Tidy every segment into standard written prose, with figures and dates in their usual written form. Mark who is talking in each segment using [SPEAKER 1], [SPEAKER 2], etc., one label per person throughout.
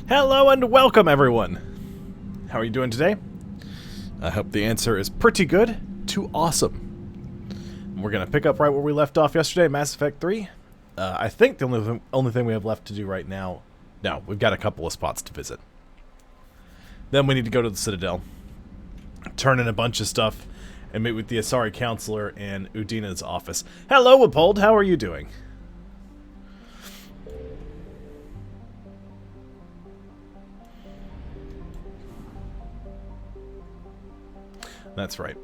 [SPEAKER 1] Hello and welcome, everyone! How are you doing today? I hope the answer is pretty good to awesome. We're going to pick up right where we left off yesterday, Mass Effect 3. I think the only thing we have left to do right now... No, we've got a couple of spots to visit. Then we need to go to the Citadel, turn in a bunch of stuff, and meet with the Asari counselor in Udina's office. Hello, Wippold, how are you doing? That's right.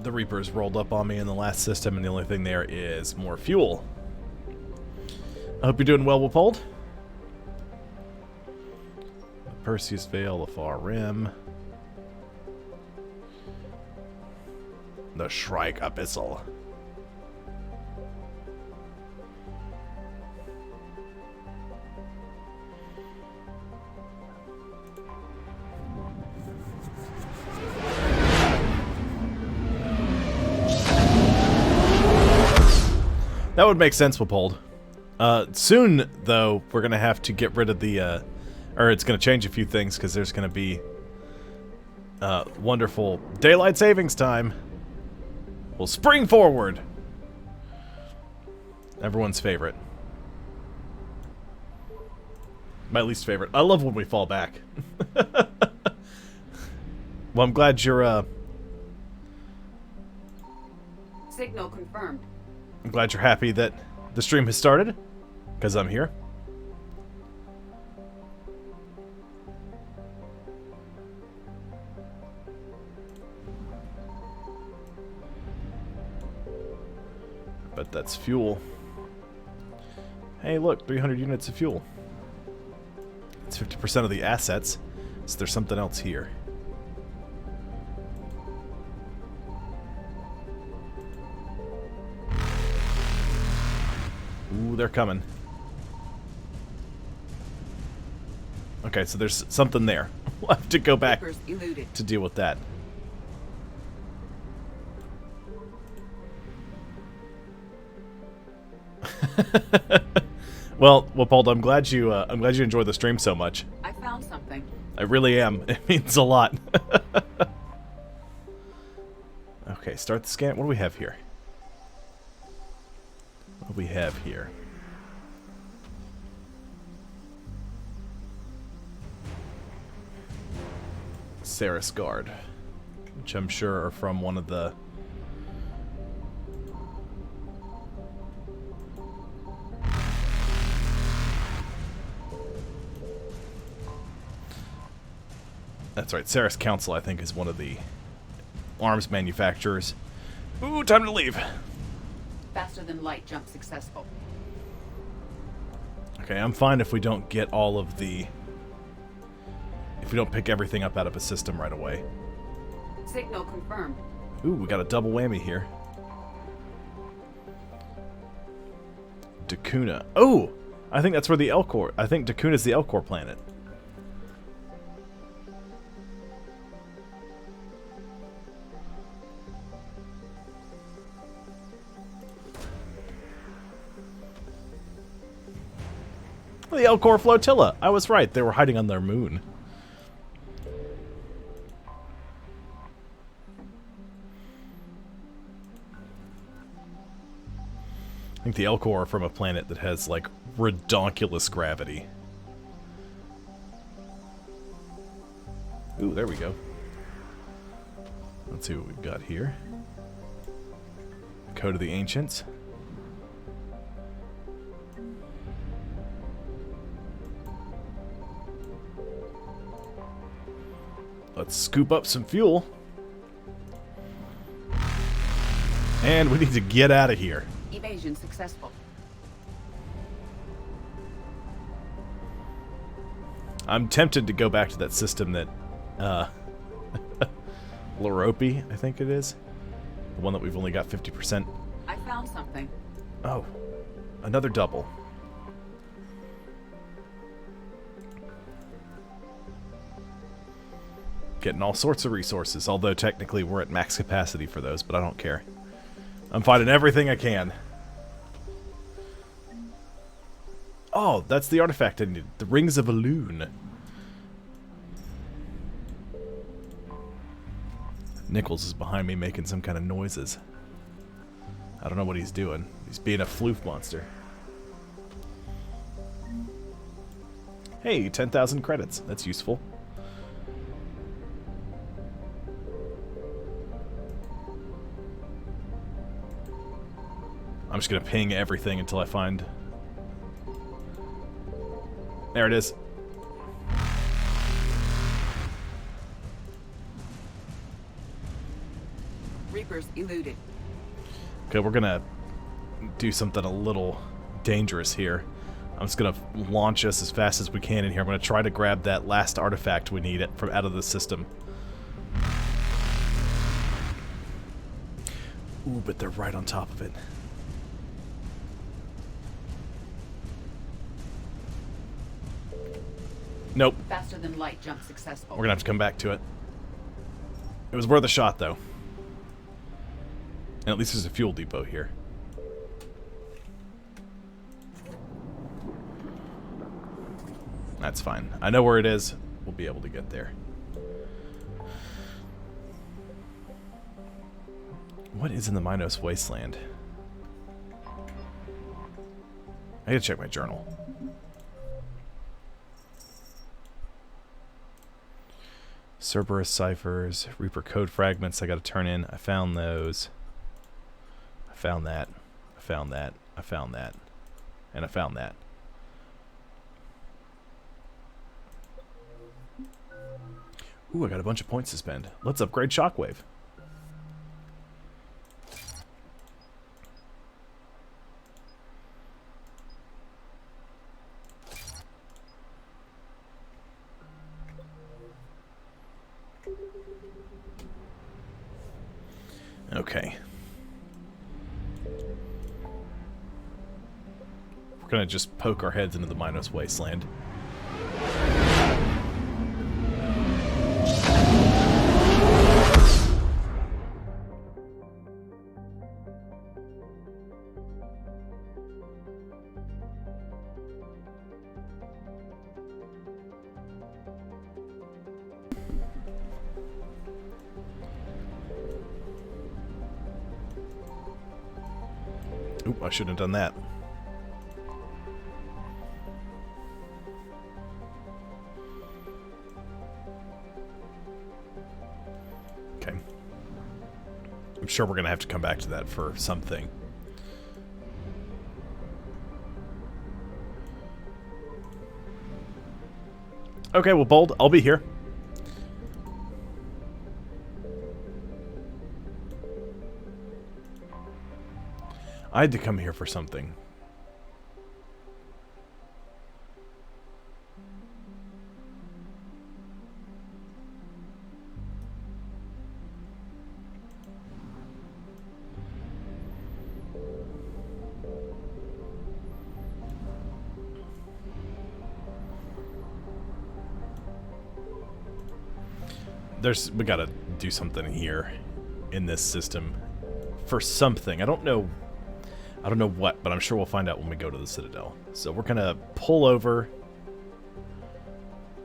[SPEAKER 1] The Reapers rolled up on me in the last system, and the only thing there is more fuel. I hope you're doing well, Wippold. The Perseus Vale, the Far Rim. The Shrike Abyssal. That would make sense, Wippold. Soon, though, we're going to have to get rid of the, or it's going to change a few things, because there's going to be wonderful daylight savings time. We'll spring forward. Everyone's favorite. My least favorite. I love when we fall back. Well, I'm glad you're,
[SPEAKER 2] Signal confirmed.
[SPEAKER 1] I'm glad you're happy that the stream has started, because I'm here. But that's fuel. Hey, look, 300 units of fuel. It's 50% of the assets, so there's something else here. Ooh, they're coming. Okay, so there's something there. We'll have to go back to deal with that. Well, Wippold, I'm glad you enjoyed the stream so much.
[SPEAKER 2] I found something.
[SPEAKER 1] I really am. It means a lot. Okay, start the scan. What do we have here? What do we have here? Saris Guard, which I'm sure are from one of the... That's right, Saris Council, I think, is one of the arms manufacturers. Ooh, time to leave.
[SPEAKER 2] Faster than light jump successful.
[SPEAKER 1] Okay, I'm fine if we don't get all of the... If we don't pick everything up out of a system right away.
[SPEAKER 2] Signal confirmed.
[SPEAKER 1] Ooh, we got a double whammy here. Dakuna. Oh! I think that's where the Elcor... I think Dakuna's the Elcor planet. The Elcor flotilla. I was right. They were hiding on their moon. I think the Elcor are from a planet that has, like, redonkulous gravity. Ooh, there we go. Let's see what we've got here. Code of the Ancients. Let's scoop up some fuel. And we need to get out of here.
[SPEAKER 2] Evasion successful.
[SPEAKER 1] I'm tempted to go back to that system that, Loropi, I think it is. The one that we've only got 50%.
[SPEAKER 2] I found something.
[SPEAKER 1] Oh, another double. Getting all sorts of resources, although technically we're at max capacity for those, but I don't care. I'm finding everything I can. Oh, that's the artifact I needed. The Rings of Elune. Nichols is behind me making some kind of noises. I don't know what he's doing. He's being a floof monster. Hey, 10,000 credits. That's useful. I'm just gonna ping everything until I find... There it is.
[SPEAKER 2] Reapers eluded.
[SPEAKER 1] Okay, we're gonna do something a little dangerous here. I'm just gonna launch us as fast as we can in here. I'm gonna try to grab that last artifact we need from out of the system. Ooh, but they're right on top of it. Nope.
[SPEAKER 2] Faster than light jump successful.
[SPEAKER 1] We're gonna have to come back to it. It was worth a shot, though. And at least there's a fuel depot here. That's fine. I know where it is. We'll be able to get there. What is in the Minos Wasteland? I gotta check my journal. Cerberus ciphers, Reaper code fragments I gotta turn in. I found those. I found that. I found that. I found that. And I found that. Ooh, I got a bunch of points to spend. Let's upgrade Shockwave. Okay. We're gonna just poke our heads into the Minos Wasteland. Oop, I shouldn't have done that. Okay. I'm sure we're going to have to come back to that for something. Okay, well, Bold, I'll be here. I had to come here for something. We gotta do something here in this system for something. I don't know what, but I'm sure we'll find out when we go to the Citadel. So we're gonna pull over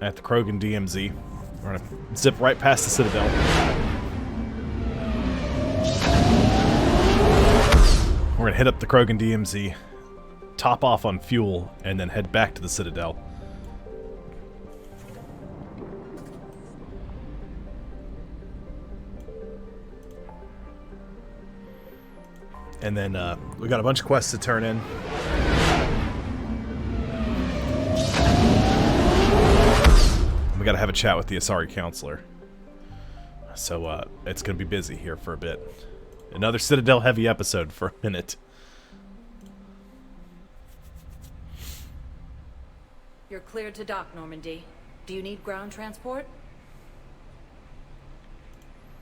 [SPEAKER 1] at the Krogan DMZ. We're gonna zip right past the Citadel. We're gonna hit up the Krogan DMZ, top off on fuel, and then head back to the Citadel. And then we got a bunch of quests to turn in. We got to have a chat with the Asari counselor. So it's going to be busy here for a bit. Another Citadel heavy episode for a minute.
[SPEAKER 3] You're cleared to dock, Normandy. Do you need ground transport?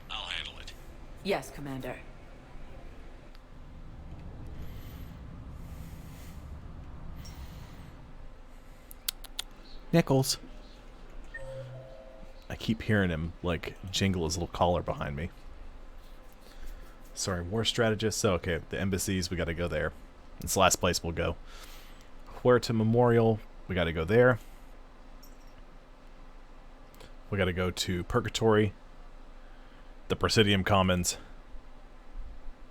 [SPEAKER 4] I'll handle it.
[SPEAKER 3] Yes, Commander.
[SPEAKER 1] Nichols. I keep hearing him, like, jingle his little collar behind me. Sorry, war strategist. So, okay, the embassies, we gotta go there. It's the last place we'll go. Huerta Memorial. We got to go there. We got to go to Purgatory, the Presidium Commons,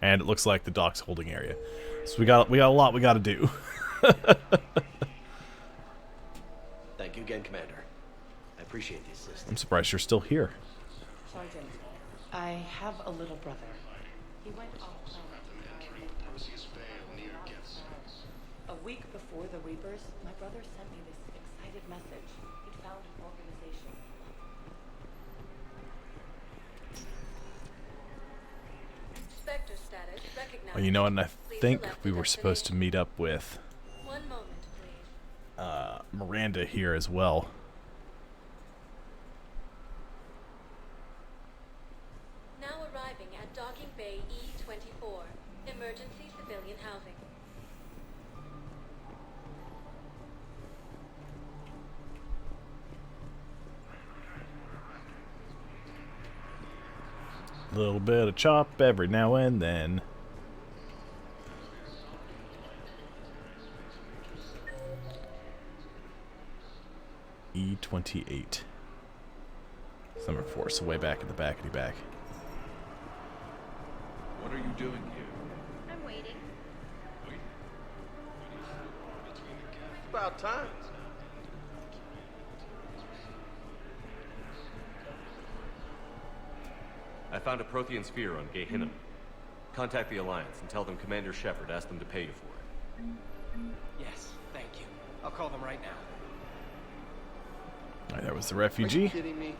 [SPEAKER 1] and it looks like the docks holding area. So we got a lot we got to do.
[SPEAKER 5] Thank you again, Commander. I appreciate the assistance.
[SPEAKER 1] I'm surprised you're still here.
[SPEAKER 6] Sergeant, I have a little brother. He went off planet. A week before the Reapers, my brother sent me this excited message. He'd found an organization.
[SPEAKER 3] Spectre status recognized.
[SPEAKER 1] Well, you know, and I
[SPEAKER 3] Please
[SPEAKER 1] think
[SPEAKER 3] select
[SPEAKER 1] we
[SPEAKER 3] the
[SPEAKER 1] were supposed to meet up with
[SPEAKER 3] One moment, please.
[SPEAKER 1] Miranda here as well.
[SPEAKER 3] Now arriving at Docking Bay E-24, emergency civilian housing.
[SPEAKER 1] A little bit of chop every now and then. E28. Summer Force, way back in the backety back.
[SPEAKER 4] What are you doing here?
[SPEAKER 3] I'm waiting.
[SPEAKER 5] About time.
[SPEAKER 7] I found a Prothean sphere on Gehinnom. Contact the Alliance and tell them Commander Shepard asked them to pay you for it.
[SPEAKER 8] Yes, thank you. I'll call them right now.
[SPEAKER 1] Alright, that was the
[SPEAKER 5] Are you
[SPEAKER 1] refugee.
[SPEAKER 5] kidding me?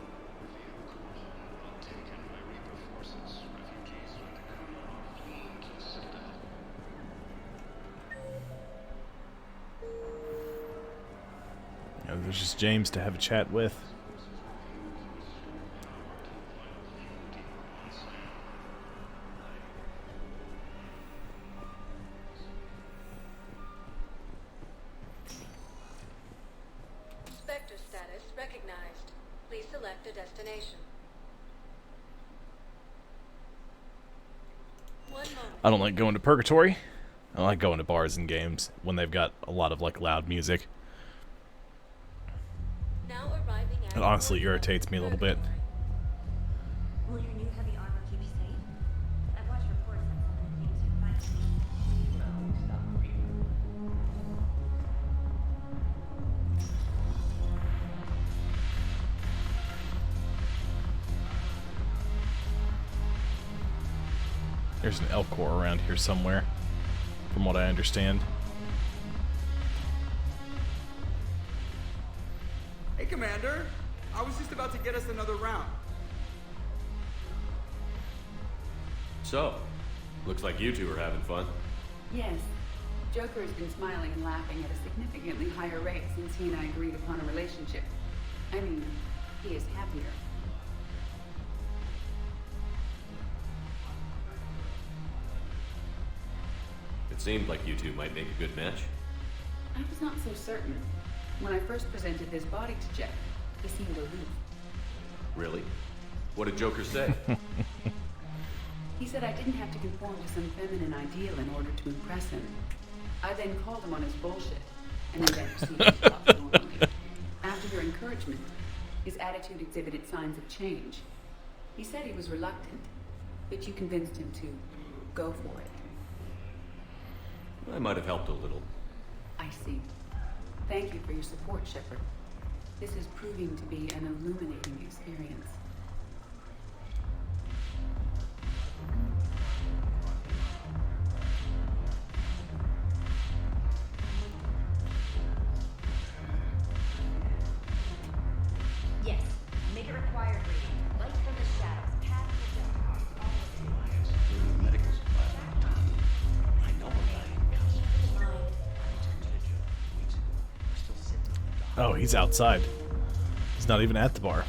[SPEAKER 1] You know, there's just James to have a chat with.
[SPEAKER 3] Spectre status recognized. Please select a destination. One moment.
[SPEAKER 1] I don't like going to Purgatory. I like going to bars and games when they've got a lot of like loud music.
[SPEAKER 3] Now arriving at
[SPEAKER 1] It honestly
[SPEAKER 3] Purgatory.
[SPEAKER 1] irritates me a little bit.
[SPEAKER 9] Will your new heavy armor keep you safe? I've watched reports on some of the things you fight.
[SPEAKER 8] No, stop breathing.
[SPEAKER 1] There's an Elcor around here somewhere, from what I understand.
[SPEAKER 10] Hey, Commander. I was just about to get us another round.
[SPEAKER 7] So, looks like you two are having fun.
[SPEAKER 2] Yes. Joker has been smiling and laughing at a significantly higher rate since he and I agreed upon a relationship. I mean, he is happier.
[SPEAKER 7] It seemed like you two might make a good match.
[SPEAKER 2] I was not so certain. When I first presented this body to Jeff, he seemed aloof.
[SPEAKER 7] Really? What did Joker say?
[SPEAKER 2] He said I didn't have to conform to some feminine ideal in order to impress him. I then called him on his bullshit, and he then proceeded to talk normally. After your encouragement, his attitude exhibited signs of change. He said he was reluctant, but you convinced him to go for it.
[SPEAKER 7] I might have helped a little.
[SPEAKER 2] I see. Thank you for your support, Shepard. This is proving to be an illuminating experience.
[SPEAKER 9] Yes, make it required reading. Light from the shadows, path to death. All of it.
[SPEAKER 5] Medical supplies. I know a guy.
[SPEAKER 9] Mind.
[SPEAKER 1] Oh, he's outside. He's not even at the bar.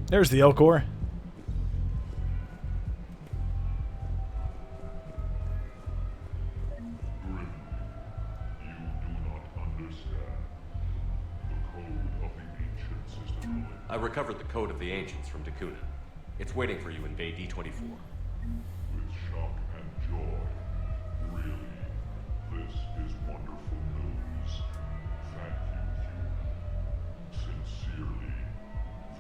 [SPEAKER 1] There's the Elcor.
[SPEAKER 7] I recovered the Code of the Ancients from Takuna. It's waiting for you in Bay D-24.
[SPEAKER 11] With shock and joy. Really, this is wonderful news. Thank you, human. Sincerely,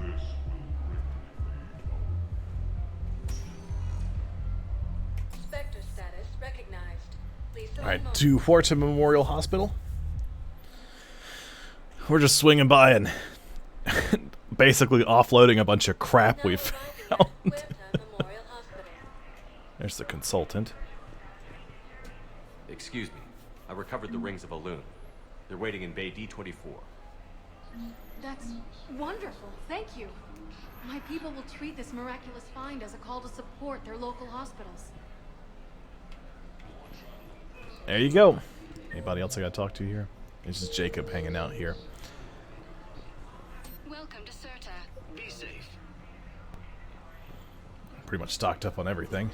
[SPEAKER 11] this will greatly be known.
[SPEAKER 3] Spectre status recognized. Please select
[SPEAKER 1] Alright,
[SPEAKER 3] mode.
[SPEAKER 1] to Wharton Memorial Hospital. We're just swinging by and basically offloading a bunch of crap
[SPEAKER 3] Now
[SPEAKER 1] we've
[SPEAKER 3] arriving at
[SPEAKER 1] found.
[SPEAKER 3] Huerta Memorial Hospital.
[SPEAKER 1] There's the consultant.
[SPEAKER 7] Excuse me. I recovered the rings of Elune. They're waiting in Bay D-24.
[SPEAKER 12] That's wonderful. Thank you. My people will treat this miraculous find as a call to support their local hospitals.
[SPEAKER 1] There you go. Anybody else I gotta talk to here? It's just Jacob hanging out here.
[SPEAKER 9] Welcome to Serta.
[SPEAKER 5] Be safe.
[SPEAKER 1] Pretty much stocked up on everything.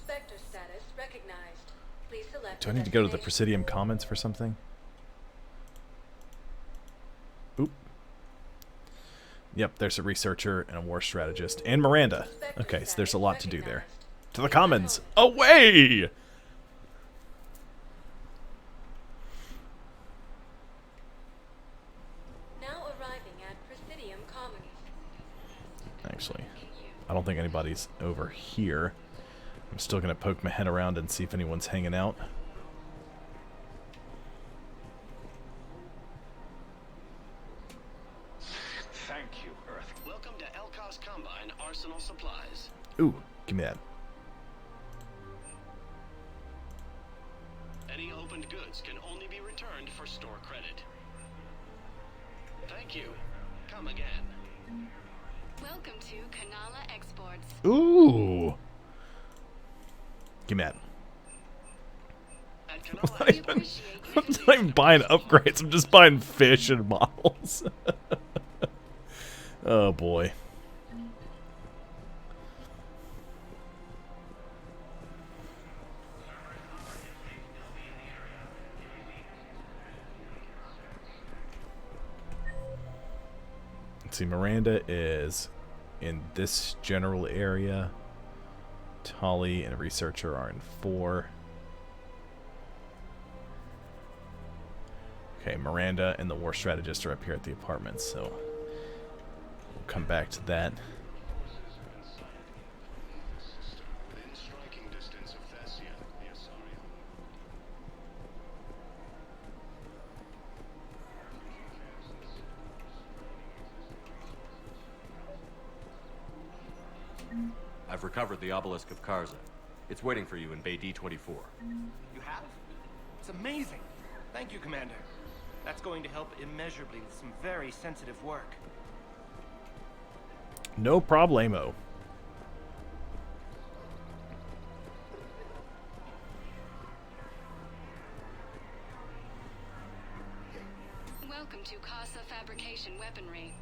[SPEAKER 3] Spectre status recognized. Please select.
[SPEAKER 1] Do I need to go to the
[SPEAKER 3] destination.
[SPEAKER 1] Presidium Commons for something? Oop. Yep, there's a researcher and a war strategist. And Miranda. Okay, so there's a lot to do there. To the Commons! Away!
[SPEAKER 3] Now arriving at Presidium Commons.
[SPEAKER 1] Actually, I don't think anybody's over here. I'm still gonna poke my head around and see if anyone's hanging out.
[SPEAKER 11] Thank you, Earth.
[SPEAKER 5] Welcome to Elkos Combine Arsenal Supplies.
[SPEAKER 1] Ooh, give me that.
[SPEAKER 5] Any opened goods can only be returned for store credit. Thank you. Come again.
[SPEAKER 9] Welcome to Kanala Exports.
[SPEAKER 1] Ooh! Give me that.
[SPEAKER 5] At
[SPEAKER 1] I'm
[SPEAKER 5] Kanala
[SPEAKER 1] not even,
[SPEAKER 9] appreciate
[SPEAKER 1] I'm not even buying upgrades, I'm just buying fish and models. Oh boy. Let's see, Miranda is in this general area. Tolly and a researcher are in 4. Okay, Miranda and the war strategist are up here at the apartments, so we'll come back to that.
[SPEAKER 11] Within striking distance of Thessia, the Asari.
[SPEAKER 7] I've recovered the obelisk of Karza. It's waiting for you in Bay D-24.
[SPEAKER 8] You have? It's amazing. Thank you, Commander. That's going to help immeasurably with some very sensitive work.
[SPEAKER 1] No problemo.
[SPEAKER 9] Welcome to Casa Fabrication Weaponry.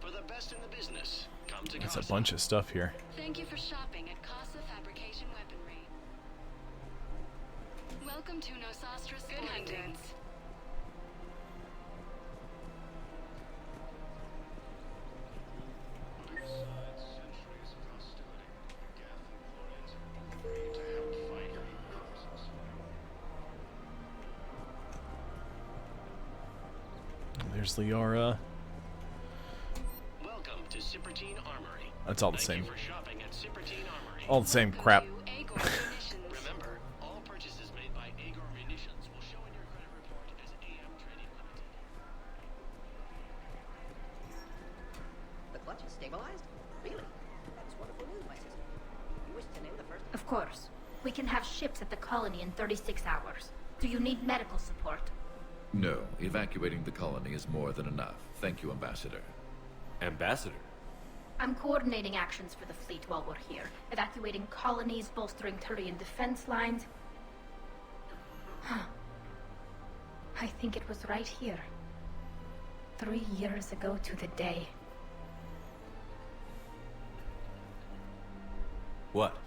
[SPEAKER 5] For the best in the business, come to
[SPEAKER 1] That's a
[SPEAKER 5] Casa.
[SPEAKER 1] bunch of stuff here.
[SPEAKER 9] Thank you for shopping at Casa Fabrication Weaponry. Welcome to Nosastra Sporting Goods.
[SPEAKER 11] Centuries of hostility. Gaff and Florians agreed to help fight causes.
[SPEAKER 1] There's Liara.
[SPEAKER 5] Welcome to Cipertine Armory.
[SPEAKER 1] That's all the
[SPEAKER 5] Thank
[SPEAKER 1] same.
[SPEAKER 5] you for shopping at Cipertine Armory.
[SPEAKER 1] All the same crap.
[SPEAKER 9] To Agor Munitions.
[SPEAKER 5] Remember, all purchases made by Agor Munitions will show in your credit report as AM Trading Limited.
[SPEAKER 13] The clutch is stabilized? Really? That's wonderful news, my sister. You wish to name the first...
[SPEAKER 14] Of course. We can have ships at the colony in 36 hours. Do you need medical support?
[SPEAKER 15] No, evacuating the colony is more than enough. Thank you, Ambassador.
[SPEAKER 7] Ambassador?
[SPEAKER 14] I'm coordinating actions for the fleet while we're here. Evacuating colonies, bolstering Turian defense lines. Huh. I think it was right here. 3 years ago to the day.
[SPEAKER 7] What?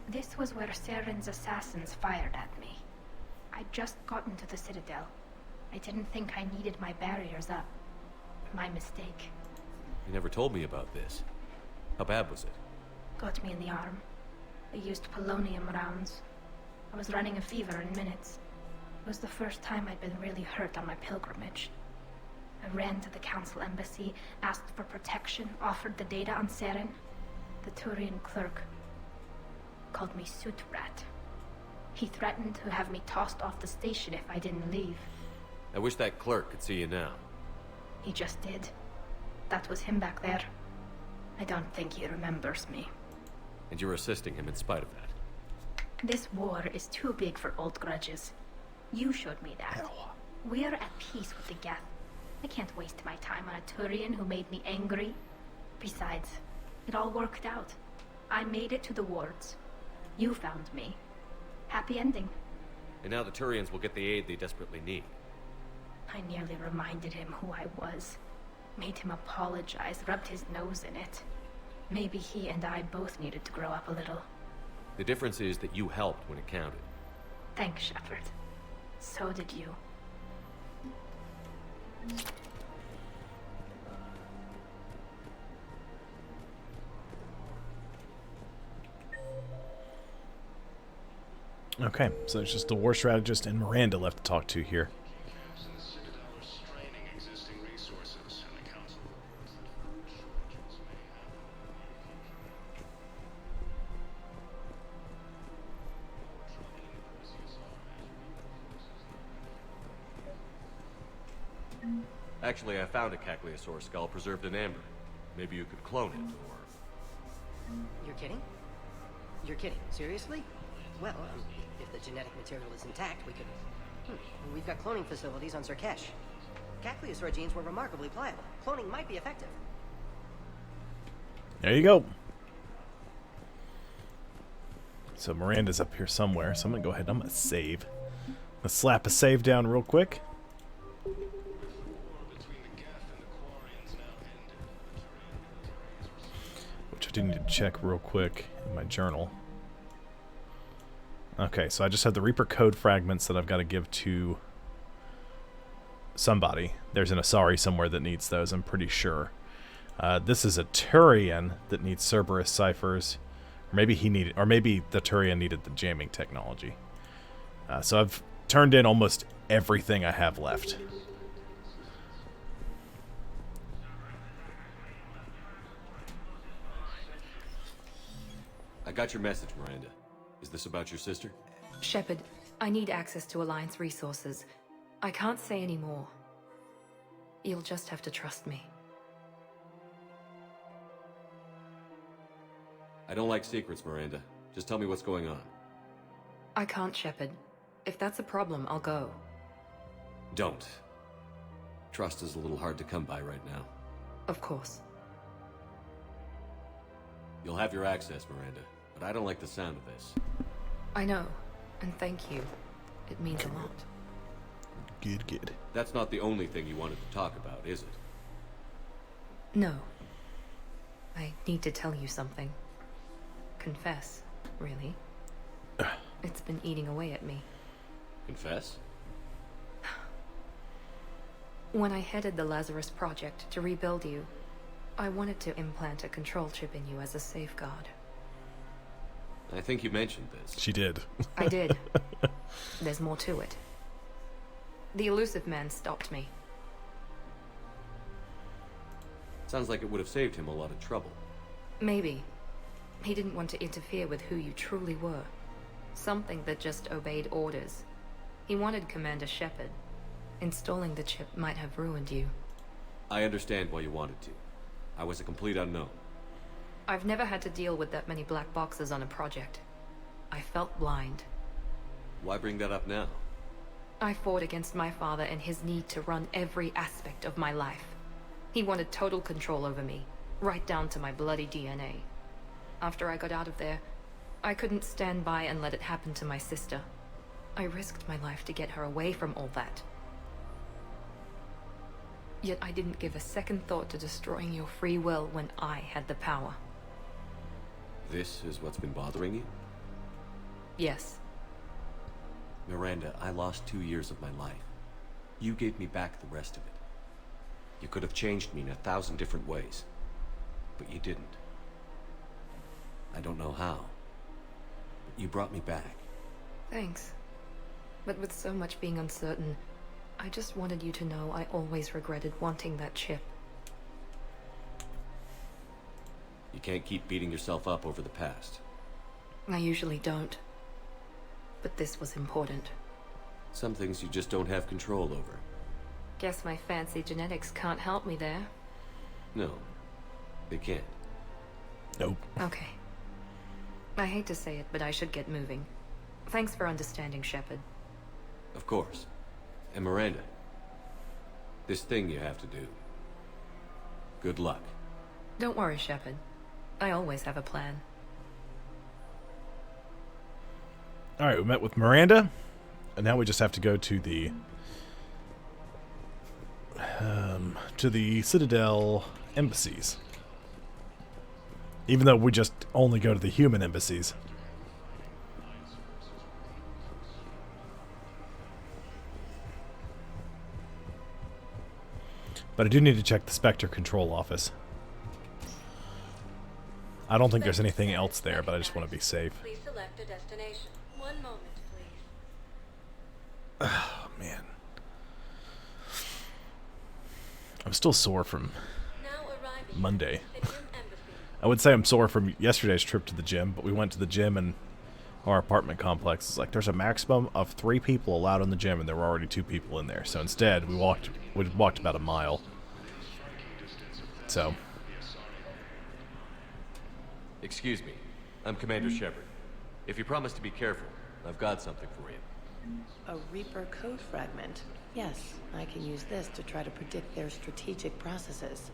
[SPEAKER 14] This was where Saren's assassins fired at me. I I'd just gotten to the Citadel. I didn't think I needed my barriers up. My mistake.
[SPEAKER 7] You never told me about this. How bad was it?
[SPEAKER 14] Got me in the arm. They used polonium rounds. I was running a fever in minutes. It was the first time I'd been really hurt on my pilgrimage. I ran to the Council embassy, asked for protection, offered the data on Seren. The Turian clerk called me suit rat. He threatened to have me tossed off the station if I didn't leave.
[SPEAKER 7] I wish that clerk could see you now.
[SPEAKER 14] He just did. That was him back there. I don't think he remembers me.
[SPEAKER 7] And you're assisting him in spite of that.
[SPEAKER 14] This war is too big for old grudges. You showed me that. We're at peace with the Geth. I can't waste my time on a Turian who made me angry. Besides, it all worked out. I made it to the wards. You found me. Happy ending.
[SPEAKER 7] And now the Turians will get the aid they desperately need.
[SPEAKER 14] I nearly reminded him who I was. Made him apologize, rubbed his nose in it. Maybe he and I both needed to grow up a little.
[SPEAKER 7] The difference is that you helped when it counted.
[SPEAKER 14] Thanks, Shepard. So did you.
[SPEAKER 1] Okay, so there's just the war strategist and Miranda left to talk to here.
[SPEAKER 11] Camps in the Citadel are straining existing resources, and the Council reports that further shortages may happen in the near future. More trouble in the Perseus arm as forces.
[SPEAKER 7] Actually, I found a Cagliasaur skull preserved in amber. Maybe you could clone it, or...
[SPEAKER 13] You're kidding? You're kidding? Seriously? Well, if the genetic material is intact, we could... We've got cloning facilities on Zerkesh. Cagliasaur genes were remarkably pliable. Cloning might be effective.
[SPEAKER 1] There you go. So Miranda's up here somewhere, so I'm going to go ahead and I'm going to save. I'm going to slap a save down real quick.
[SPEAKER 11] War between the Geth and the Quarians now ended. The Turian military has received...
[SPEAKER 1] Which I do need to check real quick in my journal. Okay, so I just have the Reaper code fragments that I've got to give to somebody. There's an Asari somewhere that needs those, I'm pretty sure. This is a Turian that needs Cerberus ciphers. Or maybe he needed, or maybe the Turian needed the jamming technology. So I've turned in almost everything I have left.
[SPEAKER 7] I got your message, Miranda. Is this about your sister?
[SPEAKER 16] Shepard, I need access to Alliance resources. I can't say any more. You'll just have to trust me.
[SPEAKER 7] I don't like secrets, Miranda. Just tell me what's going on.
[SPEAKER 16] I can't, Shepard. If that's a problem, I'll go.
[SPEAKER 7] Don't. Trust is a little hard to come by right now.
[SPEAKER 16] Of course.
[SPEAKER 7] You'll have your access, Miranda, but I don't like the sound of this.
[SPEAKER 16] I know, and thank you. It means a lot.
[SPEAKER 1] Good.
[SPEAKER 7] That's not the only thing you wanted to talk about, is it?
[SPEAKER 16] No. I need to tell you something. Confess, really. It's been eating away at me.
[SPEAKER 7] Confess?
[SPEAKER 16] When I headed the Lazarus Project to rebuild you, I wanted to implant a control chip in you as a safeguard.
[SPEAKER 7] I think you mentioned this.
[SPEAKER 1] She did.
[SPEAKER 16] I did. There's more to it. The elusive man stopped me.
[SPEAKER 7] Sounds like it would have saved him a lot of trouble.
[SPEAKER 16] Maybe. He didn't want to interfere with who you truly were. Something that just obeyed orders. He wanted Commander Shepard. Installing the chip might have ruined you.
[SPEAKER 7] I understand why you wanted to. I was a complete unknown.
[SPEAKER 16] I've never had to deal with that many black boxes on a project. I felt blind.
[SPEAKER 7] Why bring that up now?
[SPEAKER 16] I fought against my father and his need to run every aspect of my life. He wanted total control over me, right down to my bloody DNA. After I got out of there, I couldn't stand by and let it happen to my sister. I risked my life to get her away from all that. Yet I didn't give a second thought to destroying your free will when I had the power.
[SPEAKER 7] This is what's been bothering you?
[SPEAKER 16] Yes.
[SPEAKER 7] Miranda, I lost 2 years of my life. You gave me back the rest of it. You could have changed me in 1,000 different ways, but you didn't. I don't know how, but you brought me back.
[SPEAKER 16] Thanks. But with so much being uncertain, I just wanted you to know I always regretted wanting that chip.
[SPEAKER 7] You can't keep beating yourself up over the past.
[SPEAKER 16] I usually don't. But this was important.
[SPEAKER 7] Some things you just don't have control over.
[SPEAKER 16] Guess my fancy genetics can't help me there.
[SPEAKER 7] No, they can't.
[SPEAKER 1] Nope.
[SPEAKER 16] Okay. I hate to say it, but I should get moving. Thanks for understanding, Shepard.
[SPEAKER 7] Of course. And Miranda, this thing you have to do. Good luck.
[SPEAKER 16] Don't worry, Shepard. I always have a plan.
[SPEAKER 1] Alright, we met with Miranda, and now we just have to go to the Citadel embassies. Even though we just only go to the human embassies. But I do need to check the Spectre control office. I don't think there's anything else there, but I just want to be safe.
[SPEAKER 3] Please select a destination. One moment, please.
[SPEAKER 1] Oh, man. I'm still sore from Monday. I would say I'm sore from yesterday's trip to the gym, but we went to the gym and our apartment complex is like there's a maximum of 3 people allowed in the gym, and there were already 2 people in there. So instead, we walked about a mile. So.
[SPEAKER 7] Excuse me. I'm Commander Shepard. If you promise to be careful, I've got something for you.
[SPEAKER 6] A Reaper code fragment. Yes, I can use this to try to predict their strategic processes.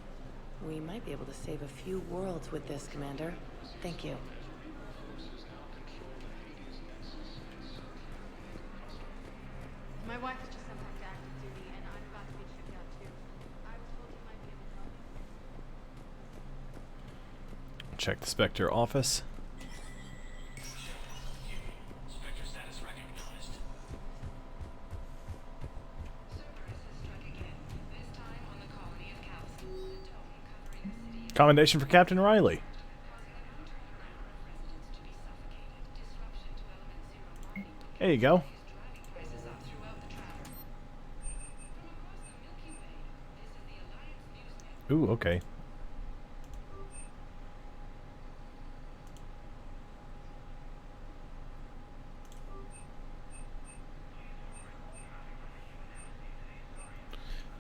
[SPEAKER 6] We might be able to save a few worlds with this, Commander. Thank you.
[SPEAKER 12] My wife has just sent back to active duty, and I'm about to be checked out too. I was told you might be able to help me.
[SPEAKER 1] Check the Spectre office.
[SPEAKER 5] Spectre status recognized.
[SPEAKER 1] Commendation for Captain Riley. There you go. Ooh, okay.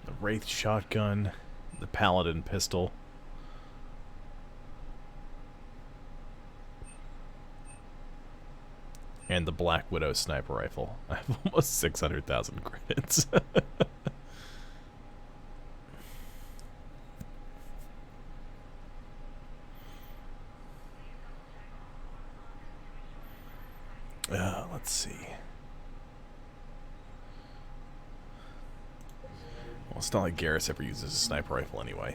[SPEAKER 1] The Wraith shotgun, the Paladin pistol. And the Black Widow sniper rifle. I have almost 600,000 credits. Let's see. Well, it's not like Garrus ever uses a sniper rifle anyway.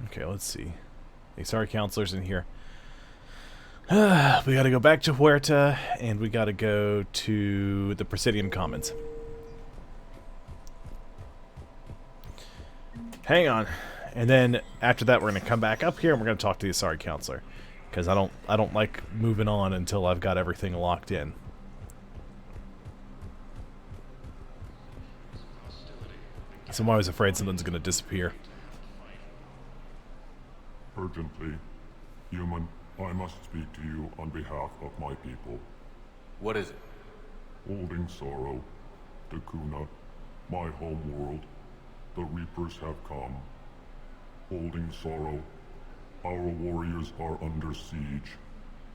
[SPEAKER 1] Okay, let's see. The Asari counselor's in here. We gotta go back to Huerta, and we gotta go to the Presidium Commons. Hang on. And then after that, we're gonna come back up here, and we're gonna talk to the Asari counselor. Because I don't like moving on until I've got everything locked in. So I'm always afraid something's gonna disappear.
[SPEAKER 11] Urgently, human, I must speak to you on behalf of my people.
[SPEAKER 7] What is it?
[SPEAKER 11] Holding sorrow, Dakuna, my home world, the Reapers have come. Holding sorrow, our warriors are under siege,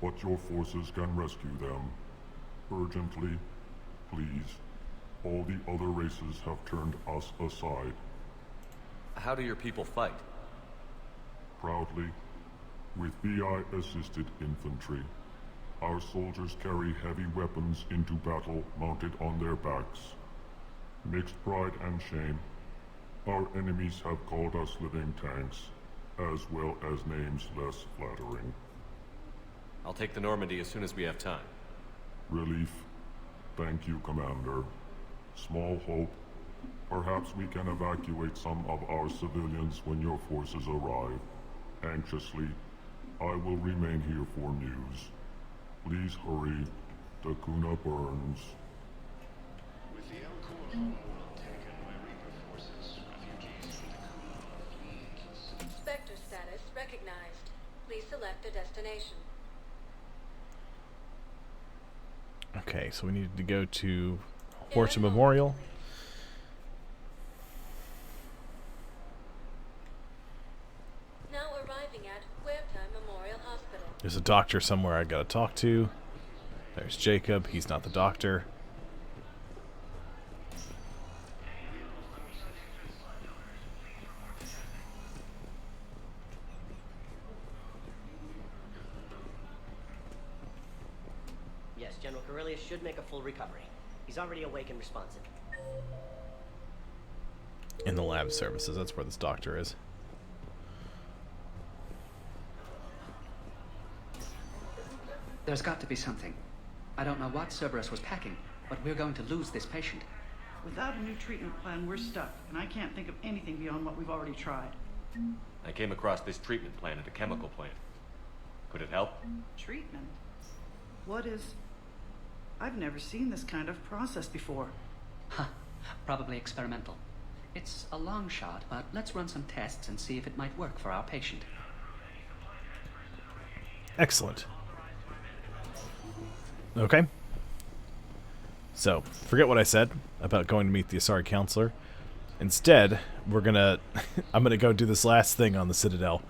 [SPEAKER 11] but your forces can rescue them. Urgently, please. All the other races have turned us aside.
[SPEAKER 7] How do your people fight?
[SPEAKER 11] Proudly, With VI-assisted infantry, our soldiers carry heavy weapons into battle mounted on their backs. Mixed pride and shame, our enemies have called us living tanks, as well as names less flattering.
[SPEAKER 7] I'll take the Normandy as soon as we have time.
[SPEAKER 11] Relief. Thank you, Commander. Small hope. Perhaps we can evacuate some of our civilians when your forces arrive. Anxiously, I will remain here for news. Please hurry. Takuna burns.
[SPEAKER 5] With the Elcor homeworld taken by Reaper forces, refugees from the
[SPEAKER 3] Spectre status recognized. Please select a destination.
[SPEAKER 1] Okay, so we needed to go to Horta Memorial.
[SPEAKER 3] Now arriving at Huerta Memorial Hospital.
[SPEAKER 1] There's a doctor somewhere I gotta talk to. There's Jacob. He's not the doctor.
[SPEAKER 13] Yes, General Corellius should make a full recovery. He's already awake and responsive.
[SPEAKER 1] In the lab services. That's where this doctor is.
[SPEAKER 17] There's got to be something. I don't know what Cerberus was packing, but we're going to lose this patient.
[SPEAKER 18] Without a new treatment plan, we're stuck, and I can't think of anything beyond what we've already tried.
[SPEAKER 7] I came across this treatment plan at a chemical plant. Could it help?
[SPEAKER 18] Treatment? What is... I've never seen this kind of process before.
[SPEAKER 17] Huh. Probably experimental. It's a long shot, but let's run some tests and see if it might work for our patient.
[SPEAKER 1] Excellent. Okay. So, forget what I said about going to meet the Asari counselor. Instead, we're gonna... I'm gonna go do this last thing on the Citadel.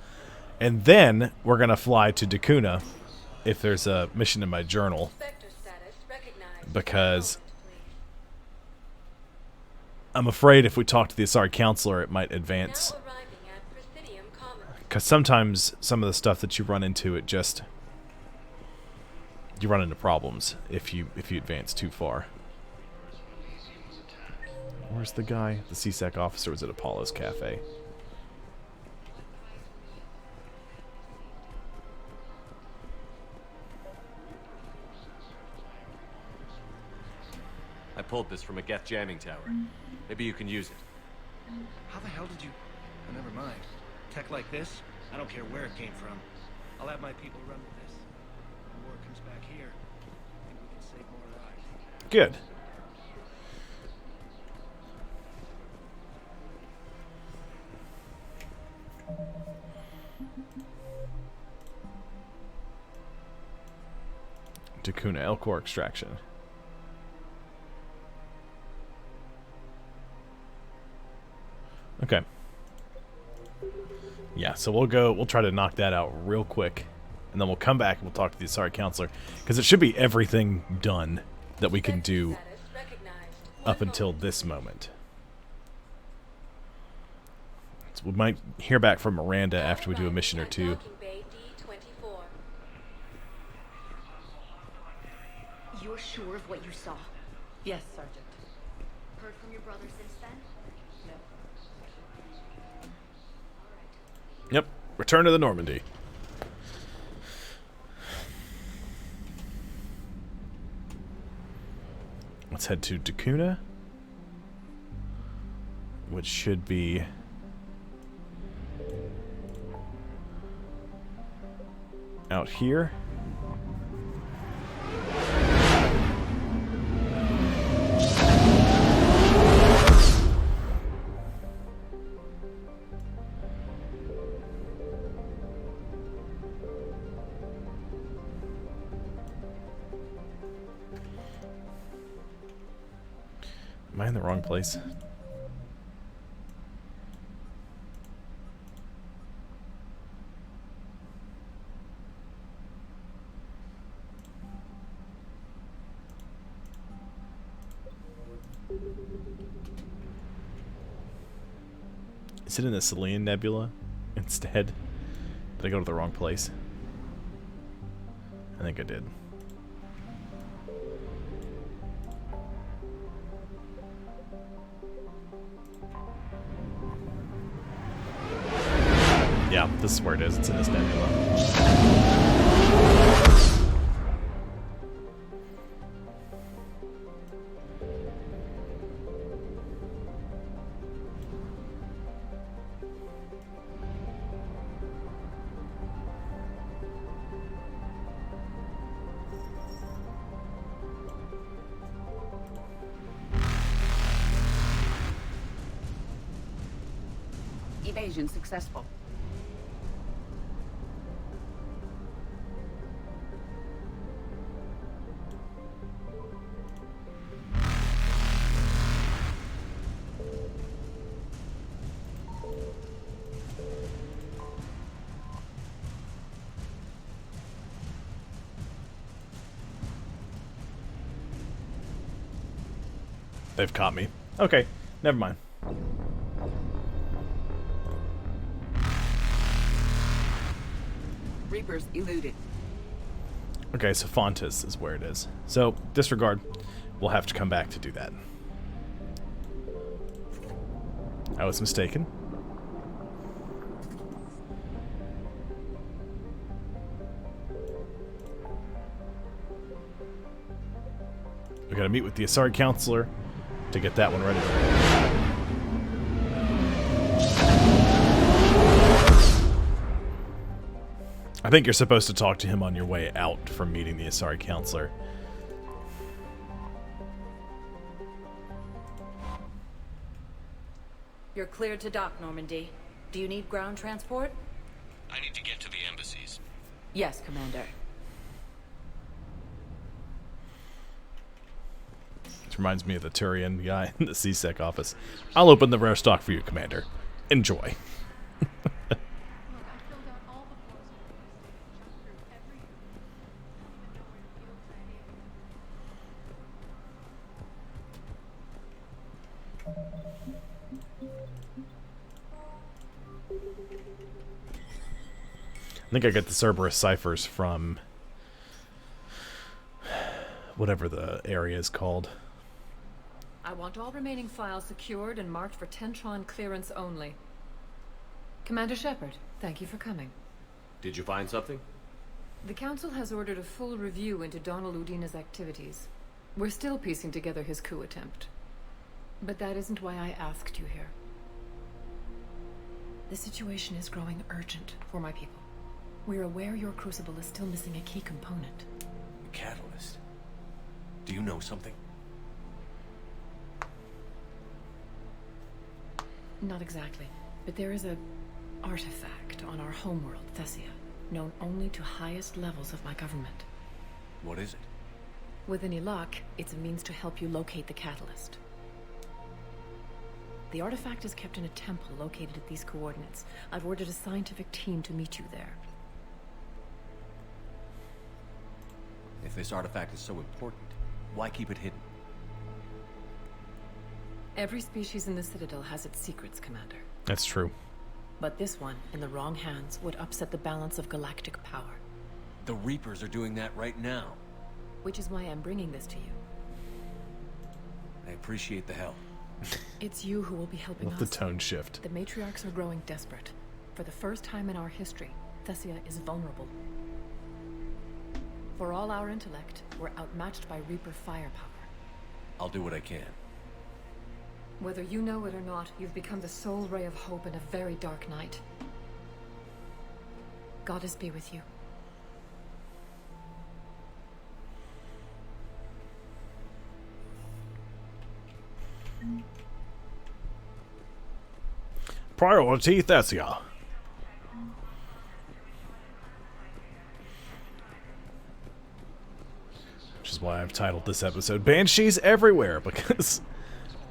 [SPEAKER 1] And then, we're gonna fly to Takuna, if there's a mission in my journal. Because... I'm afraid if we talk to the Asari counselor, it might advance. Because sometimes, some of the stuff that you run into, it just... You run into problems if you advance too far. Where's the guy? The CSEC officer was at Apollo's Cafe.
[SPEAKER 7] I pulled this from a Geth jamming tower. Maybe you can use it.
[SPEAKER 8] How the hell did you... Oh, never mind. Tech like this? I don't care where it came from. I'll have my people run with this. When war comes back here, I think we can save more lives.
[SPEAKER 1] Good. Takuna Elcor extraction. Okay. Yeah, so we'll try to knock that out real quick. And then we'll come back and we'll talk to the Asari counselor. Because it should be everything done that we can do up until this moment. So we might hear back from Miranda after we do a mission or two.
[SPEAKER 9] You're sure of what you saw?
[SPEAKER 6] Yes, Sergeant.
[SPEAKER 9] Heard from your brother since then? No.
[SPEAKER 1] Yep, return to the Normandy. Let's head to Takuna, which should be out here. Am I in the wrong place? Is it in the Selene Nebula instead? Did I go to the wrong place? I think I did. Yeah, this is where it is. It's in this nebula.
[SPEAKER 2] Evasion successful.
[SPEAKER 1] They've caught me. Okay, never mind.
[SPEAKER 2] Reapers eluded.
[SPEAKER 1] Okay, so Fontes is where it is. So, disregard. We'll have to come back to do that. I was mistaken. We gotta meet with the Asari counselor to get that one ready. I think you're supposed to talk to him on your way out from meeting the Asari counselor.
[SPEAKER 19] You're cleared to dock, Normandy. Do you need ground transport?
[SPEAKER 4] I need to get to the embassies.
[SPEAKER 19] Yes, Commander.
[SPEAKER 1] This reminds me of the Turian guy in the CSEC office. I'll open the rare stock for you, Commander. Enjoy. I think I get the Cerberus ciphers from whatever the area is called.
[SPEAKER 20] I want all remaining files secured and marked for Tentron clearance only. Commander Shepard, thank you for coming.
[SPEAKER 7] Did you find something?
[SPEAKER 20] The Council has ordered a full review into Donald Udina's activities. We're still piecing together his coup attempt. But that isn't why I asked you here. The situation is growing urgent for my people. We're aware your crucible is still missing a key component.
[SPEAKER 7] A catalyst? Do you know something?
[SPEAKER 20] Not exactly, but there is a artifact on our homeworld, Thessia, known only to highest levels of my government.
[SPEAKER 7] What is it?
[SPEAKER 20] With any luck, it's a means to help you locate the catalyst. The artifact is kept in a temple located at these coordinates. I've ordered a scientific team to meet you there.
[SPEAKER 7] If this artifact is so important, why keep it hidden?
[SPEAKER 20] Every species in the Citadel has its secrets, Commander.
[SPEAKER 1] That's true.
[SPEAKER 20] But this one, in the wrong hands, would upset the balance of galactic power.
[SPEAKER 7] The Reapers are doing that right now.
[SPEAKER 20] Which is why I'm bringing this to you.
[SPEAKER 7] I appreciate the help.
[SPEAKER 20] It's you who will be helping us.
[SPEAKER 1] The tone shift.
[SPEAKER 20] The matriarchs are growing desperate. For the first time in our history, Thessia is vulnerable. For all our intellect, we're outmatched by Reaper firepower.
[SPEAKER 7] I'll do what I can.
[SPEAKER 20] Whether you know it or not, you've become the sole ray of hope in a very dark night. Goddess be with you.
[SPEAKER 1] Priority Thessia. Which is why I've titled this episode Banshees Everywhere, because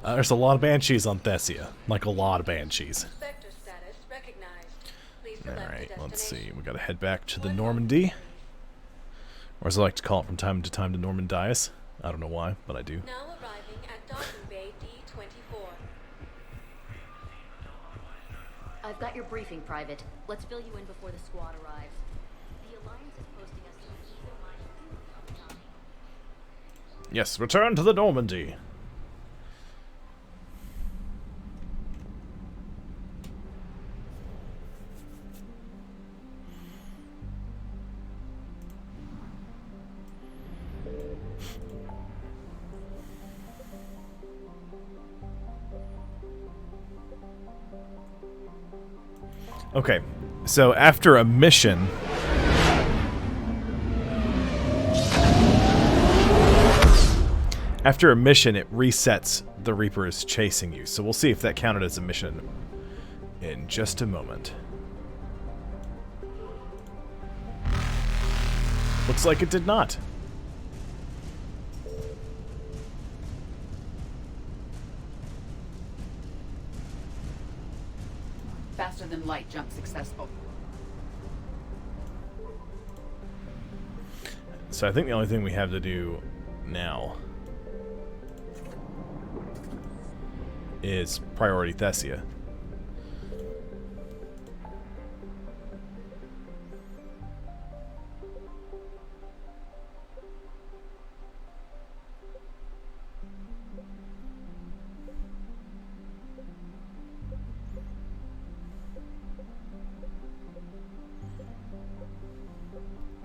[SPEAKER 1] there's a lot of Banshees on Thessia. Like a lot of Banshees. Alright, let's see. We gotta head back to the Normandy. Or as I like to call it from time to time, the Normandias. I don't know why, but I do.
[SPEAKER 3] Now arriving at docking bay D24.
[SPEAKER 9] I've got your briefing, Private. Let's fill you in before the squad arrives. The Alliance is posting us on either line of time.
[SPEAKER 1] Yes, return to the Normandy. Okay, so after a mission... After a mission, it resets the Reapers chasing you. So we'll see if that counted as a mission in just a moment. Looks like it did not.
[SPEAKER 2] Faster than light jump successful.
[SPEAKER 1] So I think the only thing we have to do now is priority Thessia.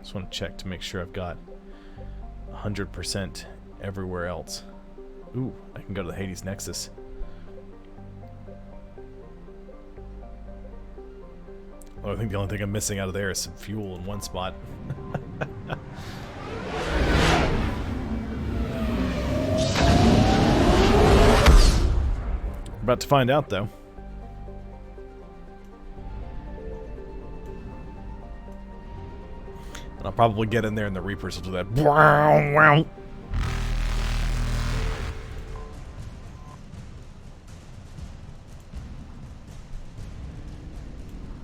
[SPEAKER 1] Just want to check to make sure I've got 100% everywhere else. Ooh, I can go to the Hades Nexus. Oh, I think the only thing I'm missing out of there is some fuel in one spot. About to find out, though. And I'll probably get in there and the Reapers will do that. Wow, wow.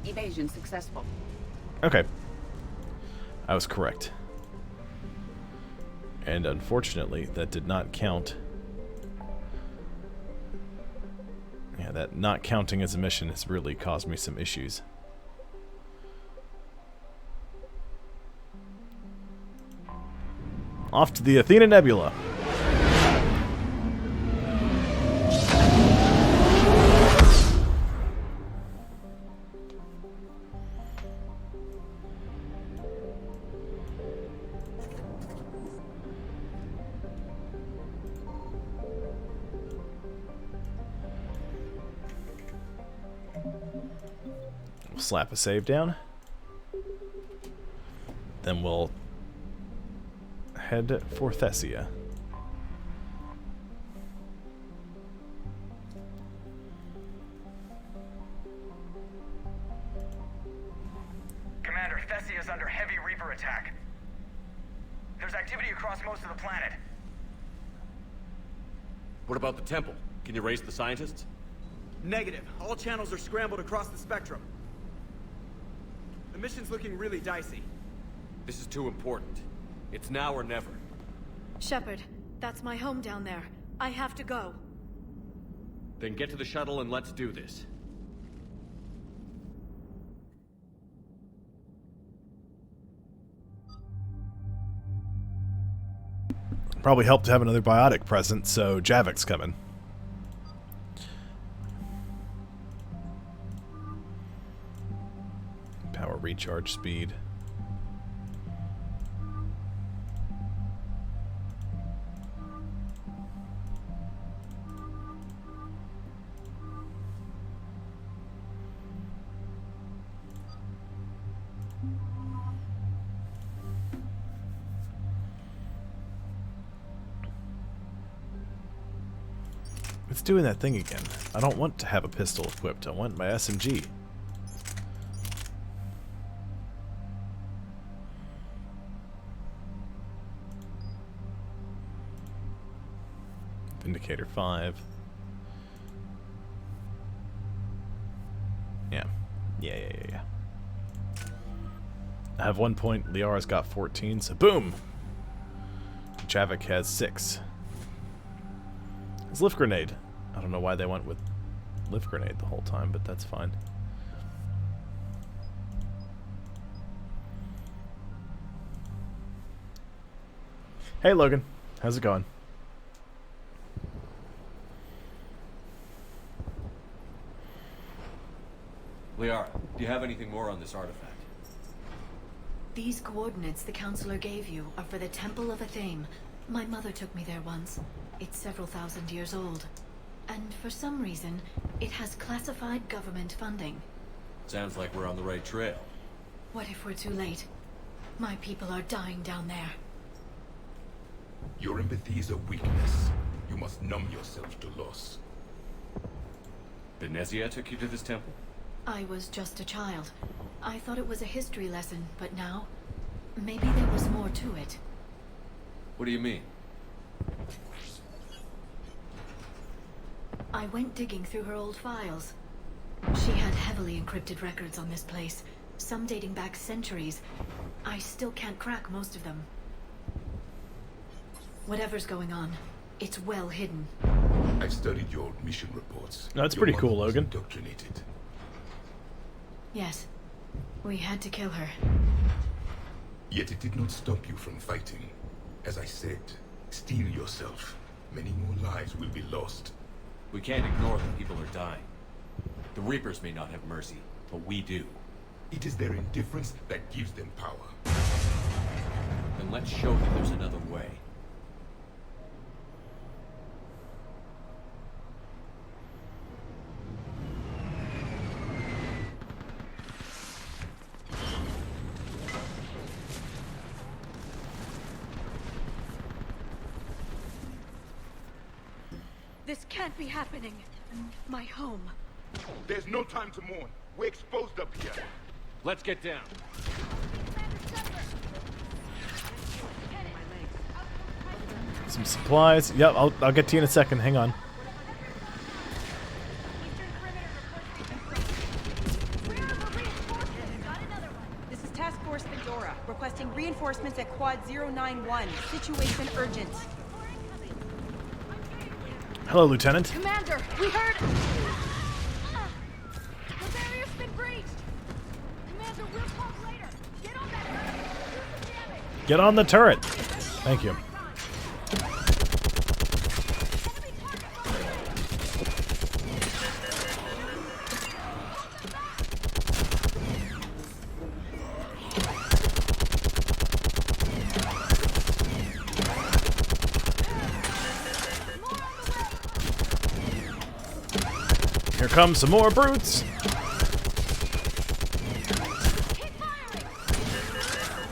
[SPEAKER 2] Evasion successful.
[SPEAKER 1] Okay. I was correct. And unfortunately, that did not count. Yeah, that not counting as a mission has really caused me some issues. Off to the Athena Nebula. We'll slap a save down. Then we'll head for Thessia.
[SPEAKER 10] Commander, Thessia is under heavy Reaper attack. There's activity across most of the planet.
[SPEAKER 7] What about the temple? Can you raise the scientists?
[SPEAKER 10] Negative. All channels are scrambled across the spectrum. The mission's looking really dicey.
[SPEAKER 7] This is too important. It's now or never.
[SPEAKER 12] Shepard, that's my home down there. I have to go.
[SPEAKER 7] Then get to the shuttle and let's do this.
[SPEAKER 1] Probably helped to have another biotic present, so Javik's coming. Power recharge speed. It's doing that thing again. I don't want to have a pistol equipped. I want my SMG. Indicator 5. Yeah. Yeah. I have 1 point. Liara's got 14, so boom! Javik has 6. It's lift grenade. I don't know why they went with lift grenade the whole time, but that's fine. Hey, Logan. How's it going?
[SPEAKER 7] Liara, do you have anything more on this artifact?
[SPEAKER 21] These coordinates the counselor gave you are for the Temple of Athame. My mother took me there once. It's several thousand years old. And for some reason, it has classified government funding.
[SPEAKER 7] Sounds like we're on the right trail.
[SPEAKER 21] What if we're too late? My people are dying down there.
[SPEAKER 22] Your empathy is a weakness. You must numb yourself to loss.
[SPEAKER 7] Thessia took you to this temple?
[SPEAKER 21] I was just a child. I thought it was a history lesson, but now, maybe there was more to it.
[SPEAKER 7] What do you mean?
[SPEAKER 21] I went digging through her old files. She had heavily encrypted records on this place, some dating back centuries. I still can't crack most of them. Whatever's going on, it's well hidden.
[SPEAKER 22] I've studied your old mission reports.
[SPEAKER 1] That's pretty cool, Logan.
[SPEAKER 22] Indoctrinated.
[SPEAKER 21] Yes. We had to kill her.
[SPEAKER 22] Yet it did not stop you from fighting. As I said, steel yourself. Many more lives will be lost.
[SPEAKER 7] We can't ignore that people are dying. The Reapers may not have mercy, but we do.
[SPEAKER 22] It is their indifference that gives them power.
[SPEAKER 7] Then let's show them there's another way.
[SPEAKER 12] This can't be happening. My home.
[SPEAKER 22] There's no time to mourn. We're exposed up here.
[SPEAKER 7] Let's get down.
[SPEAKER 1] Some supplies. Yep, I'll get to you in a second. Hang on.
[SPEAKER 23] This is Task Force Fedora, requesting reinforcements at Quad 091. Situation urgent.
[SPEAKER 1] Hello, Lieutenant.
[SPEAKER 12] Commander, we heard... The barrier's been breached. Commander, we'll talk later. Get on that turret.
[SPEAKER 1] Get on the turret. Thank you. Here come some more brutes.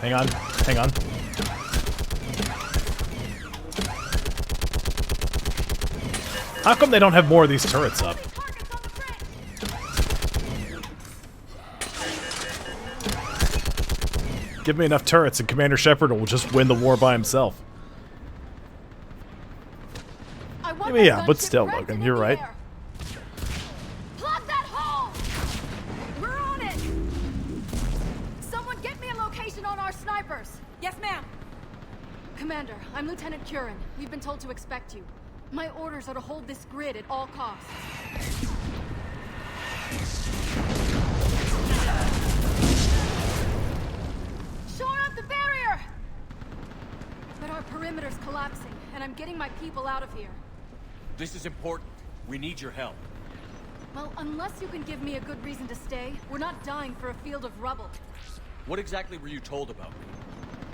[SPEAKER 1] Hang on, hang on. How come they don't have more of these turrets up? Give me enough turrets and Commander Shepard will just win the war by himself. Yeah, but still, Logan, you're right.
[SPEAKER 12] Plug that hole! We're on it! Someone get me a location on our snipers!
[SPEAKER 23] Yes, ma'am.
[SPEAKER 12] Commander, I'm Lieutenant Curran. We've been told to expect you. My orders are to hold this grid at all costs. Shore up the barrier! But our perimeter's collapsing, and I'm getting my people out of here.
[SPEAKER 7] This is important. We need your help.
[SPEAKER 12] Well, unless you can give me a good reason to stay, we're not dying for a field of rubble.
[SPEAKER 7] What exactly were you told about me?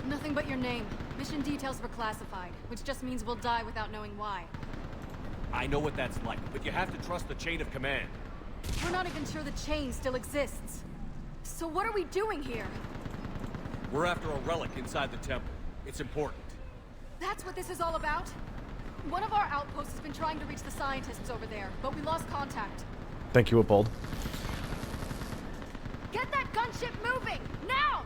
[SPEAKER 12] Nothing but your name. Mission details were classified, which just means we'll die without knowing why.
[SPEAKER 7] I know what that's like, but you have to trust the chain of command.
[SPEAKER 12] We're not even sure the chain still exists. So what are we doing here?
[SPEAKER 7] We're after a relic inside the temple. It's important.
[SPEAKER 12] That's what this is all about? One of our outposts has been trying to reach the scientists over there, but we lost contact.
[SPEAKER 1] Thank you, Appold.
[SPEAKER 12] Get that gunship moving! Now!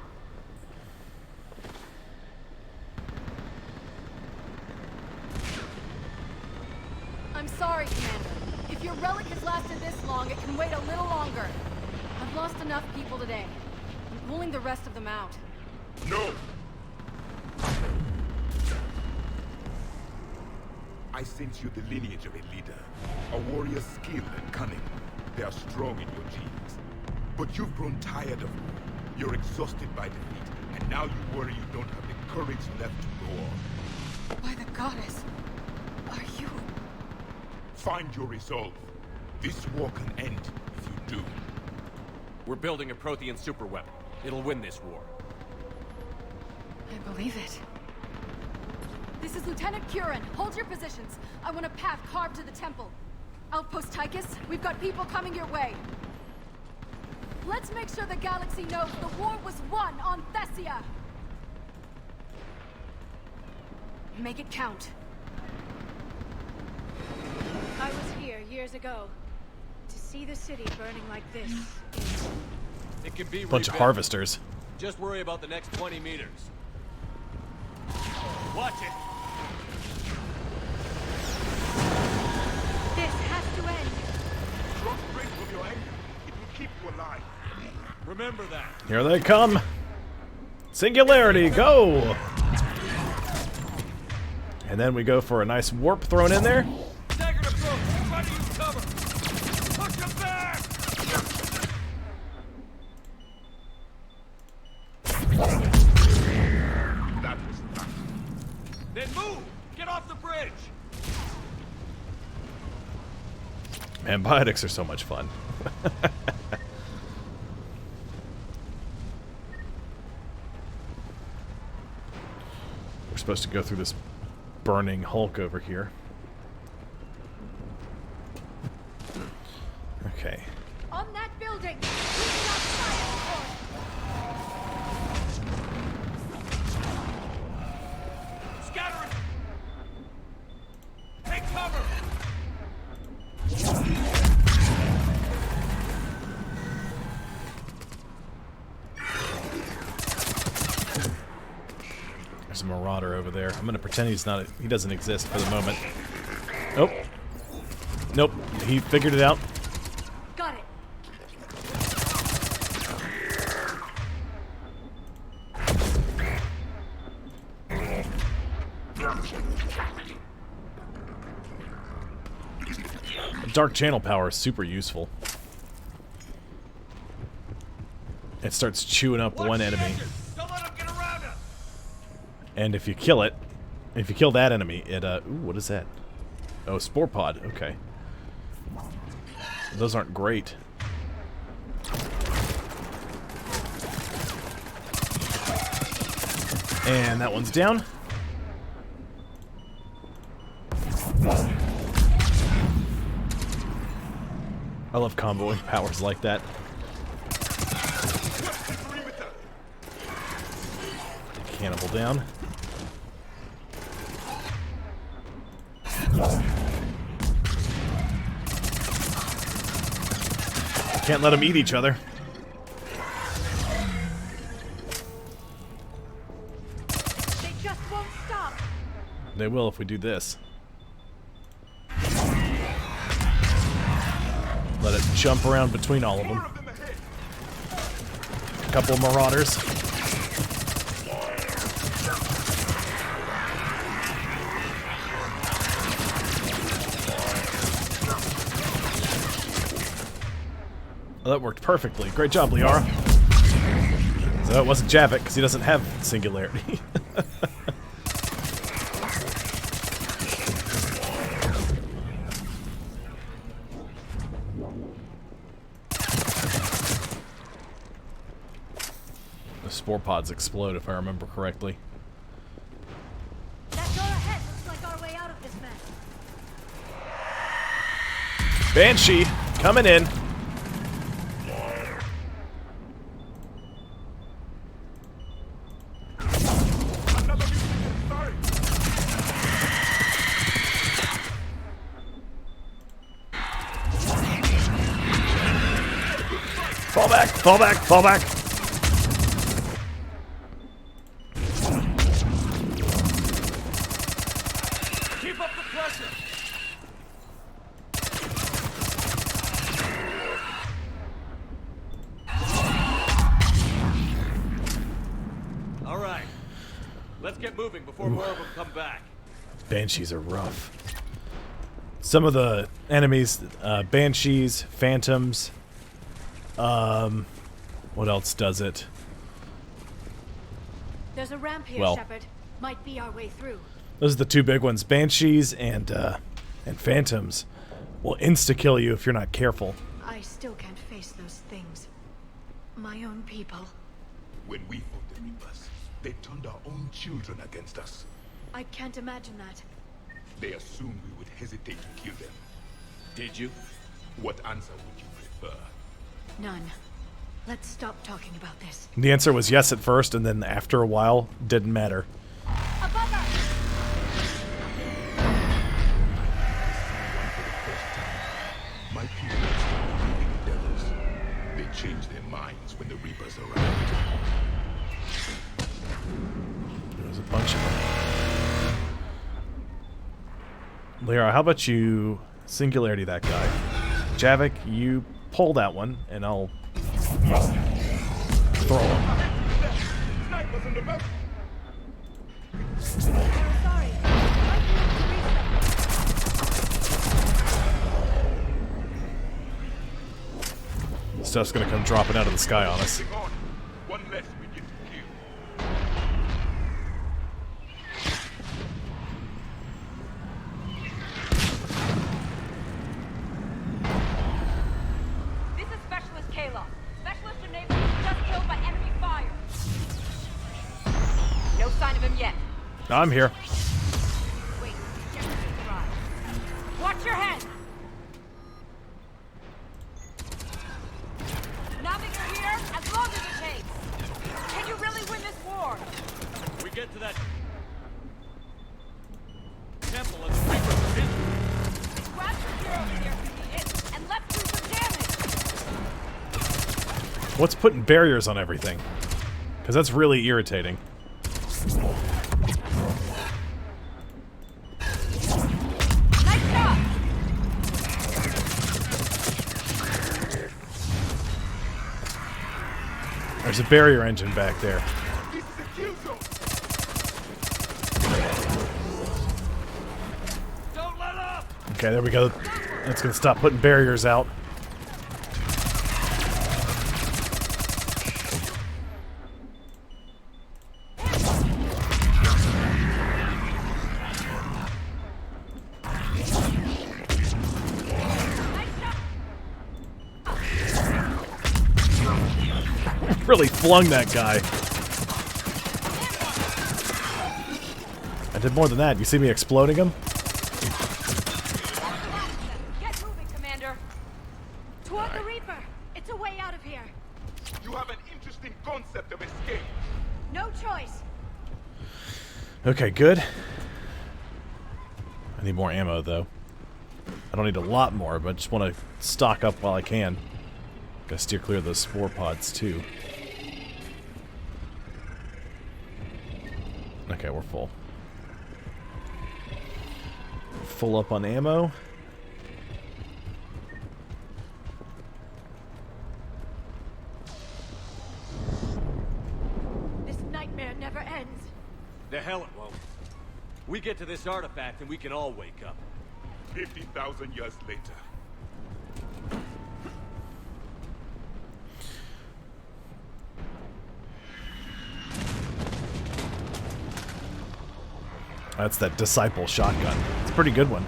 [SPEAKER 12] I'm sorry, Commander. If your relic has lasted this long, it can wait a little longer. I've lost enough people today. I'm pulling the rest of them out.
[SPEAKER 22] No! I sense you the lineage of a leader. A warrior's skill and cunning. They are strong in your genes. But you've grown tired of war. You're exhausted by defeat, and now you worry you don't have the courage left to go on.
[SPEAKER 12] goddess. Are you...
[SPEAKER 22] Find your resolve. This war can end if you do.
[SPEAKER 7] We're building a Prothean superweapon. It'll win this war.
[SPEAKER 12] I believe it. This is Lieutenant Curran. Hold your positions. I want a path carved to the temple. Outpost Tychus, we've got people coming your way. Let's make sure the galaxy knows the war was won on Thessia. Make it count.
[SPEAKER 14] I was here years ago. To see the city burning like this is...
[SPEAKER 7] It can be
[SPEAKER 1] Bunch of
[SPEAKER 7] rebuilt.
[SPEAKER 1] harvesters.
[SPEAKER 7] Just worry about the next 20 meters. Watch it!
[SPEAKER 14] This has to end.
[SPEAKER 22] Don't break with your anger. It will keep you alive.
[SPEAKER 7] Remember that.
[SPEAKER 1] Here they come. Singularity, go! And then we go for a nice warp thrown in there.
[SPEAKER 7] Staggered approach. Try to use cover. Push him back!
[SPEAKER 22] That was enough.
[SPEAKER 7] Then move! Get off the bridge!
[SPEAKER 1] Man, biotics are so much fun. We're supposed to go through this burning Hulk over here. Okay.
[SPEAKER 14] On that building! Do not fire!
[SPEAKER 7] Scatter it! Take cover!
[SPEAKER 1] There's a marauder over there. I'm gonna pretend he doesn't exist for the moment. Nope. Nope. He figured it out.
[SPEAKER 14] Got it.
[SPEAKER 1] Dark channel power is super useful. It starts chewing up one enemy.
[SPEAKER 7] Don't let him get around us!
[SPEAKER 1] And if you kill it, if you kill that enemy, it, ooh, what is that? Oh, spore pod, okay. Those aren't great. And that one's down. I love comboing powers like that. Cannibal down. Can't let them eat each other.
[SPEAKER 14] They just won't stop.
[SPEAKER 1] They will if we do this. Let it jump around between all of them. A couple of marauders. Oh, that worked perfectly. Great job, Liara. So it wasn't Javik, because he doesn't have singularity. The spore pods explode, if I remember correctly.
[SPEAKER 14] That door ahead looks like our way out of this mess.
[SPEAKER 1] Banshee, coming in. Fall back, fall back, fall back.
[SPEAKER 7] Keep up the pressure! All right. Let's get moving before more of them come back.
[SPEAKER 1] Banshees are rough. Some of the enemies, Banshees, Phantoms, what else does it?
[SPEAKER 14] There's a ramp here,
[SPEAKER 1] Well,
[SPEAKER 14] Shepard. Might be our way through.
[SPEAKER 1] Those are the two big ones. Banshees and Phantoms will insta-kill you if you're not careful.
[SPEAKER 21] I still can't face those things. My own people.
[SPEAKER 22] When we fought the Reapers, they turned our own children against us.
[SPEAKER 21] I can't imagine that.
[SPEAKER 22] They assumed we would hesitate to kill them.
[SPEAKER 5] Did you?
[SPEAKER 22] What answer would you prefer?
[SPEAKER 21] None. Let's stop talking about this.
[SPEAKER 1] The answer was yes at first, and then after a while, didn't matter.
[SPEAKER 21] Above us!
[SPEAKER 22] My people are living devils. They change their minds when the Reapers arrived.
[SPEAKER 1] There's a bunch of them. Lyra, how about you singularity that guy? Javik, you pull that one, and I'll throw him. Stuff's gonna come dropping out of the sky on us.
[SPEAKER 22] One less we get to kill.
[SPEAKER 23] This is Specialist Kayla. Specialist Navy just killed by enemy fire. No sign of him yet.
[SPEAKER 1] I'm here.
[SPEAKER 23] Wait, watch your head. Now that you're here, as long as it takes. Can you really win this war?
[SPEAKER 5] We get to that temple and the Reapers are in.
[SPEAKER 23] Grab your gear over there if you need it, and let's do some damage.
[SPEAKER 1] What's putting barriers on everything? Because that's really irritating.
[SPEAKER 23] Nice job.
[SPEAKER 1] There's a barrier engine back there.
[SPEAKER 5] Don't let up!
[SPEAKER 1] Okay, there we go. That's gonna stop putting barriers out. Really flung that guy. I did more than that. You see me exploding him?
[SPEAKER 23] Get moving, Commander.
[SPEAKER 14] Toward the Reaper. It's a way out of here.
[SPEAKER 22] You have an interesting concept of escape.
[SPEAKER 14] No choice.
[SPEAKER 1] Okay, good. I need more ammo, though. I don't need a lot more, but just want to stock up while I can. Gotta steer clear of those spore pods, too. Okay, we're full. Full up on ammo.
[SPEAKER 14] This nightmare never ends.
[SPEAKER 5] The hell it won't. We get to this artifact and we can all wake up.
[SPEAKER 22] 50,000 years later.
[SPEAKER 1] That's that Disciple shotgun. It's a pretty good one.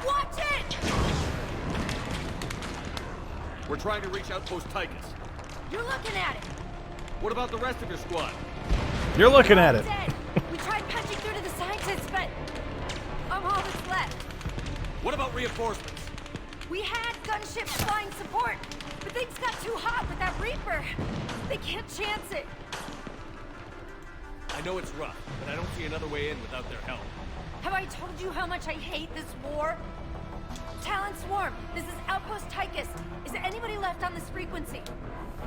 [SPEAKER 23] Watch it!
[SPEAKER 5] We're trying to reach Outpost Tychus.
[SPEAKER 23] You're looking at it.
[SPEAKER 5] What about the rest of your squad?
[SPEAKER 1] You're looking at it.
[SPEAKER 23] Dead. We tried punching through to the scientists, but I'm all that's left.
[SPEAKER 5] What about reinforcements?
[SPEAKER 23] We had gunships flying support, but things got too hot with that Reaper. They can't chance it.
[SPEAKER 5] I know it's rough, but I don't see another way in without their help.
[SPEAKER 23] Have I told you how much I hate this war? Talon Swarm, this is Outpost Tychus. Is there anybody left on this frequency?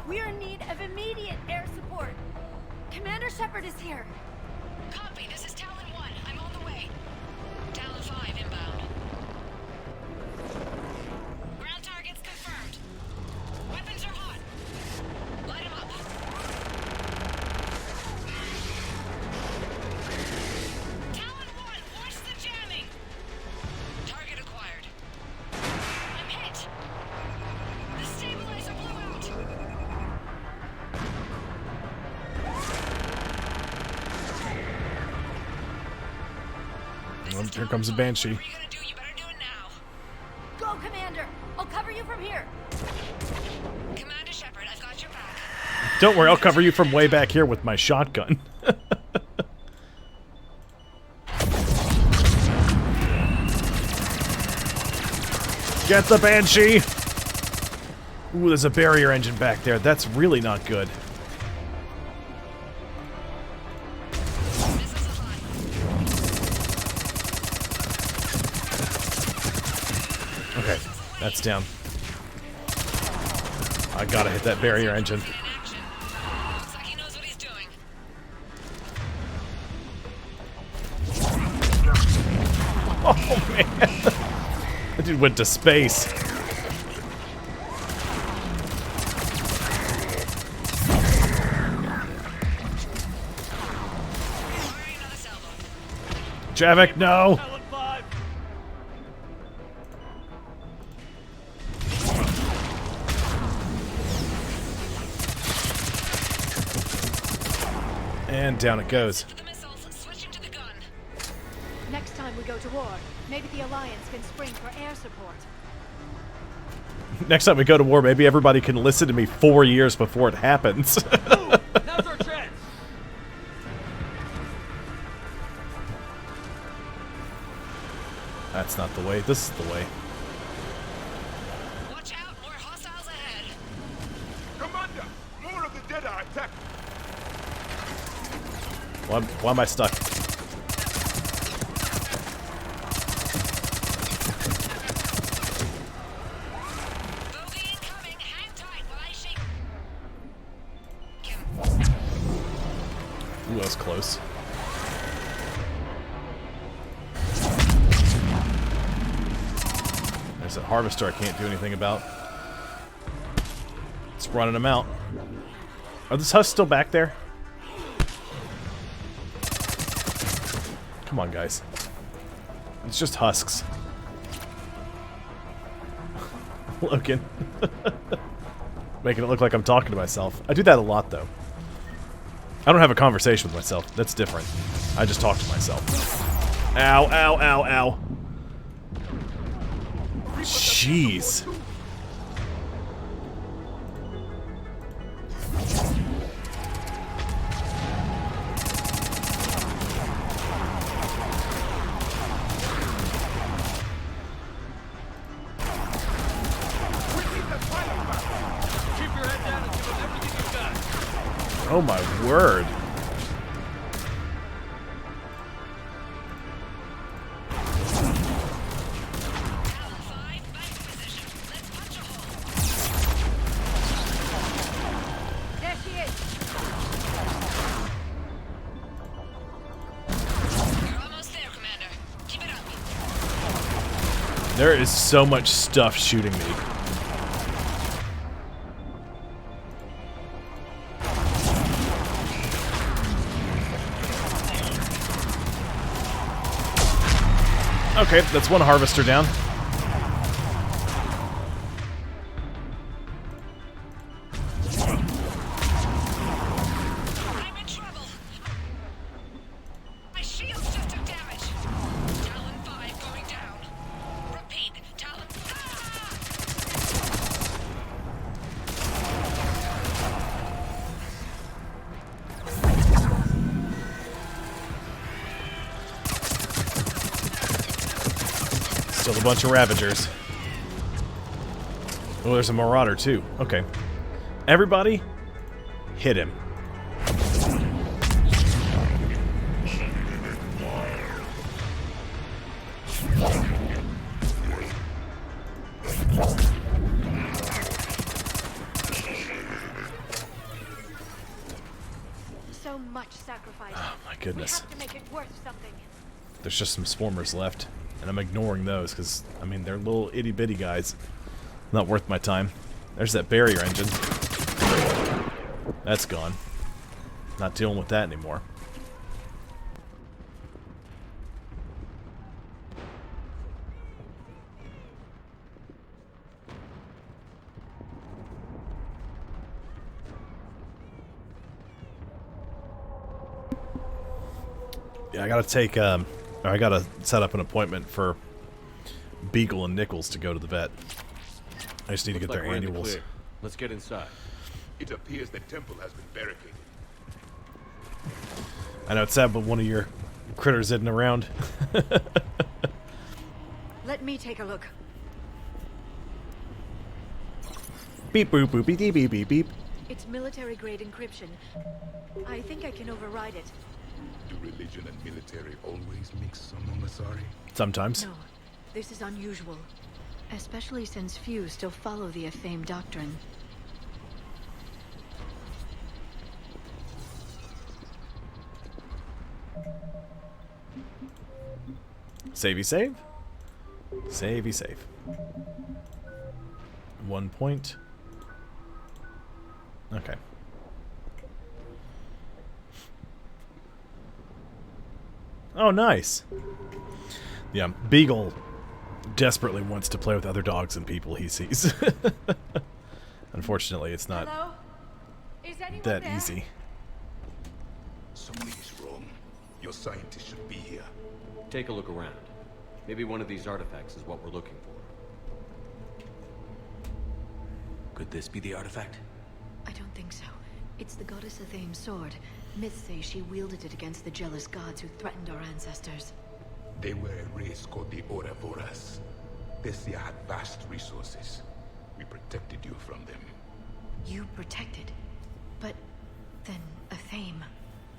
[SPEAKER 23] We are in need of immediate air support. Commander Shepard is here.
[SPEAKER 9] Copy, this is Talon 1. I'm on the way. Talon 5 inbound. Ground targets confirmed. Weapons are hot. Light 'em up. Talon 1, watch the jamming. Target acquired. I'm hit. The stabilizer blew out.
[SPEAKER 1] Oh, here comes a Banshee.
[SPEAKER 23] Go, Commander! I'll cover you from here!
[SPEAKER 9] Commander Shepard, I've got your back.
[SPEAKER 1] Don't worry, I'll cover you from way back here with my shotgun. Get the Banshee! Ooh, there's a barrier engine back there. That's really not good. Okay, that's down. I gotta hit that barrier engine. Oh man! That dude went to space. Javik, no! And down it goes.
[SPEAKER 14] Next time we go to war, maybe the Alliance can spring for air support.
[SPEAKER 1] Next time we go to war, maybe everybody can listen to me 4 years before it happens.
[SPEAKER 8] Now's our chance.
[SPEAKER 1] That's not the way. This is the way.
[SPEAKER 9] Watch out, more hostiles ahead.
[SPEAKER 22] Commander, more of the Dead are attacked.
[SPEAKER 1] Why am I stuck? Ooh, that was close. There's that harvester I can't do anything about. It's running them out. Are those husks still back there? Come on, guys. It's just husks. Logan. Making it look like I'm talking to myself. I do that a lot, though. I don't have a conversation with myself. That's different. I just talk to myself. Ow, ow, ow, ow. Jeez. Oh my word.
[SPEAKER 23] There she is!
[SPEAKER 9] You're almost there, Commander. Keep it up.
[SPEAKER 1] There is so much stuff shooting me. Okay, that's one harvester down.
[SPEAKER 9] I'm in trouble. My shields just took damage. Talon 5 going down. Repeat, Talon.
[SPEAKER 1] Still a bunch of Ravagers. Oh, there's a Marauder too. Okay. Everybody, hit him.
[SPEAKER 14] So much sacrifice.
[SPEAKER 1] Oh my goodness.
[SPEAKER 14] We have to make it worth something.
[SPEAKER 1] There's just some Swarmers left. And I'm ignoring those because, I mean, they're little itty-bitty guys. Not worth my time. There's that barrier engine. That's gone. Not dealing with that anymore. Yeah, I gotta take I gotta set up an appointment for Beagle and Nichols to go to the vet. I just need to get their annuals.
[SPEAKER 7] Let's get inside.
[SPEAKER 22] It appears the temple has been barricaded.
[SPEAKER 1] I know it's sad, but one of your critters isn't around.
[SPEAKER 23] Let me take a look.
[SPEAKER 1] Beep boop boop beep beep beep beep.
[SPEAKER 23] It's military-grade encryption. I think I can override it.
[SPEAKER 22] Do religion and military always mix among Asari?
[SPEAKER 1] Sometimes.
[SPEAKER 21] No, this is unusual. Especially since few still follow the Athame doctrine.
[SPEAKER 1] Savey save. Savey save. 1 point. Okay. Oh, nice. Yeah, Beagle desperately wants to play with other dogs and people he sees. Unfortunately, it's not
[SPEAKER 23] Hello? Is anyone
[SPEAKER 1] that
[SPEAKER 23] there?
[SPEAKER 1] easy.
[SPEAKER 22] Something is wrong. Your scientist should be here.
[SPEAKER 7] Take a look around. Maybe one of these artifacts is what we're looking for.
[SPEAKER 11] Could this be the artifact?
[SPEAKER 21] I don't think so. It's the goddess Athame's sword. Myths say she wielded it against the jealous gods who threatened our ancestors.
[SPEAKER 22] They were a race called the Ouroboros. Thessia had vast resources. We protected you from them.
[SPEAKER 21] You protected? But then Athame...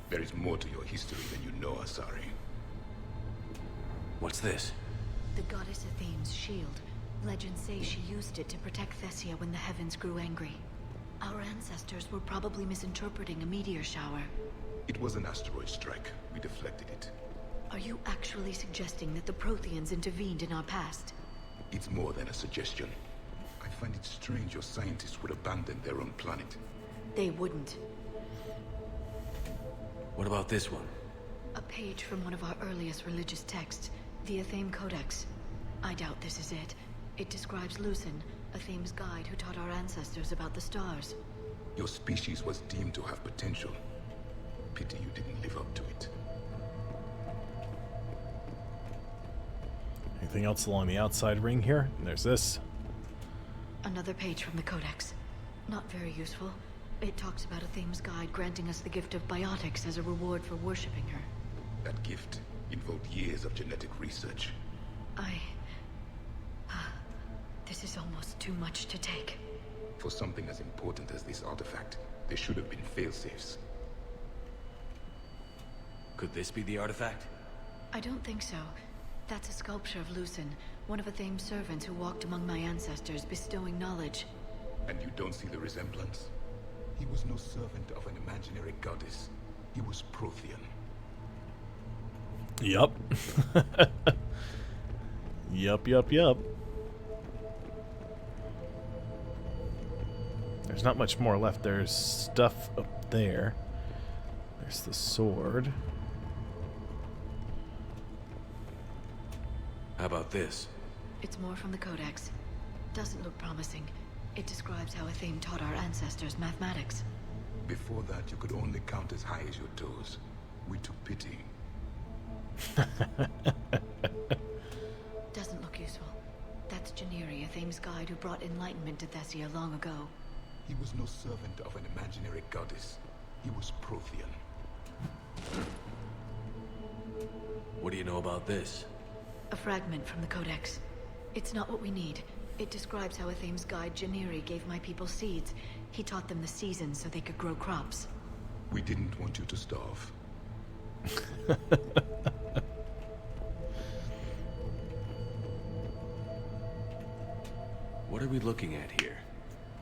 [SPEAKER 22] There is more to your history than you know, Asari.
[SPEAKER 11] What's this?
[SPEAKER 21] The goddess Athame's shield. Legends say she used it to protect Thessia when the heavens grew angry. Our ancestors were probably misinterpreting a meteor shower.
[SPEAKER 22] It was an asteroid strike. We deflected it.
[SPEAKER 21] Are you actually suggesting that the Protheans intervened in our past?
[SPEAKER 22] It's more than a suggestion. I find it strange your scientists would abandon their own planet.
[SPEAKER 21] They wouldn't.
[SPEAKER 11] What about this one?
[SPEAKER 21] A page from one of our earliest religious texts, the Athame Codex. I doubt this is it. It describes Lucen, Athame's guide who taught our ancestors about the stars.
[SPEAKER 22] Your species was deemed to have potential. Pity you didn't live up to it.
[SPEAKER 1] Anything else along the outside ring here? There's this.
[SPEAKER 21] Another page from the Codex. Not very useful. It talks about Athame's guide granting us the gift of biotics as a reward for worshipping her.
[SPEAKER 22] That gift involved years of genetic research.
[SPEAKER 21] This is almost too much to take.
[SPEAKER 22] For something as important as this artifact, there should have been failsafes.
[SPEAKER 11] Could this be the artifact?
[SPEAKER 21] I don't think so. That's a sculpture of Lucen, one of Athame's servants who walked among my ancestors, bestowing knowledge.
[SPEAKER 22] And you don't see the resemblance? He was no servant of an imaginary goddess. He was Prothean.
[SPEAKER 1] Yup. Yup. There's not much more left. There's stuff up there. There's the sword.
[SPEAKER 11] How about this?
[SPEAKER 21] It's more from the Codex. Doesn't look promising. It describes how Athame taught our ancestors mathematics.
[SPEAKER 22] Before that, you could only count as high as your toes. We took pity.
[SPEAKER 21] Doesn't look useful. That's Janiri, Athame's guide who brought enlightenment to Thessia long ago.
[SPEAKER 22] He was no servant of an imaginary goddess. He was Prothean.
[SPEAKER 11] What do you know about this?
[SPEAKER 21] A fragment from the Codex. It's not what we need. It describes how Athame's guide Janiri gave my people seeds. He taught them the seasons so they could grow crops.
[SPEAKER 22] We didn't want you to starve.
[SPEAKER 11] What are we looking at here?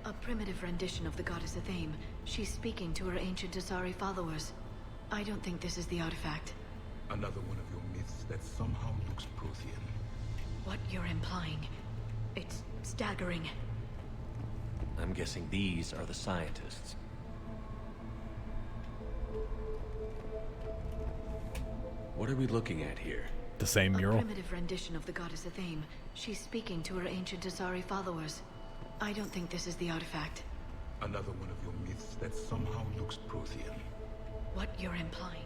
[SPEAKER 21] A primitive rendition of the goddess Athame. She's speaking to her ancient Asari followers. I don't think this is the artifact.
[SPEAKER 22] Another one of your myths that somehow looks Prothean.
[SPEAKER 21] What you're implying, it's staggering.
[SPEAKER 11] I'm guessing these are the scientists. What are we looking at here?
[SPEAKER 1] The same mural?
[SPEAKER 21] A primitive rendition of the goddess Athame. She's speaking to her ancient Asari followers. I don't think this is the artifact.
[SPEAKER 22] Another one of your myths that somehow looks Prothean.
[SPEAKER 21] What you're implying.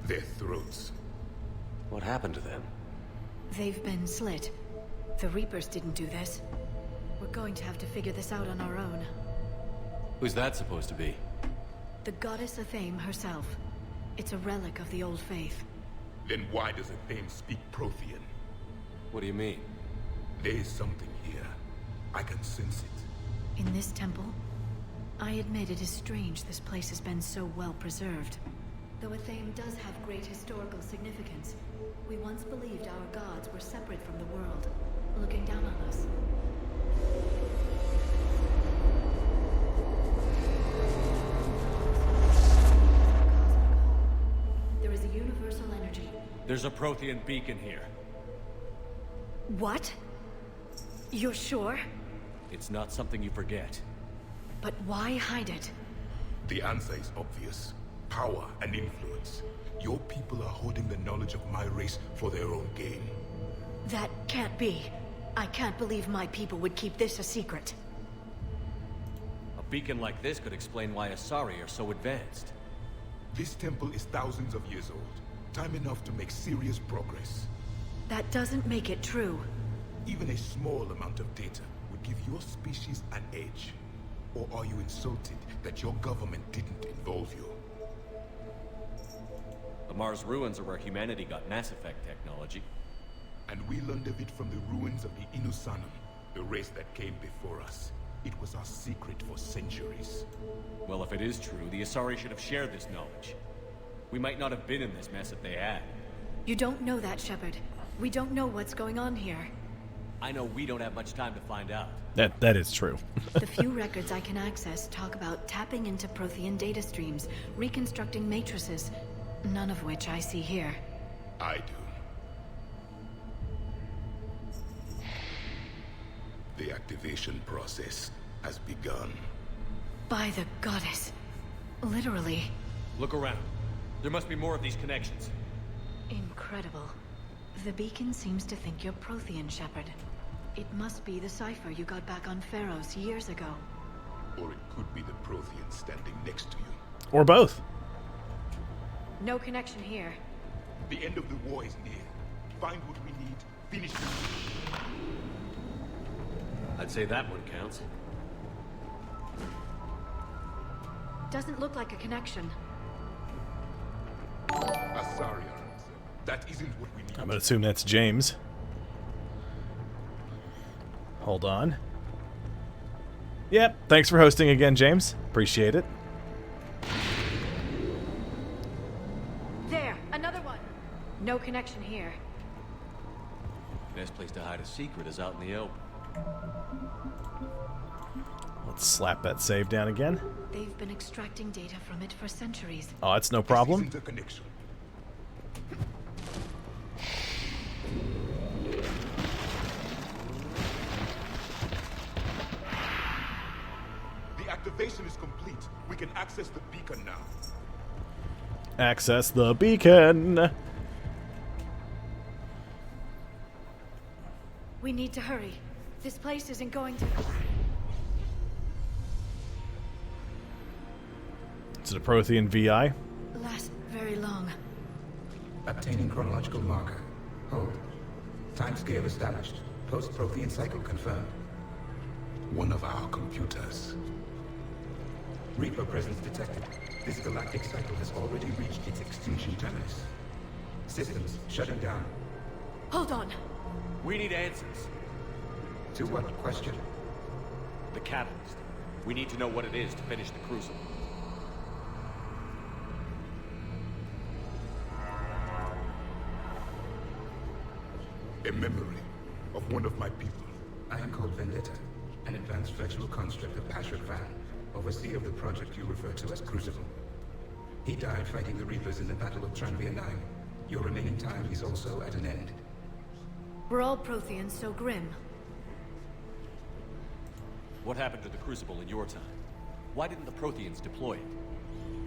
[SPEAKER 22] Their throats.
[SPEAKER 11] What happened to them?
[SPEAKER 21] They've been slit. The Reapers didn't do this. We're going to have to figure this out on our own.
[SPEAKER 11] Who's that supposed to be?
[SPEAKER 21] The goddess Athame herself. It's a relic of the old faith.
[SPEAKER 22] Then why does Athame speak Prothean?
[SPEAKER 11] What do you mean?
[SPEAKER 22] There is something here. I can sense it.
[SPEAKER 21] In this temple? I admit it is strange this place has been so well preserved. Though Athame does have great historical significance, we once believed our gods were separate from the world, looking down on us. There is a universal energy.
[SPEAKER 11] There's a Prothean beacon here.
[SPEAKER 21] What? You're sure?
[SPEAKER 11] It's not something you forget.
[SPEAKER 21] But why hide it?
[SPEAKER 22] The answer is obvious. Power and influence. Your people are holding the knowledge of my race for their own gain.
[SPEAKER 21] That can't be. I can't believe my people would keep this a secret.
[SPEAKER 11] A beacon like this could explain why Asari are so advanced.
[SPEAKER 22] This temple is thousands of years old. Time enough to make serious progress.
[SPEAKER 21] That doesn't make it true.
[SPEAKER 22] Even a small amount of data would give your species an edge. Or are you insulted that your government didn't involve you?
[SPEAKER 11] The Mars ruins are where humanity got Mass Effect technology.
[SPEAKER 22] And we learned of it from the ruins of the Inusanum, the race that came before us. It was our secret for centuries.
[SPEAKER 11] Well, if it is true, the Asari should have shared this knowledge. We might not have been in this mess if they had.
[SPEAKER 21] You don't know that, Shepard. We don't know what's going on here.
[SPEAKER 11] I know we don't have much time to find out.
[SPEAKER 1] That is true.
[SPEAKER 21] The few records I can access talk about tapping into Prothean data streams, reconstructing matrices, none of which I see here.
[SPEAKER 22] I do. The activation process has begun.
[SPEAKER 21] By the goddess. Literally.
[SPEAKER 11] Look around. There must be more of these connections.
[SPEAKER 21] Incredible. The beacon seems to think you're Prothean, Shepard. It must be the cipher you got back on Pharaohs years ago.
[SPEAKER 22] Or it could be the Prothean standing next to you.
[SPEAKER 1] Or both.
[SPEAKER 21] No connection here.
[SPEAKER 22] The end of the war is near. Find what we need, finish it.
[SPEAKER 11] I'd say that one counts.
[SPEAKER 21] Doesn't look like a connection.
[SPEAKER 22] Asari, that isn't what we need.
[SPEAKER 1] I'm gonna assume that's James. Hold on. Yep, thanks for hosting again, James. Appreciate it.
[SPEAKER 21] There, another one. No connection here.
[SPEAKER 11] Best place to hide a secret is out in the open.
[SPEAKER 1] Let's slap that save down again.
[SPEAKER 21] They've been extracting data from it for centuries.
[SPEAKER 1] Oh, that's no problem.
[SPEAKER 22] This isn't a connection. The activation is complete. We can access the beacon now.
[SPEAKER 1] Access the beacon.
[SPEAKER 21] We need to hurry. This place isn't going to...
[SPEAKER 1] Is it a Prothean VI?
[SPEAKER 21] last very long.
[SPEAKER 13] Obtaining chronological marker. Hold. Timescale established. Post-Prothean cycle confirmed.
[SPEAKER 22] One of our computers.
[SPEAKER 13] Reaper presence detected. This galactic cycle has already reached its extinction terminus. Systems shutting down.
[SPEAKER 21] Hold on.
[SPEAKER 11] We need answers.
[SPEAKER 13] To what question?
[SPEAKER 11] The catalyst. We need to know what it is to finish the crucible.
[SPEAKER 22] A memory of one of my people.
[SPEAKER 13] I am called Vendetta, an advanced virtual construct of Patrick Van, overseer of the project you refer to as Crucible. He died fighting the Reapers in the Battle of Tranvia 9. Your remaining time is also at an end.
[SPEAKER 21] We're all Protheans so grim.
[SPEAKER 11] What happened to the Crucible in your time? Why didn't the Protheans deploy it?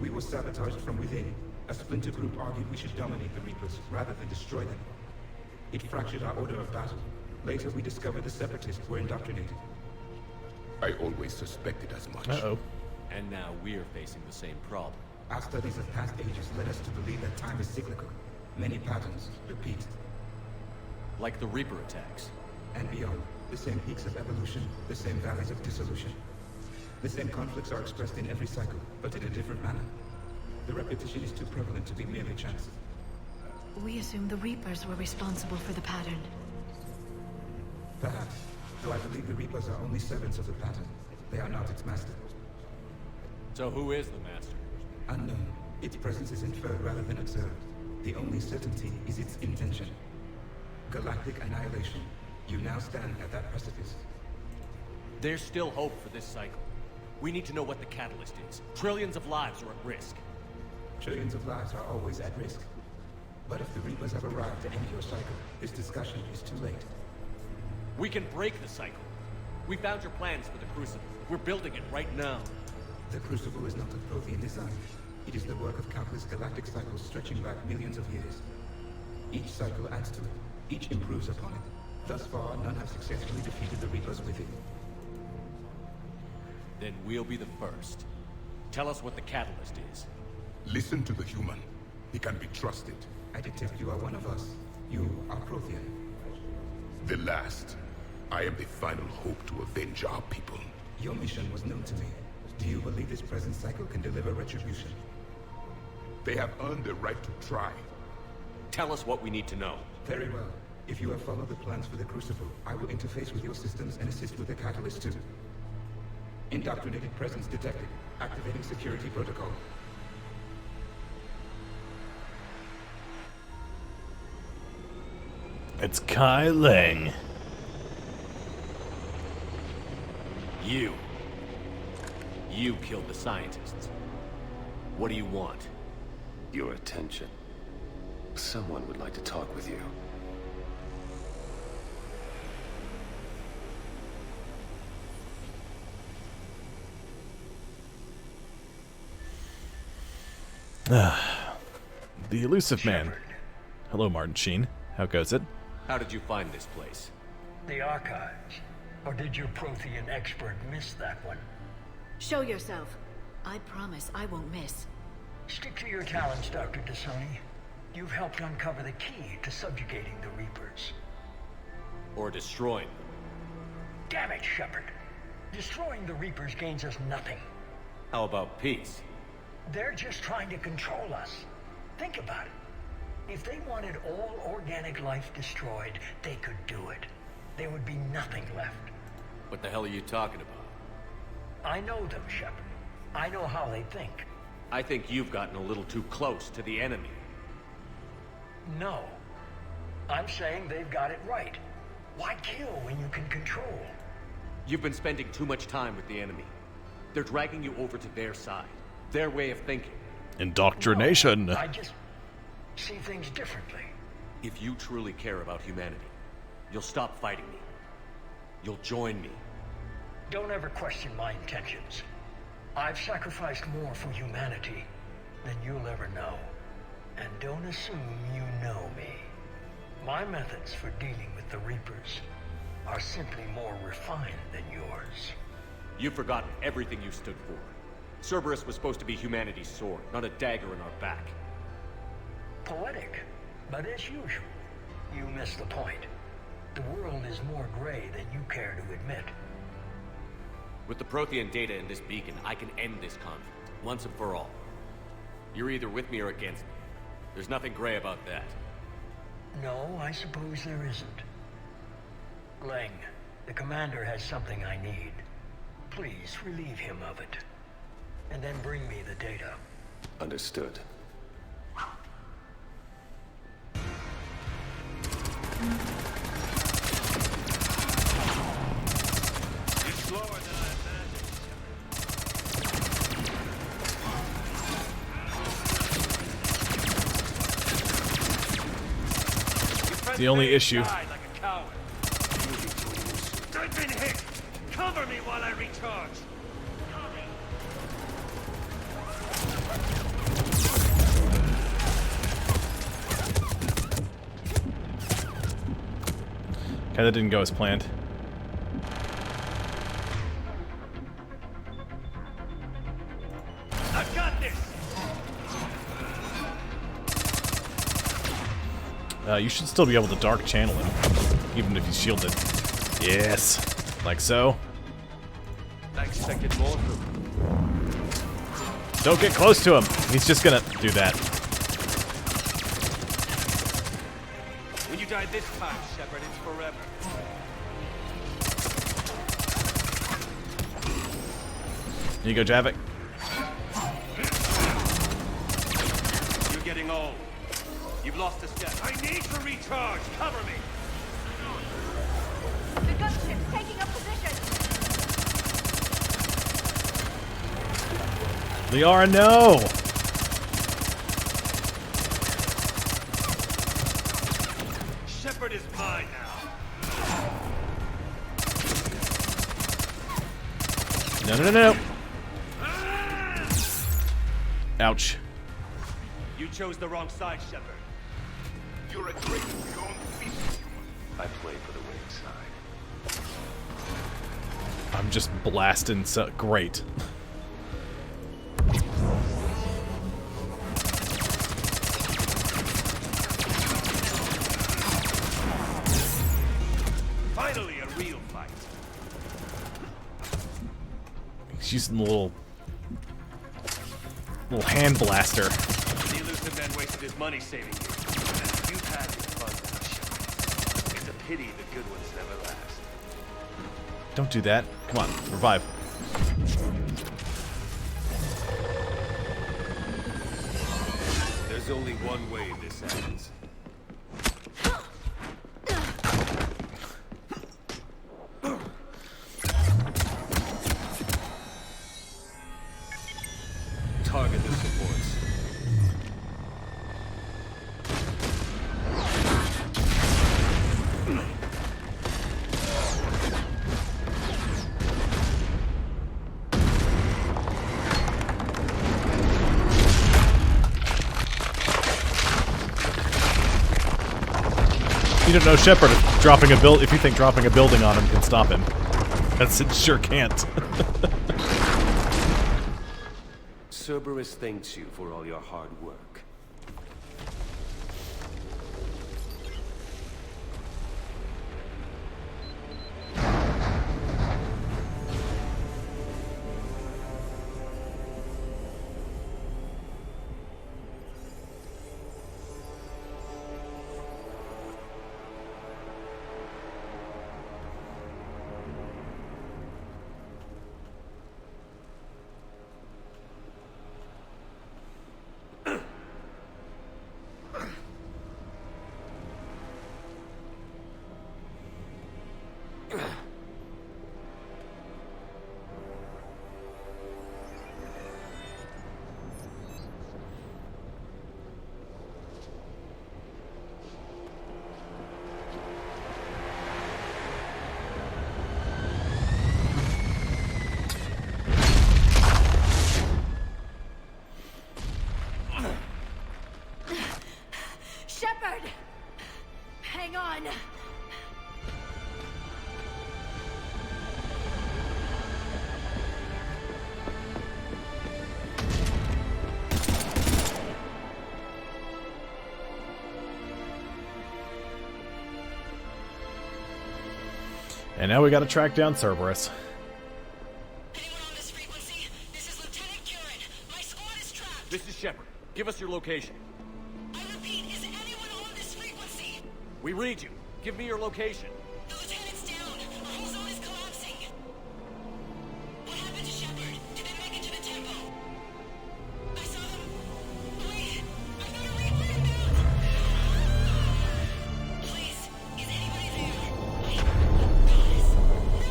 [SPEAKER 13] We were sabotaged from within. A splinter group argued we should dominate the Reapers rather than destroy them. It fractured our order of battle. Later, we discovered the Separatists were indoctrinated.
[SPEAKER 22] I always suspected as much.
[SPEAKER 1] Uh-oh.
[SPEAKER 11] And now we're facing the same problem.
[SPEAKER 13] Our studies of past ages led us to believe that time is cyclical. Many patterns repeat.
[SPEAKER 11] Like the Reaper attacks.
[SPEAKER 13] And beyond, the same peaks of evolution, the same valleys of dissolution. The same conflicts are expressed in every cycle, but in a different manner. The repetition is too prevalent to be merely chance.
[SPEAKER 21] We assume the Reapers were responsible for the pattern.
[SPEAKER 13] Perhaps, though I believe the Reapers are only servants of the pattern. They are not its master.
[SPEAKER 11] So who is the master?
[SPEAKER 13] Unknown. Its presence is inferred rather than observed. The only certainty is its intention. Galactic annihilation. You now stand at that precipice.
[SPEAKER 11] There's still hope for this cycle. We need to know what the catalyst is. Trillions of lives are at risk.
[SPEAKER 13] Trillions of lives are always at risk. But if the Reapers have arrived to end your cycle, this discussion is too late.
[SPEAKER 11] We can break the cycle. We found your plans for the Crucible. We're building it right now.
[SPEAKER 13] The Crucible is not of Prothean design. It is the work of countless galactic cycles stretching back millions of years. Each cycle adds to it. Each improves upon it. Thus far, none have successfully defeated the Reapers with it.
[SPEAKER 11] Then we'll be the first. Tell us what the catalyst is.
[SPEAKER 22] Listen to the human. He can be trusted.
[SPEAKER 13] I detect you are one of us. You are Prothean.
[SPEAKER 22] The last. I am the final hope to avenge our people.
[SPEAKER 13] Your mission was known to me. Do you believe this present cycle can deliver retribution?
[SPEAKER 22] They have earned the right to try.
[SPEAKER 11] Tell us what we need to know.
[SPEAKER 13] Very well. If you have followed the plans for the Crucible, I will interface with your systems and assist with the catalyst too. Indoctrinated presence detected. Activating security protocol.
[SPEAKER 1] It's Kai Lang.
[SPEAKER 11] You killed the scientists. What do you want?
[SPEAKER 7] Your attention. Someone would like to talk with you.
[SPEAKER 1] The elusive man. Hello, Martin Sheen. How goes it?
[SPEAKER 11] How did you find this place?
[SPEAKER 15] The archives. Or did your Prothean expert miss that one?
[SPEAKER 21] Show yourself. I promise I won't miss.
[SPEAKER 15] Stick to your talents, Dr. Dasani. You've helped uncover the key to subjugating the Reapers.
[SPEAKER 11] Or destroying them.
[SPEAKER 15] Damn it, Shepard. Destroying the Reapers gains us nothing.
[SPEAKER 11] How about peace?
[SPEAKER 15] They're just trying to control us. Think about it. If they wanted all organic life destroyed, they could do it. There would be nothing left.
[SPEAKER 11] What the hell are you talking about?
[SPEAKER 15] I know them, Shepard. I know how they think.
[SPEAKER 11] I think you've gotten a little too close to the enemy.
[SPEAKER 15] No. I'm saying they've got it right. Why kill when you can control?
[SPEAKER 11] You've been spending too much time with the enemy. They're dragging you over to their side. Their way of thinking.
[SPEAKER 1] Indoctrination.
[SPEAKER 15] No, I just see things differently.
[SPEAKER 11] If you truly care about humanity, you'll stop fighting me. You'll join me.
[SPEAKER 15] Don't ever question my intentions. I've sacrificed more for humanity than you'll ever know. And don't assume you know me. My methods for dealing with the Reapers are simply more refined than yours.
[SPEAKER 11] You've forgotten everything you stood for. Cerberus was supposed to be humanity's sword, not a dagger in our back.
[SPEAKER 15] Poetic, but as usual, you miss the point. The world is more gray than you care to admit.
[SPEAKER 11] With the Prothean data in this beacon, I can end this conflict, once and for all. You're either with me or against me. There's nothing gray about that.
[SPEAKER 15] No, I suppose there isn't. Lang, the commander has something I need. Please relieve him of it. And then bring me the data.
[SPEAKER 7] Understood.
[SPEAKER 5] You're slower than I imagined.
[SPEAKER 1] The only issue.
[SPEAKER 5] Like a coward. I've been hit. Cover me while I recharge.
[SPEAKER 1] Okay, that didn't go as planned.
[SPEAKER 5] I've got this.
[SPEAKER 1] You should still be able to dark channel him, even if he's shielded. Yes, like so.
[SPEAKER 11] I expected more from him.
[SPEAKER 1] Don't get close to him. He's just gonna do that.
[SPEAKER 11] When you die this time, Shepard, it's forever.
[SPEAKER 1] Here you go, Javik.
[SPEAKER 11] You're getting old. You've lost a step. I need to recharge. Cover me.
[SPEAKER 23] The gunship's taking up position.
[SPEAKER 1] Liara, no!
[SPEAKER 11] Shepard is mine now.
[SPEAKER 1] No, no, no, no. Ouch.
[SPEAKER 11] You chose the wrong side, Shepard.
[SPEAKER 22] You're a traitor to your own species.
[SPEAKER 11] I play for the winning side.
[SPEAKER 1] I'm just blasting so great.
[SPEAKER 11] Finally, a real fight.
[SPEAKER 1] He's using the little hand blaster.
[SPEAKER 11] The elusive man wasted his money saving you. You've had your fun now, Shepard. It's a pity the good ones never last.
[SPEAKER 1] Don't do that. Come on, revive.
[SPEAKER 11] There's only one way this ends. Target the supports.
[SPEAKER 1] You don't know Shepard if dropping a if you think dropping a building on him can stop him. That's it sure can't.
[SPEAKER 11] Cerberus thanks you for all your hard work.
[SPEAKER 23] Shepard! Hang on.
[SPEAKER 1] And now we gotta track down Cerberus.
[SPEAKER 11] This is Shepard. Give us your location.
[SPEAKER 23] I repeat, is anyone on this frequency?
[SPEAKER 11] We read you. Give me your location.
[SPEAKER 23] The lieutenant's down. Our whole zone is collapsing. What happened to Shepard? Did they make it to the temple? I saw them. Wait, I've got a replay inbound. Please, is anybody there? Wait, guys, no!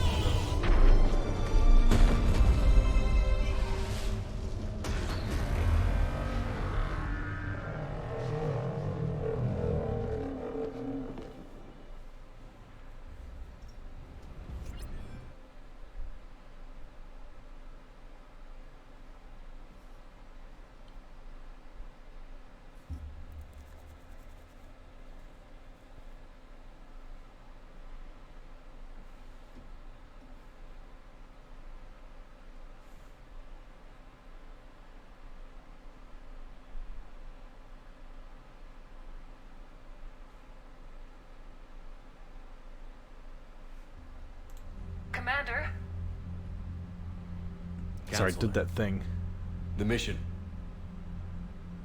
[SPEAKER 20] Commander?
[SPEAKER 1] Sorry, did that thing.
[SPEAKER 11] The mission.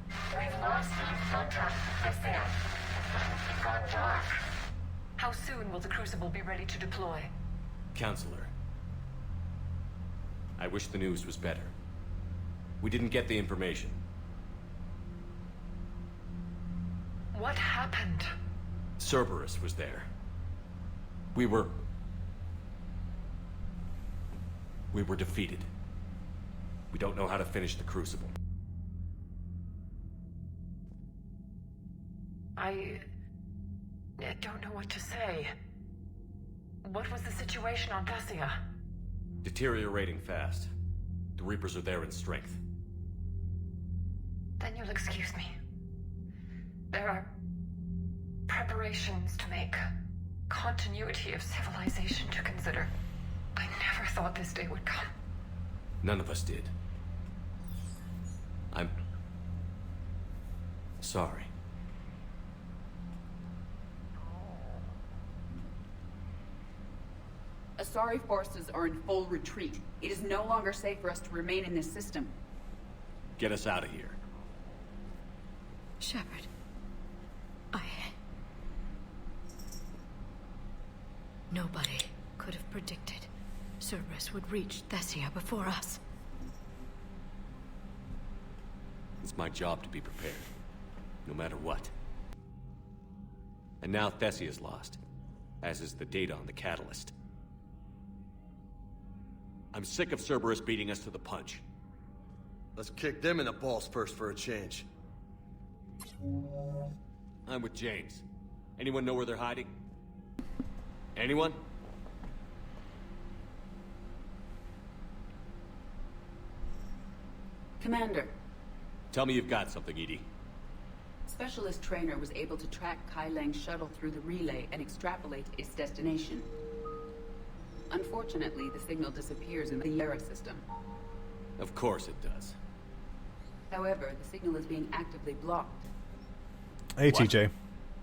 [SPEAKER 21] We've lost contact with Thessia. It's gone dark.
[SPEAKER 20] How soon will the Crucible be ready to deploy?
[SPEAKER 11] Counselor. I wish the news was better. We didn't get the information.
[SPEAKER 20] What happened?
[SPEAKER 11] Cerberus was there. We were defeated. We don't know how to finish the Crucible.
[SPEAKER 20] I don't know what to say. What was the situation on Thessia?
[SPEAKER 11] Deteriorating fast. The Reapers are there in strength.
[SPEAKER 20] Then you'll excuse me. There are preparations to make. Continuity of civilization to consider. I never thought this day would come.
[SPEAKER 11] None of us did. I'm sorry.
[SPEAKER 2] Asari forces are in full retreat. It is no longer safe for us to remain in this system.
[SPEAKER 11] Get us out of here.
[SPEAKER 21] Shepard. Nobody could have predicted Cerberus would reach Thessia before us.
[SPEAKER 11] It's my job to be prepared, no matter what. And now Thessia's lost, as is the data on the catalyst. I'm sick of Cerberus beating us to the punch.
[SPEAKER 16] Let's kick them in the balls first for a change.
[SPEAKER 11] I'm with James. Anyone know where they're hiding? Anyone?
[SPEAKER 2] Commander.
[SPEAKER 11] Tell me you've got something, Edie.
[SPEAKER 2] Specialist Trainer was able to track Kai Lang's shuttle through the relay and extrapolate its destination. Unfortunately, the signal disappears in the Yara system.
[SPEAKER 11] Of course it does.
[SPEAKER 2] However, the signal is being actively blocked.
[SPEAKER 1] Hey, TJ.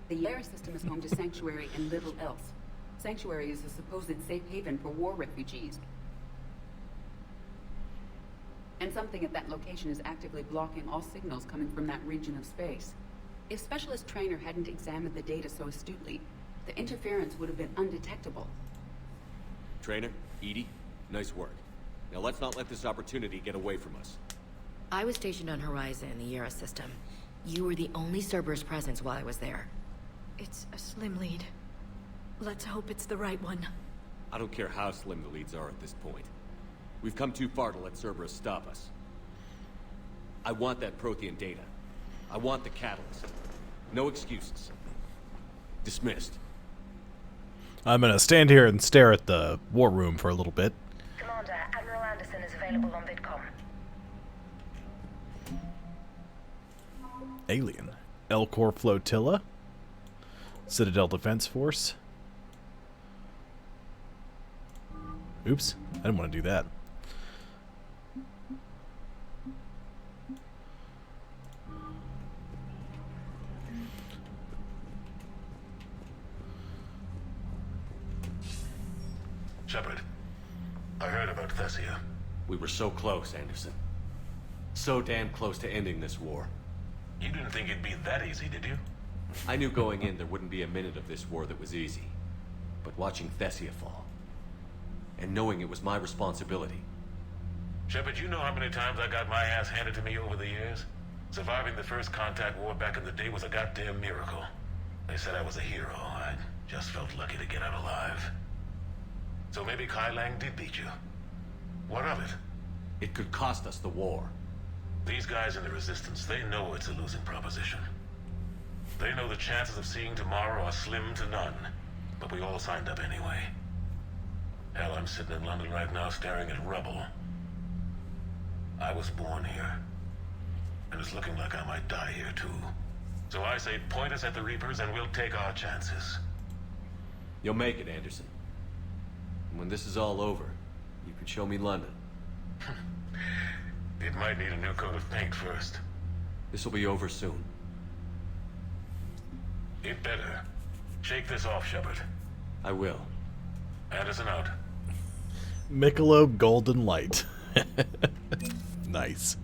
[SPEAKER 2] The Yara system is home to Sanctuary and little else. Sanctuary is a supposed safe haven for war refugees. And something at that location is actively blocking all signals coming from that region of space. If Specialist Trainer hadn't examined the data so astutely, the interference would have been undetectable.
[SPEAKER 11] Trainer, Edie, nice work. Now let's not let this opportunity get away from us.
[SPEAKER 19] I was stationed on Horizon in the Yara system. You were the only Cerberus presence while I was there.
[SPEAKER 21] It's a slim lead. Let's hope it's the right one.
[SPEAKER 11] I don't care how slim the leads are at this point. We've come too far to let Cerberus stop us. I want that Prothean data. I want the catalyst. No excuses. Dismissed.
[SPEAKER 1] I'm gonna stand here and stare at the war room for a little bit.
[SPEAKER 9] Commander, Admiral Anderson is available on VidCom.
[SPEAKER 1] Alien. L-Corps Flotilla. Citadel Defense Force. Oops, I didn't want to do that.
[SPEAKER 17] Shepard, I heard about Thessia.
[SPEAKER 11] We were so close, Anderson. So damn close to ending this war.
[SPEAKER 17] You didn't think it'd be that easy, did you?
[SPEAKER 11] I knew going in there wouldn't be a minute of this war that was easy. But watching Thessia fall, and knowing it was my responsibility.
[SPEAKER 17] Shepard, you know how many times I got my ass handed to me over the years? Surviving the first contact war back in the day was a goddamn miracle. They said I was a hero. I just felt lucky to get out alive. So maybe Kai Lang did beat you. What of it?
[SPEAKER 11] It could cost us the war.
[SPEAKER 17] These guys in the Resistance, they know it's a losing proposition. They know the chances of seeing tomorrow are slim to none. But we all signed up anyway. Hell, I'm sitting in London right now staring at rubble. I was born here. And it's looking like I might die here too. So I say point us at the Reapers and we'll take our chances.
[SPEAKER 11] You'll make it, Anderson. And when this is all over, you can show me London.
[SPEAKER 17] It might need a new coat of paint first.
[SPEAKER 11] This will be over soon.
[SPEAKER 17] It better. Shake this off, Shepard.
[SPEAKER 11] I will.
[SPEAKER 17] Anderson out.
[SPEAKER 1] Michelob Golden Light. Nice.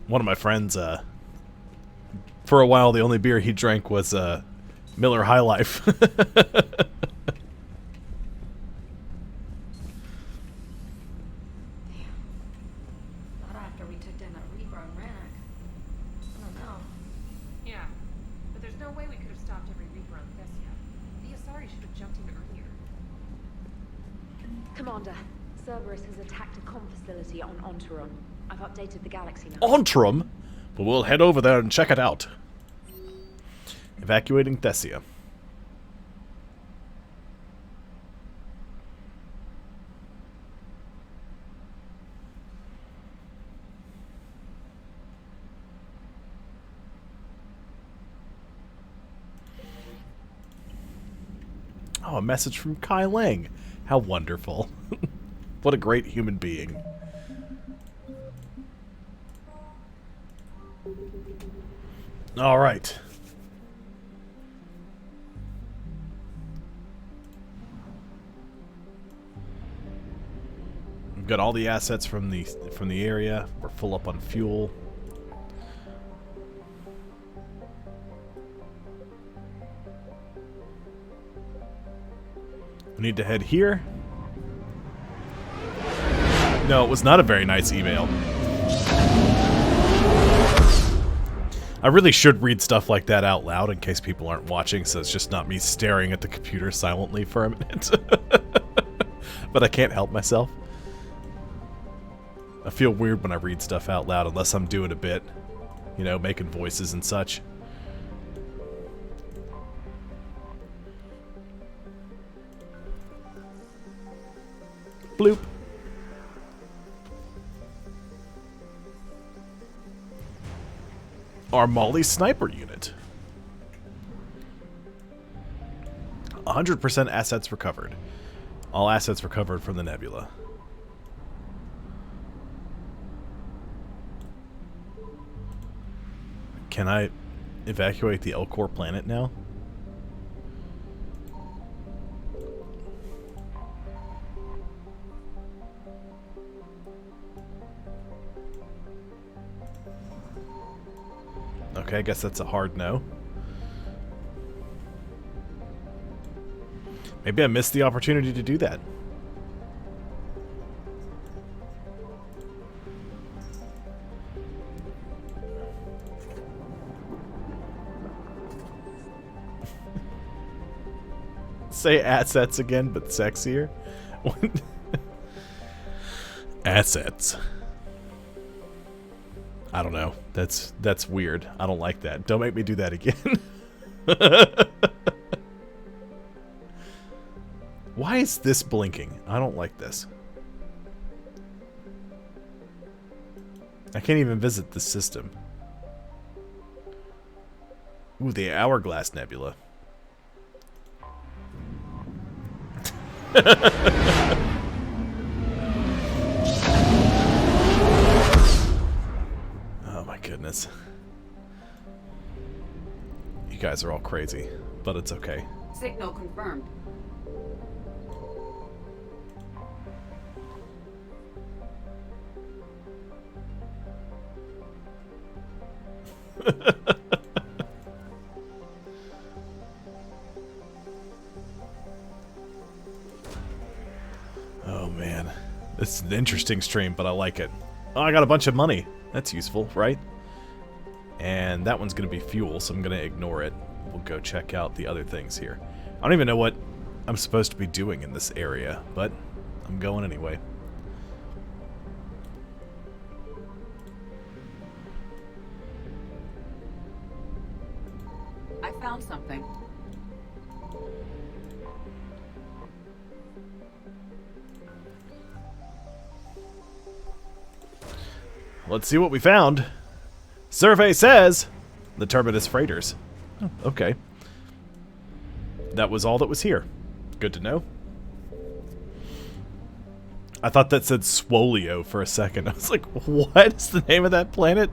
[SPEAKER 1] One of my friends, for a while, the only beer he drank was Miller High Life.
[SPEAKER 9] Not after we took down that Reaper on Rannoch. I don't know.
[SPEAKER 20] Yeah, but there's no way we could have stopped every Reaper on Thessia. The Asari should have jumped in earlier.
[SPEAKER 9] Commander, Cerberus has attacked a comm facility on Ontarum. I've updated the galaxy now.
[SPEAKER 1] Ontrum? But we'll head over there and check it out. Evacuating Thessia. Oh, a message from Kai Lang. How wonderful. What a great human being. All right. We've got all the assets from the area. We're full up on fuel. We need to head here. No, it was not a very nice email. I really should read stuff like that out loud in case people aren't watching, so it's just not me staring at the computer silently for a minute. But I can't help myself. I feel weird when I read stuff out loud unless I'm doing a bit, you know, making voices and such. Bloop. Our Molly sniper unit. 100% assets recovered. All assets recovered from the nebula. Can I evacuate the Elcor planet now? Okay, I guess that's a hard no. Maybe I missed the opportunity to do that. Say assets again, but sexier. Assets. I don't know. That's weird. I don't like that. Don't make me do that again. Why is this blinking? I don't like this. I can't even visit the system. Ooh, the Hourglass Nebula. Oh my goodness. You guys are all crazy, but it's okay.
[SPEAKER 2] Signal confirmed.
[SPEAKER 1] Oh man, this is an interesting stream, but I like it. Oh, I got a bunch of money. That's useful, right? And that one's gonna be fuel, so I'm gonna ignore it. We'll go check out the other things here. I don't even know what I'm supposed to be doing in this area, but I'm going anyway.
[SPEAKER 2] I found something.
[SPEAKER 1] Let's see what we found. Survey says the Terminus freighters. Oh, okay. That was all that was here. Good to know. I thought that said Swolio for a second. I was like, what is the name of that planet?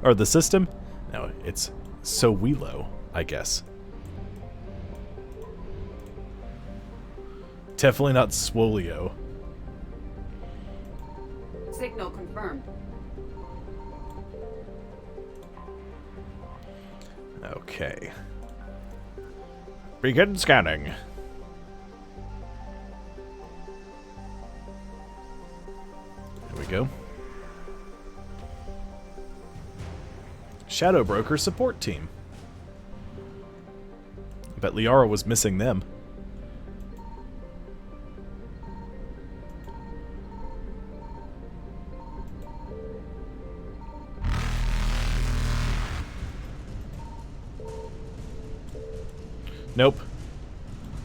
[SPEAKER 1] Or the system? No, it's Sowilo, I guess. Definitely not Swolio.
[SPEAKER 2] Signal confirmed.
[SPEAKER 1] Okay. Begin scanning. There we go. Shadow Broker support team. I bet Liara was missing them. Nope.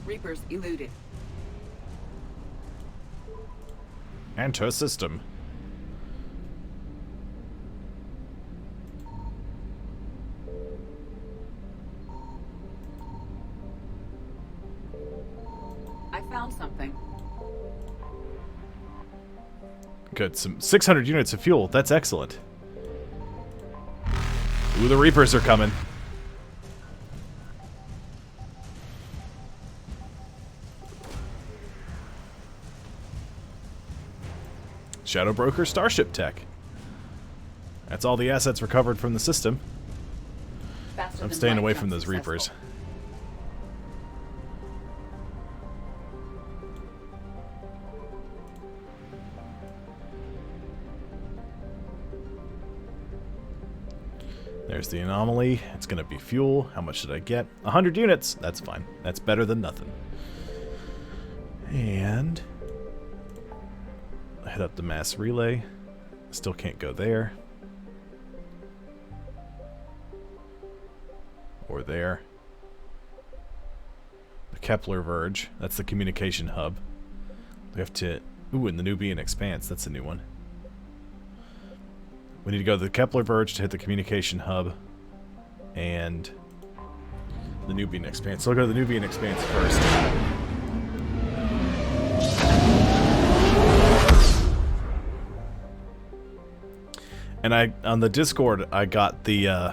[SPEAKER 2] Reapers eluded.
[SPEAKER 1] Enter system.
[SPEAKER 2] I found something.
[SPEAKER 1] Good. Some 600 units of fuel. That's excellent. Ooh, the Reapers are coming. Shadow Broker Starship Tech. That's all the assets recovered from the system. I'm staying away from those Reapers. There's the anomaly. It's going to be fuel. How much did I get? 100 units. That's fine. That's better than nothing. And head up the mass relay. Still can't go there. Or there. The Kepler Verge. That's the communication hub. We have to... Ooh, and the Nubian Expanse. That's a new one. We need to go to the Kepler Verge to hit the communication hub. And the Nubian Expanse. So we'll go to the Nubian Expanse first. And on the Discord, I got the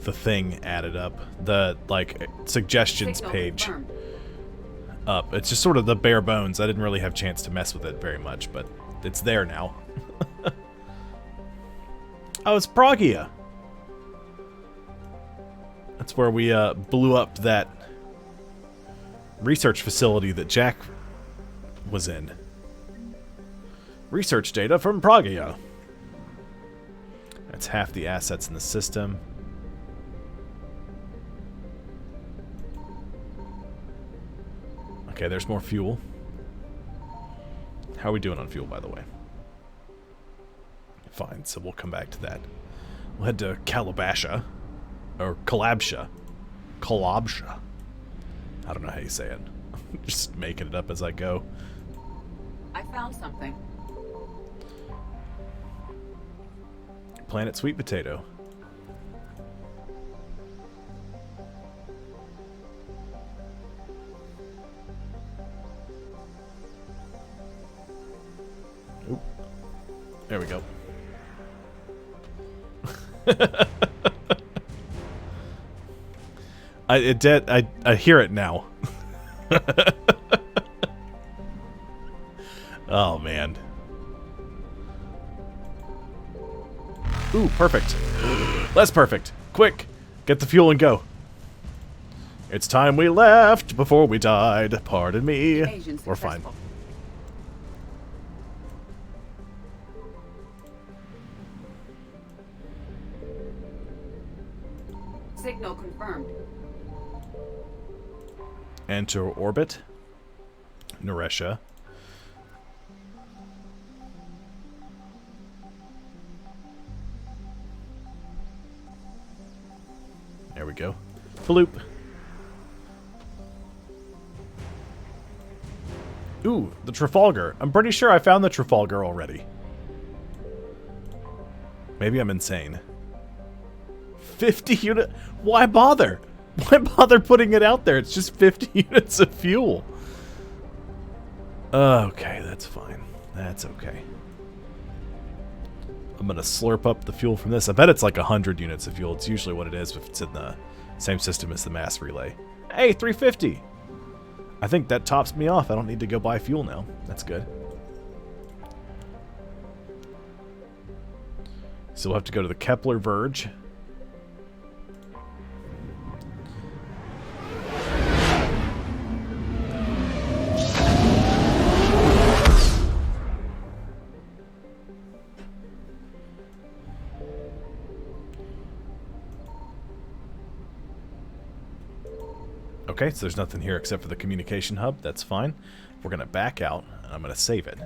[SPEAKER 1] thing added up, the like suggestions page up. It's just sort of the bare bones. I didn't really have a chance to mess with it very much, but it's there now. Oh, it's Pragia. That's where we blew up that research facility that Jack was in. Research data from Pragia. That's half the assets in the system. Okay, there's more fuel. How are we doing on fuel, by the way? Fine, so we'll come back to that. We'll head to Calabasha. Or Kalabsha. Kalabsha. I don't know how you say it. Just making it up as I go.
[SPEAKER 2] I found something.
[SPEAKER 1] Planet Sweet Potato. Oop. There we go. I hear it now. Oh man. Ooh, perfect. That's perfect. Quick, get the fuel and go. It's time we left before we died. Pardon me. We're fine.
[SPEAKER 2] Signal confirmed.
[SPEAKER 1] Enter orbit. Naresha. There we go. Bloop. Ooh, the Trafalgar. I'm pretty sure I found the Trafalgar already. Maybe I'm insane. 50 unit? Why bother? Why bother putting it out there? It's just 50 units of fuel. Okay, that's fine. That's okay. I'm gonna slurp up the fuel from this. I bet it's like 100 units of fuel. It's usually what it is if it's in the same system as the mass relay. Hey, 350! I think that tops me off. I don't need to go buy fuel now. That's good. So we'll have to go to the Kepler Verge. Okay, so there's nothing here except for the communication hub. That's fine. We're going to back out, and I'm going to save it.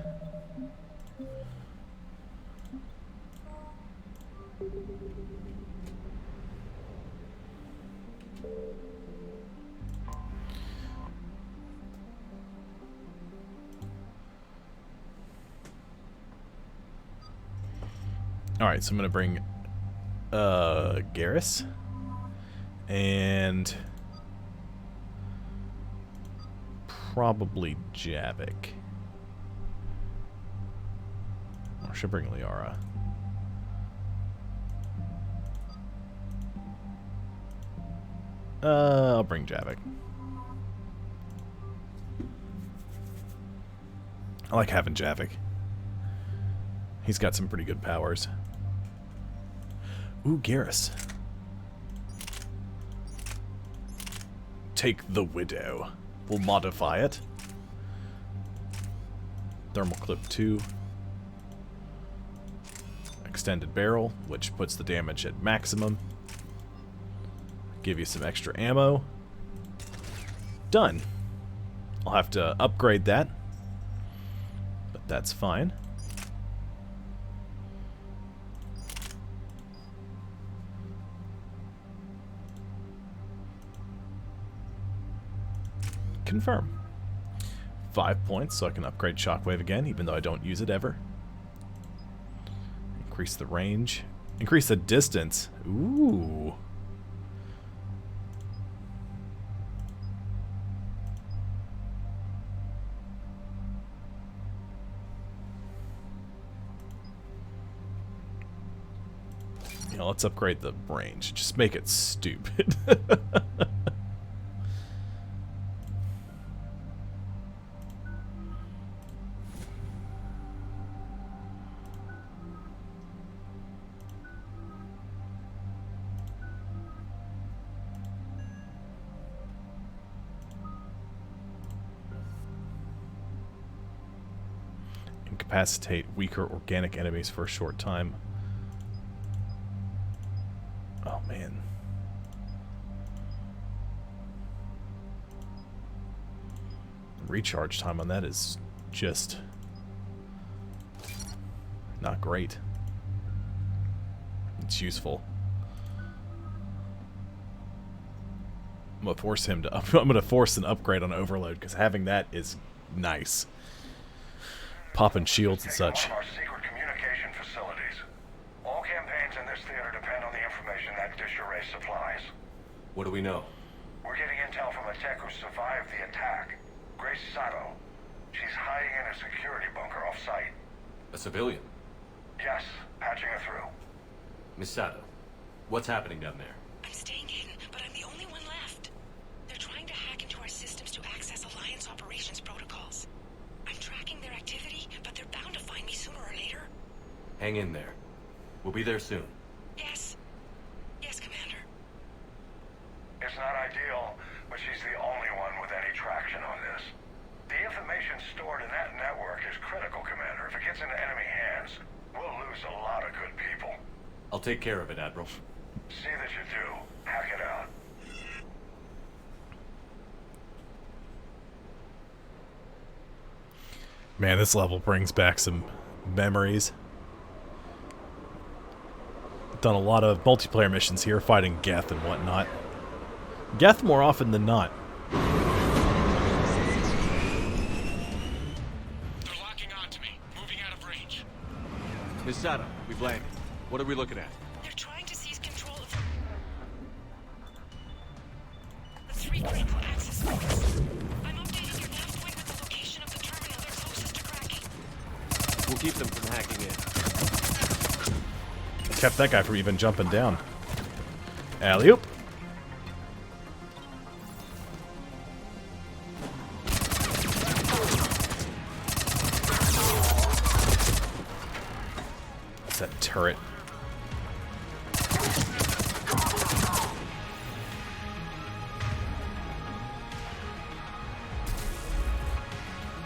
[SPEAKER 1] Alright, so I'm going to bring Garrus and probably Javik. Or should I bring Liara? I'll bring Javik. I like having Javik. He's got some pretty good powers. Ooh, Garrus. Take the Widow. We'll modify it. Thermal clip 2. Extended barrel, which puts the damage at maximum. Give you some extra ammo. Done. I'll have to upgrade that, but that's fine. Confirm. 5 points, so I can upgrade Shockwave again, even though I don't use it ever. Increase the range. Increase the distance. Ooh. You know, let's upgrade the range. Just make it stupid. Incapacitate weaker organic enemies for a short time. Oh man. Recharge time on that is just not great. It's useful. I'm gonna force him to I'm gonna force an upgrade on Overload because having that is nice. Popping shields and such.
[SPEAKER 4] Our secret communication facilities. All campaigns in this theater depend on the information that dish array supplies.
[SPEAKER 11] What do we know?
[SPEAKER 4] We're getting intel from a tech who survived the attack. Grace Sato. She's hiding in a security bunker off-site.
[SPEAKER 11] A civilian?
[SPEAKER 4] Yes, patching her through.
[SPEAKER 11] Miss Sato, what's happening down there?
[SPEAKER 9] I'm staying hidden, but I'm the only one left. They're trying to hack into our systems to access Alliance operations protocols. I'm tracking their activity, but they're bound to find me sooner or later.
[SPEAKER 11] Hang in there. We'll be there soon.
[SPEAKER 9] Yes. Yes, Commander.
[SPEAKER 4] It's not ideal, but she's the only one with any traction on this. The information stored in that network is critical, Commander. If it gets into enemy hands, we'll lose a lot of good people.
[SPEAKER 11] I'll take care of it, Admiral.
[SPEAKER 4] See that you do. Hack it out.
[SPEAKER 1] Man, this level brings back some memories. Done a lot of multiplayer missions here, fighting Geth and whatnot. Geth more often than not.
[SPEAKER 17] They're locking onto me. Moving out of range.
[SPEAKER 11] Miss Sato, we've landed. What are we looking at?
[SPEAKER 9] They're trying to seize control of the 3 critical access points. I'm updating your nav point with the location of the terminal they're closest to cracking.
[SPEAKER 11] We'll keep them from hacking in.
[SPEAKER 1] Kept that guy from even jumping down. Alley-oop. that turret.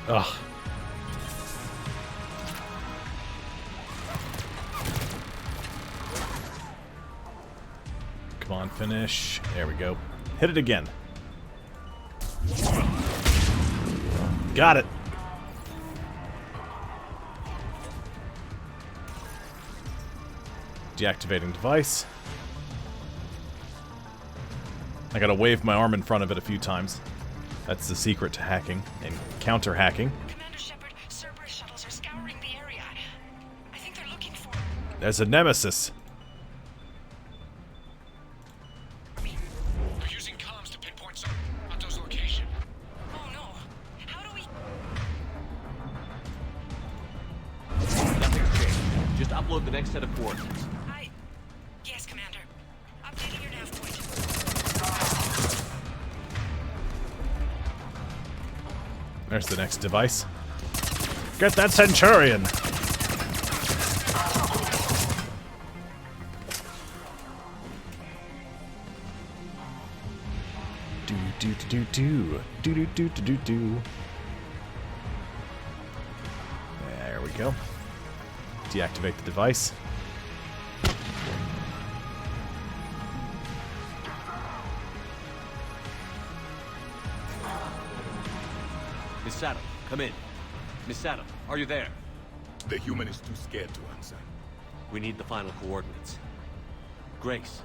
[SPEAKER 1] Ugh. Come on, finish. There we go. Hit it again. Got it. Deactivating device. I gotta wave my arm in front of it a few times. That's the secret to hacking and counter-hacking.
[SPEAKER 9] Commander Shepard, Cerberus shuttles are scouring the area. I think they're looking for...
[SPEAKER 1] There's a nemesis.
[SPEAKER 8] They're using comms to pinpoint some Otto's location.
[SPEAKER 9] Oh no. How do we...
[SPEAKER 11] Nothing's changed. Just upload the next set of coordinates.
[SPEAKER 9] Yes, Commander. Updating your nav point.
[SPEAKER 1] There's the next device. Get that Centurion! Do do do do do do do do do do. There we go. Deactivate the device.
[SPEAKER 11] Miss Saddam, come in. Miss Saddam, are you there?
[SPEAKER 22] The human is too scared to answer.
[SPEAKER 11] We need the final coordinates. Grace,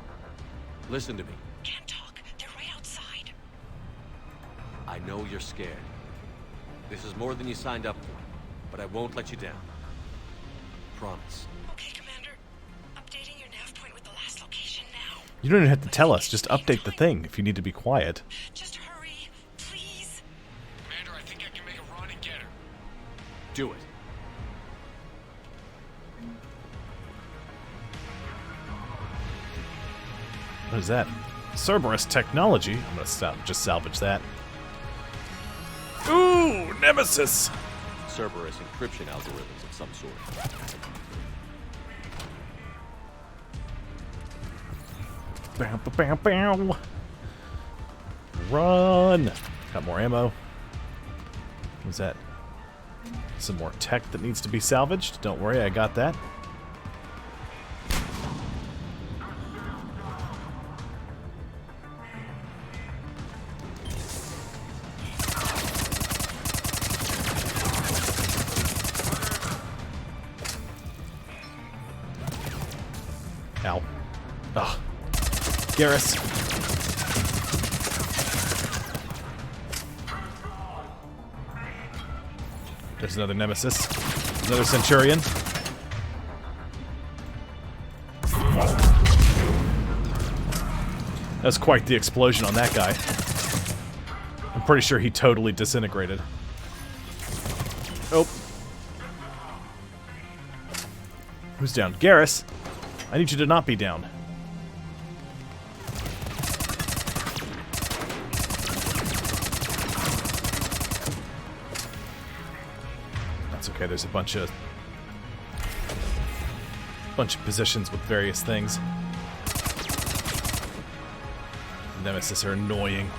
[SPEAKER 11] listen to me.
[SPEAKER 9] Can't talk. They're right outside.
[SPEAKER 11] I know you're scared. This is more than you signed up for, but I won't let you down. Promise.
[SPEAKER 9] Okay, Commander. Updating your nav point with the last location now.
[SPEAKER 1] You don't even have to tell us. Just update the thing if you need to be quiet.
[SPEAKER 9] Just hurry, please.
[SPEAKER 8] Commander, I think I can make a run and get her.
[SPEAKER 11] Do it.
[SPEAKER 1] What is that? Cerberus technology. I'm gonna just salvage that. Ooh, Nemesis!
[SPEAKER 11] Cerberus encryption algorithms of some sort.
[SPEAKER 1] Bow, bow, bow, bow. Run! Got more ammo. What's that? Some more tech that needs to be salvaged. Don't worry, I got that. Ow. Ugh. Garrus. There's another nemesis. Another Centurion. That's quite the explosion on that guy. I'm pretty sure he totally disintegrated. Oh. Who's down? Garrus. I need you to not be down. That's okay, there's a bunch of positions with various things. Nemesis are annoying.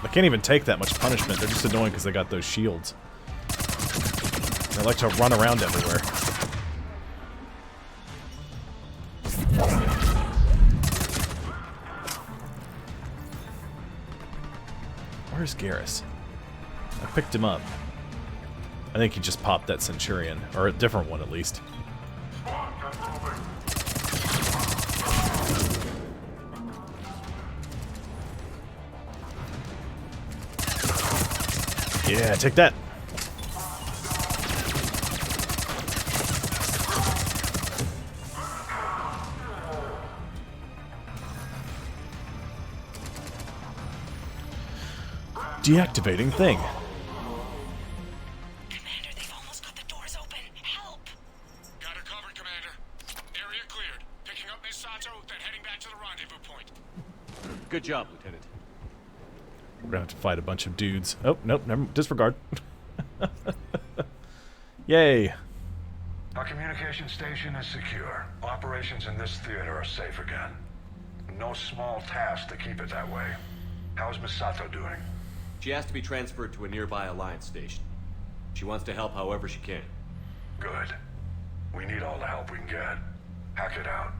[SPEAKER 1] I can't even take that much punishment. They're just annoying because they got those shields. They like to run around everywhere. Where's Garrus? I picked him up. I think he just popped that Centurion. Or a different one, at least. Yeah, take that. Deactivating thing.
[SPEAKER 9] Commander, they've almost got the doors open. Help!
[SPEAKER 8] Got her covered, Commander. Area cleared. Picking up Miss Sato, then heading back
[SPEAKER 11] Good job, Lieutenant.
[SPEAKER 1] We're gonna have to fight a bunch of dudes. Oh, nope, never, disregard. Yay.
[SPEAKER 4] Our communication station is secure. Operations in this theater are safe again. No small task to keep it that way. How's Misato doing?
[SPEAKER 11] She has to be transferred to a nearby Alliance station. She wants to help however she can.
[SPEAKER 4] Good. We need all the help we can get. Hack it out.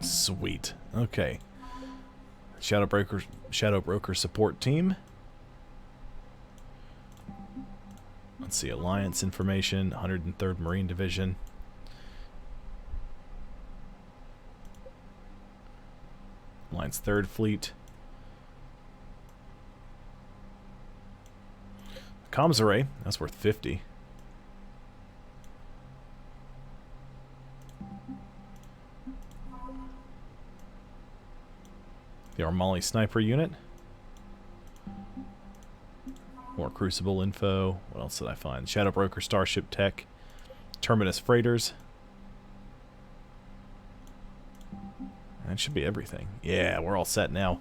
[SPEAKER 1] Sweet. Okay. Shadow Broker support team. Let's see, Alliance information, 103rd Marine Division. Alliance 3rd Fleet. Comms array, that's worth 50. The Armali Sniper Unit. More Crucible info. What else did I find? Shadow Broker Starship Tech. Terminus Freighters. That should be everything. Yeah, we're all set now.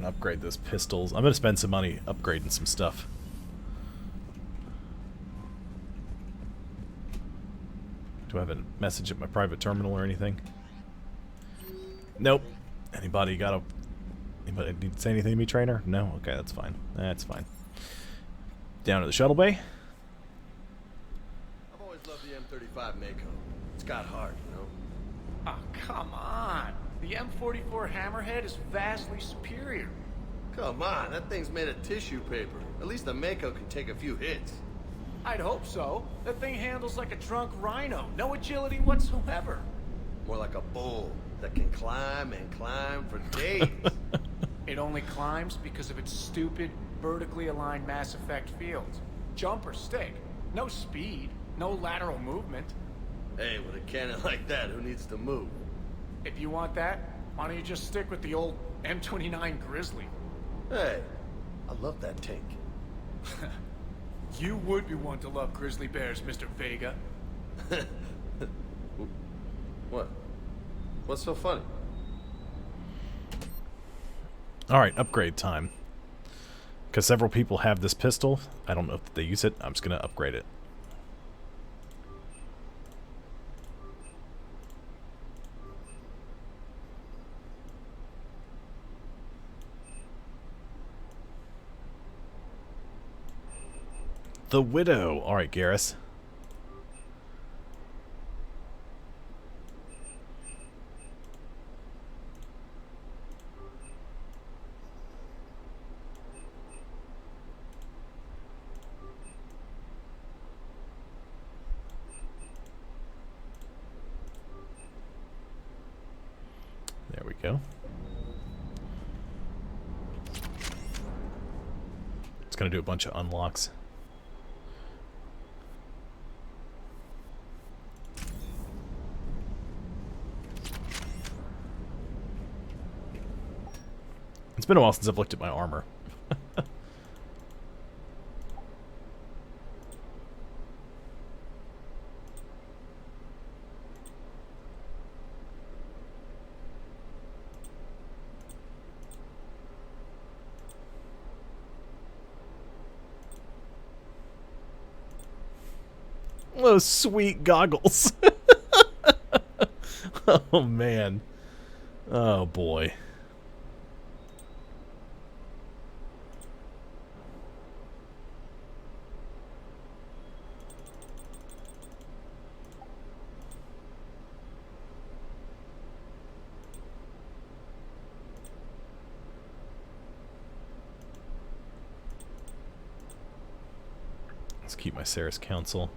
[SPEAKER 1] Upgrade those pistols. I'm gonna spend some money upgrading some stuff. Do I have a message at my private terminal or anything? Nope. Anybody need to say anything to me, trainer? No? Okay, that's fine. That's fine. Down to the shuttle bay.
[SPEAKER 16] I've always loved the M35 Mako. It's got heart, you know?
[SPEAKER 8] Oh, come on. The M44 Hammerhead is vastly superior.
[SPEAKER 16] Come on, that thing's made of tissue paper. At least the Mako can take a few hits.
[SPEAKER 8] I'd hope so. That thing handles like a drunk rhino. No agility whatsoever.
[SPEAKER 16] More like a bull that can climb and climb for days.
[SPEAKER 8] It only climbs because of its stupid, vertically aligned Mass Effect fields. Jump or stick. No speed. No lateral movement.
[SPEAKER 16] Hey, with a cannon like that, who needs to move?
[SPEAKER 8] If you want that, why don't you just stick with the old M29 Grizzly?
[SPEAKER 16] Hey, I love that tank.
[SPEAKER 8] You would be one to love grizzly bears, Mr. Vega.
[SPEAKER 16] What? What's so funny?
[SPEAKER 1] Alright, upgrade time. Because several people have this pistol. I don't know if they use it. I'm just going to upgrade it. The Widow. Alright, Garrus. There we go. It's going to do a bunch of unlocks. It's been a while since I've looked at my armor. Those sweet goggles. Oh man. Oh boy. Let's keep my Sarah's counsel.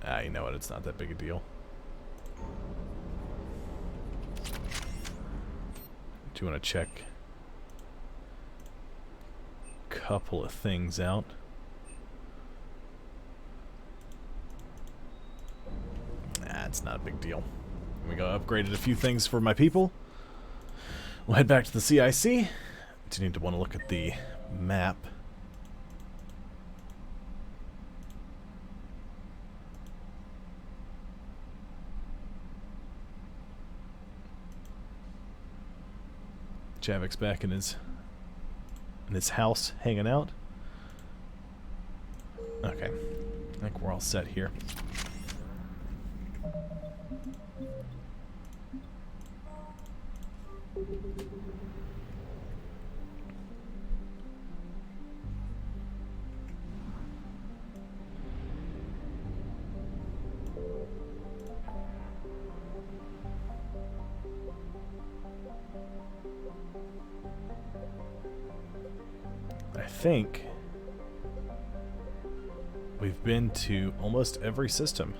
[SPEAKER 1] Ah, you know what? It's not that big a deal. Do you want to check? couple of things out. It's not a big deal. We go upgraded a few things for my people. We'll head back to the CIC. Do need to want to look at the map. Javik's back in his house hanging out. Okay, I think we're all set here. I think we've been to almost every system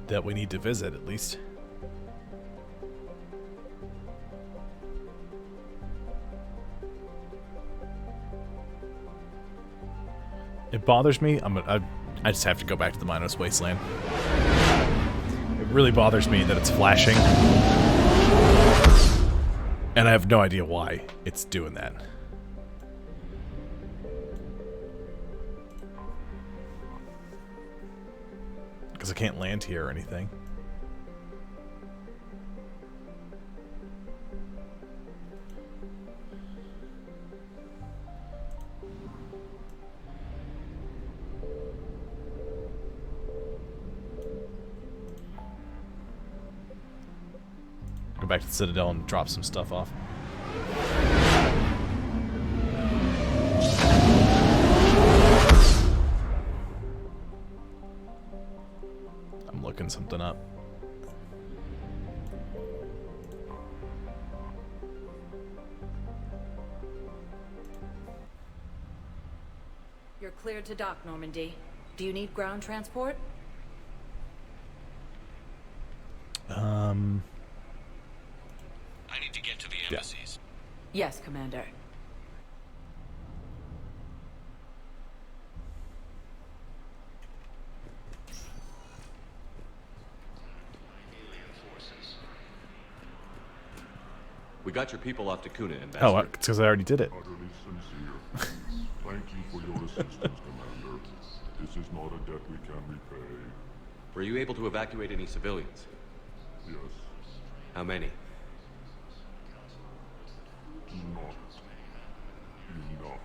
[SPEAKER 1] that we need to visit, at least. It bothers me. I just have to go back to the Minos Wasteland. It really bothers me that it's flashing. And I have no idea why it's doing that. Because I can't land here or anything. Go back to the Citadel and drop some stuff off. I'm looking something up.
[SPEAKER 19] You're cleared to dock, Normandy. Do you need ground transport?
[SPEAKER 5] I need to get to the embassies.
[SPEAKER 19] Yes, Commander.
[SPEAKER 11] We got your people off to Kuna, Ambassador.
[SPEAKER 1] Oh, it's because I already did it.
[SPEAKER 22] Utterly sincere. Thank you for your assistance, Commander. This is not a debt we can repay.
[SPEAKER 11] Were you able to evacuate any civilians?
[SPEAKER 22] Yes.
[SPEAKER 11] How many?
[SPEAKER 22] Not enough.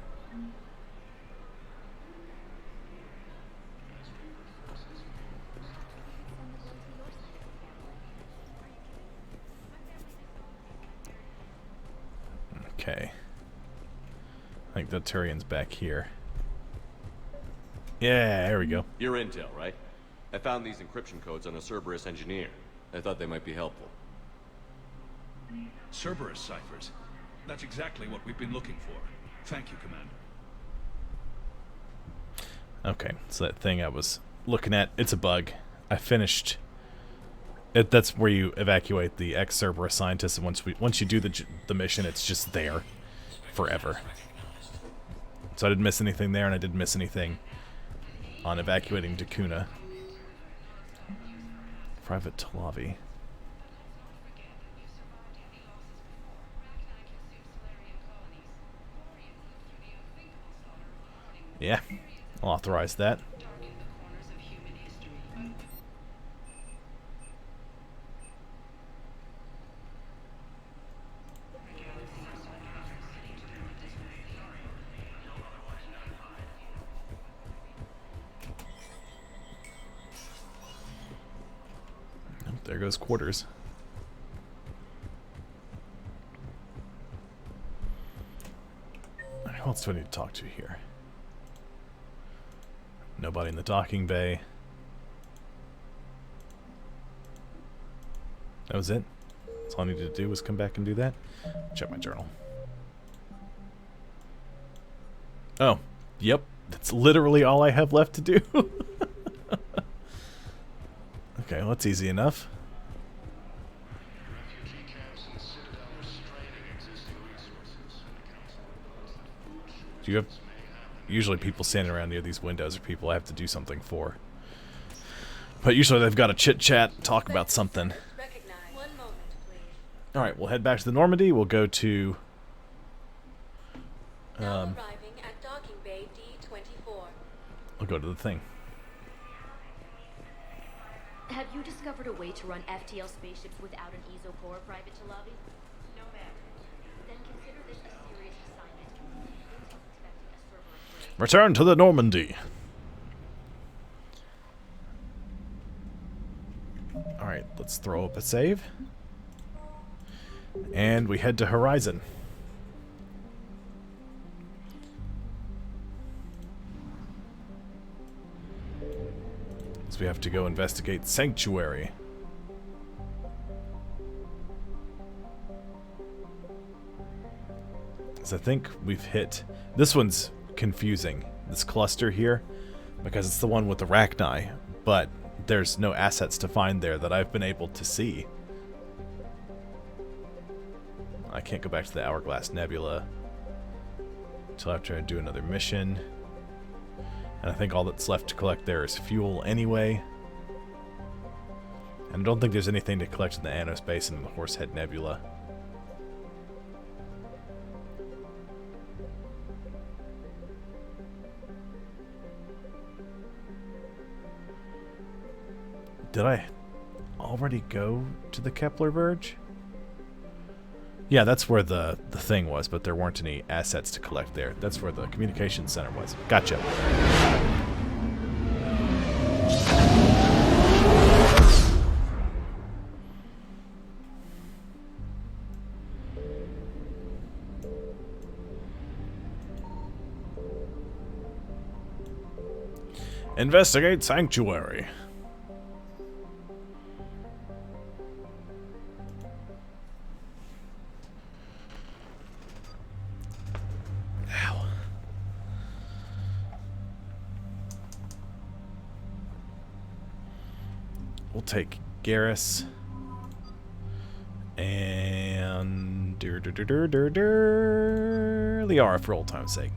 [SPEAKER 1] Okay. I think the Turian's back here. Yeah, there we go.
[SPEAKER 11] Your intel, right? I found these encryption codes on a Cerberus engineer. I thought they might be helpful.
[SPEAKER 3] Cerberus ciphers. That's exactly what we've been looking for. Thank you, Commander.
[SPEAKER 1] Okay, so that thing I was looking at, it's a bug. I finished it. That's where you evacuate the ex-Cerberus scientists, and once you do the mission, it's just there forever. So I didn't miss anything there, and I didn't miss anything on evacuating Dakuna. Private Talavi. Yeah, I'll authorize that. Oh, there goes quarters. Who else do I need to talk to here? Nobody in the docking bay. That was it. That's all I needed to do was come back and do that. Check my journal. Oh, yep. That's literally all I have left to do. Okay, well, that's easy enough. Do you have... Usually people standing around near these windows are people I have to do something for. But usually they've got a chit-chat, talk about something. Alright, we'll head back to the Normandy. We'll go to...
[SPEAKER 6] Arriving at docking bay D24.
[SPEAKER 1] I'll go to the thing.
[SPEAKER 6] Have you discovered a way to run FTL spaceships without an ESO core, Private Chalabi? No, ma'am. Then consider this a serious assignment. Intel's expecting a server upgrade.
[SPEAKER 1] Return to the Normandy. Alright, let's throw up a save. And we head to Horizon. So we have to go investigate Sanctuary. So I think we've hit... This one's confusing, this cluster here, because it's the one with the Arachni, but there's no assets to find there that I've been able to see. I can't go back to the Hourglass Nebula until after I do another mission. And I think all that's left to collect there is fuel anyway. And I don't think there's anything to collect in the Anospace and the Horsehead Nebula. Did I already go to the Kepler Verge? Yeah, that's where the thing was, but there weren't any assets to collect there. That's where the communications center was. Gotcha. Investigate Sanctuary. We'll take Garrus and Liara for old time's sake.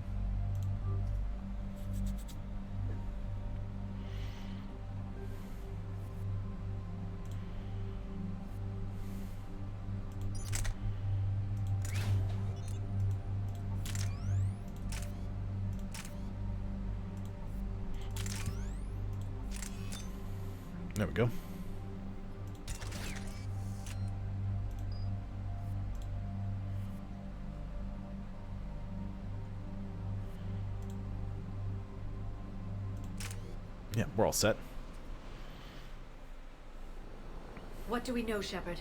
[SPEAKER 1] There we go. Yeah, we're all set.
[SPEAKER 2] What do we know, Shepard?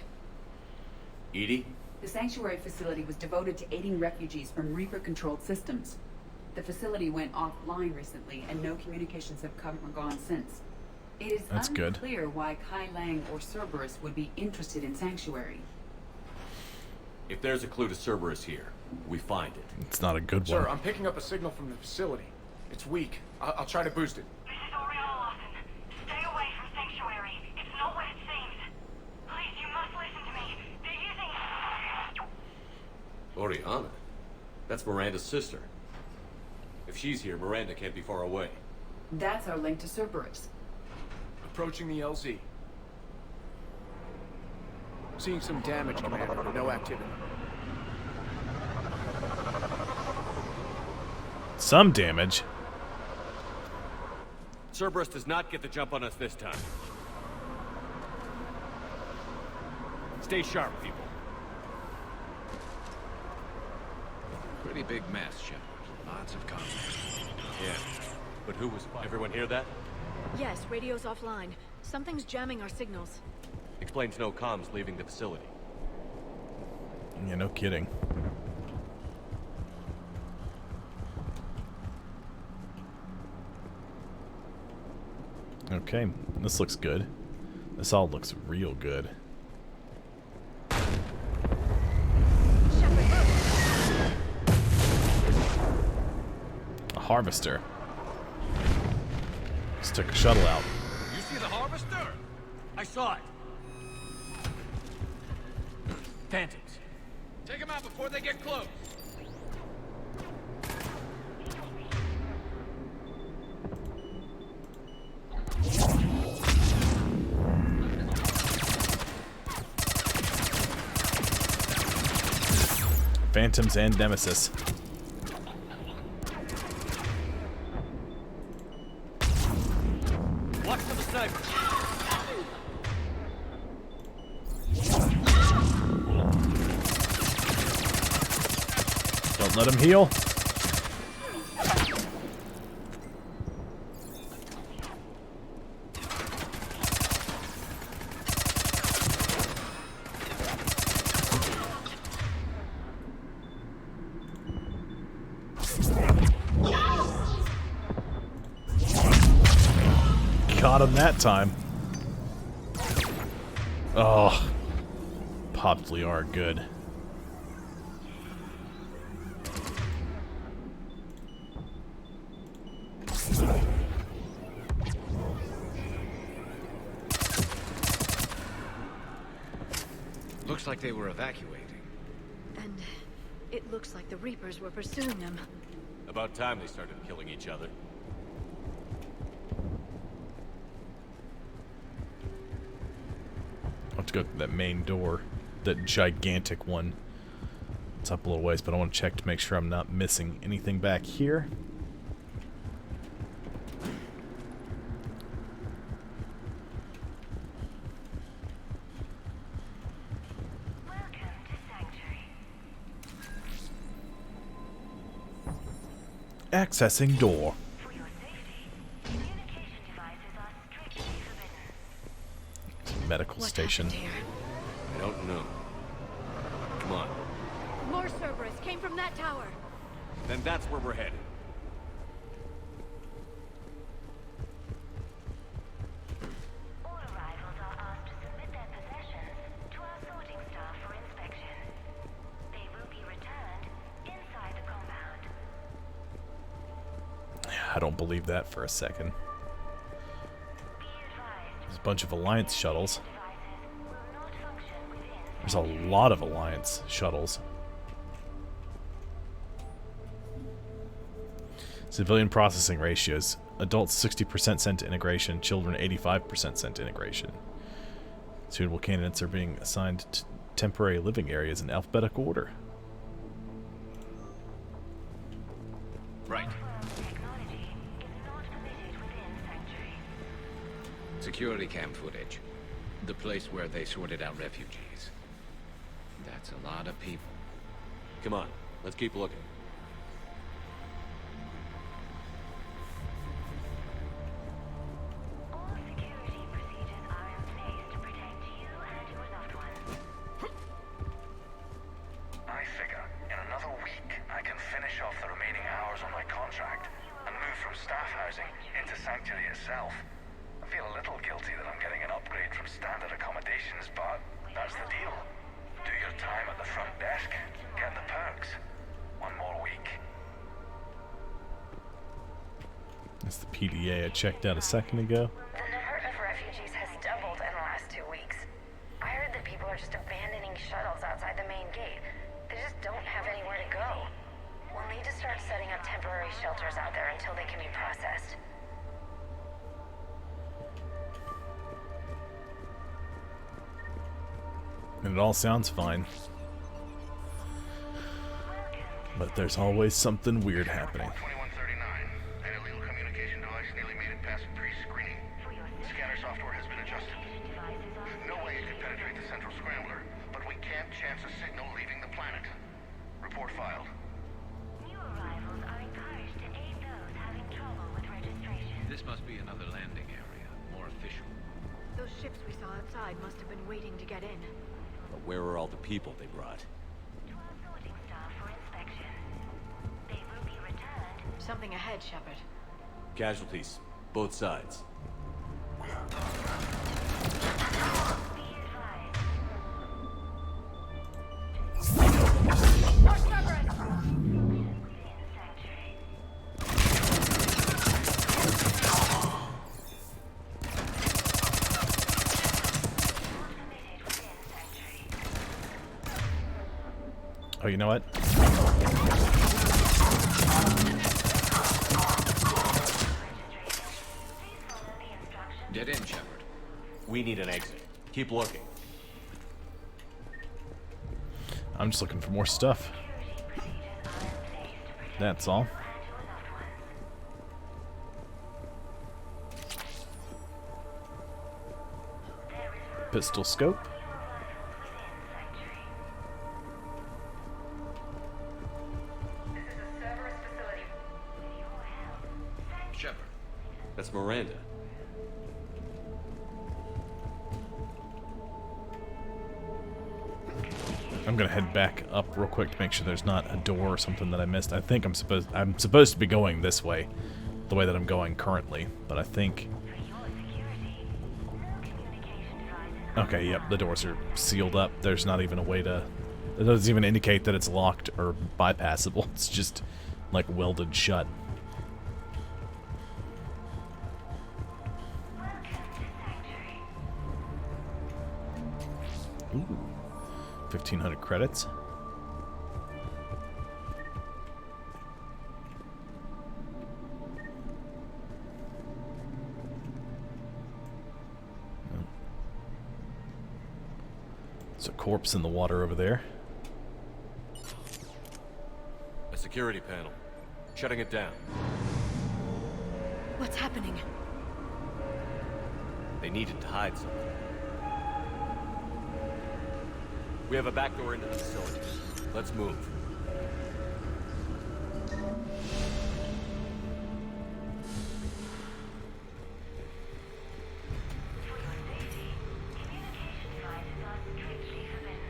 [SPEAKER 11] Edie?
[SPEAKER 2] The Sanctuary facility was devoted to aiding refugees from Reaper-controlled systems. The facility went offline recently, and no communications have come or gone since. It is unclear why Kai Lang or Cerberus would be interested in Sanctuary.
[SPEAKER 11] If there's a clue to Cerberus here, we find it.
[SPEAKER 1] It's not a good one.
[SPEAKER 8] Sir, I'm picking up a signal from the facility. It's weak. I'll try to boost it.
[SPEAKER 9] This is Oriana Lawson. Stay away from Sanctuary. It's not what it seems. Please, you must listen to me. They're using...
[SPEAKER 11] Oriana? That's Miranda's sister. If she's here, Miranda can't be far away.
[SPEAKER 2] That's our link to Cerberus.
[SPEAKER 8] Approaching the LZ. Seeing some damage, Commander, but no activity.
[SPEAKER 1] Some damage?
[SPEAKER 11] Cerberus does not get the jump on us this time. Stay sharp, people.
[SPEAKER 3] Pretty big mess, Shepard. Lots of contact.
[SPEAKER 11] Yeah. But who was... Everyone hear that?
[SPEAKER 14] Yes, radio's offline. Something's jamming our signals.
[SPEAKER 11] Explains no comms leaving the facility.
[SPEAKER 1] Yeah, no kidding. Okay, this looks good. This all looks real good. A harvester. Just took a shuttle out.
[SPEAKER 3] You see the harvester?
[SPEAKER 11] I saw it. Phantoms.
[SPEAKER 3] Take them out before they get close.
[SPEAKER 1] Phantoms and Nemesis.
[SPEAKER 11] Watch for the sniper.
[SPEAKER 1] Don't let him heal. Got him that time. Oh, probably are good.
[SPEAKER 8] Looks like they were evacuating.
[SPEAKER 21] And it looks like the Reapers were pursuing them.
[SPEAKER 11] About time they started killing each other.
[SPEAKER 1] I'll have to go through that main door. That gigantic one. It's up a little ways, but I want to check to make sure I'm not missing anything back here. Accessing door. Medical station.
[SPEAKER 11] I don't know. Come on.
[SPEAKER 14] More Cerberus came from that tower.
[SPEAKER 11] Then that's where we're headed.
[SPEAKER 6] All arrivals are asked to submit their possessions to our sorting staff for inspection. They will be returned inside the compound.
[SPEAKER 1] I don't believe that for a second. There's a bunch of Alliance shuttles. There's a lot of Alliance shuttles. Civilian processing ratios. Adults 60% sent to integration, children 85% sent to integration. Suitable candidates are being assigned to temporary living areas in alphabetical order.
[SPEAKER 8] Right. Security cam footage. The place where they sorted out refugees. That's a lot of people.
[SPEAKER 11] Come on, let's keep looking.
[SPEAKER 6] All security procedures are in place to protect you and your loved ones.
[SPEAKER 4] I figure in another week I can finish off the remaining hours on my contract and move from staff housing into Sanctuary itself. I feel a little guilty that I'm getting an upgrade from standard accommodations, but that's the deal. Do your time at the front desk, get the perks. One more week.
[SPEAKER 1] That's the PDA I checked out a second ago.
[SPEAKER 10] The number of refugees has doubled in the last 2 weeks. I heard that people are just abandoning shuttles outside the main gate. They just don't have anywhere to go. We'll need to start setting up temporary shelters out there until they can be processed.
[SPEAKER 1] And it all sounds fine. But there's always something weird happening.
[SPEAKER 4] 2139. An illegal communication device nearly made it past pre-screening. Scanner software has been adjusted. No way it could penetrate the central scrambler, but we can't chance a signal leaving the planet. Report filed.
[SPEAKER 6] New arrivals are encouraged to aid those having trouble with registration.
[SPEAKER 8] This must be another landing area, more official.
[SPEAKER 21] Those ships we saw outside must have been waiting to get in.
[SPEAKER 11] But where are all the people they brought?
[SPEAKER 6] To our sorting staff for inspection. They will be returned.
[SPEAKER 21] Something ahead, Shepard.
[SPEAKER 11] Casualties, both sides.
[SPEAKER 14] More Cerberus!
[SPEAKER 1] Oh, you know what?
[SPEAKER 8] Get in, Shepard.
[SPEAKER 11] We need an exit. Keep looking.
[SPEAKER 1] I'm just looking for more stuff. That's all. Pistol scope.
[SPEAKER 11] Shepard. That's Miranda.
[SPEAKER 1] I'm gonna head back up real quick to make sure there's not a door or something that I missed. I think I'm supposed to be going this way, the way that I'm going currently, but I think. Okay, yep, the doors are sealed up. There's not even a way to. It doesn't even indicate that it's locked or bypassable. It's just like welded shut. Ooh, 1,500 credits. There's a corpse in the water over there.
[SPEAKER 11] A security panel. Shutting it down.
[SPEAKER 21] What's happening?
[SPEAKER 11] They needed to hide something. We have a back door into the facility. Let's move.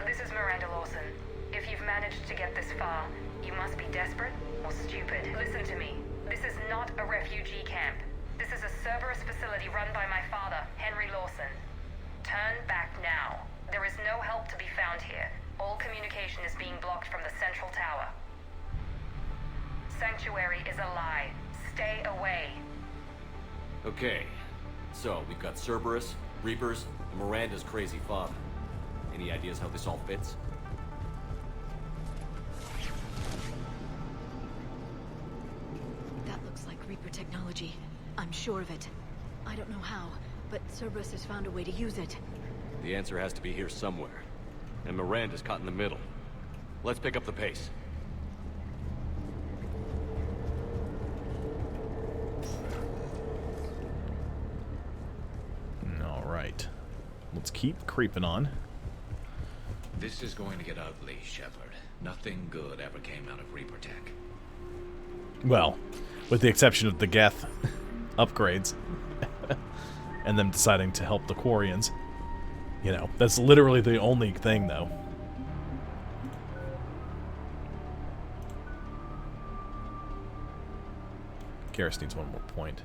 [SPEAKER 10] This is Miranda Lawson. If you've managed to get this far, you must be desperate or stupid. Listen to me. This is not a refugee camp. This is a Cerberus facility run by my father, Henry Lawson. Turn back now. There is no help to be found here. All communication is being blocked from the central tower. Sanctuary is a lie. Stay away.
[SPEAKER 11] Okay. So, we've got Cerberus, Reapers, and Miranda's crazy father. Any ideas how this all fits?
[SPEAKER 21] That looks like Reaper technology. I'm sure of it. I don't know how, but Cerberus has found a way to use it.
[SPEAKER 11] The answer has to be here somewhere. And Miranda's caught in the middle. Let's pick up the pace.
[SPEAKER 1] Alright. Let's keep creeping on.
[SPEAKER 12] This is going to get ugly, Shepard. Nothing good ever came out of Reaper Tech.
[SPEAKER 1] Well, with the exception of the Geth upgrades. And them deciding to help the Quarians. You know, that's literally the only thing, though. Garrus needs one more point.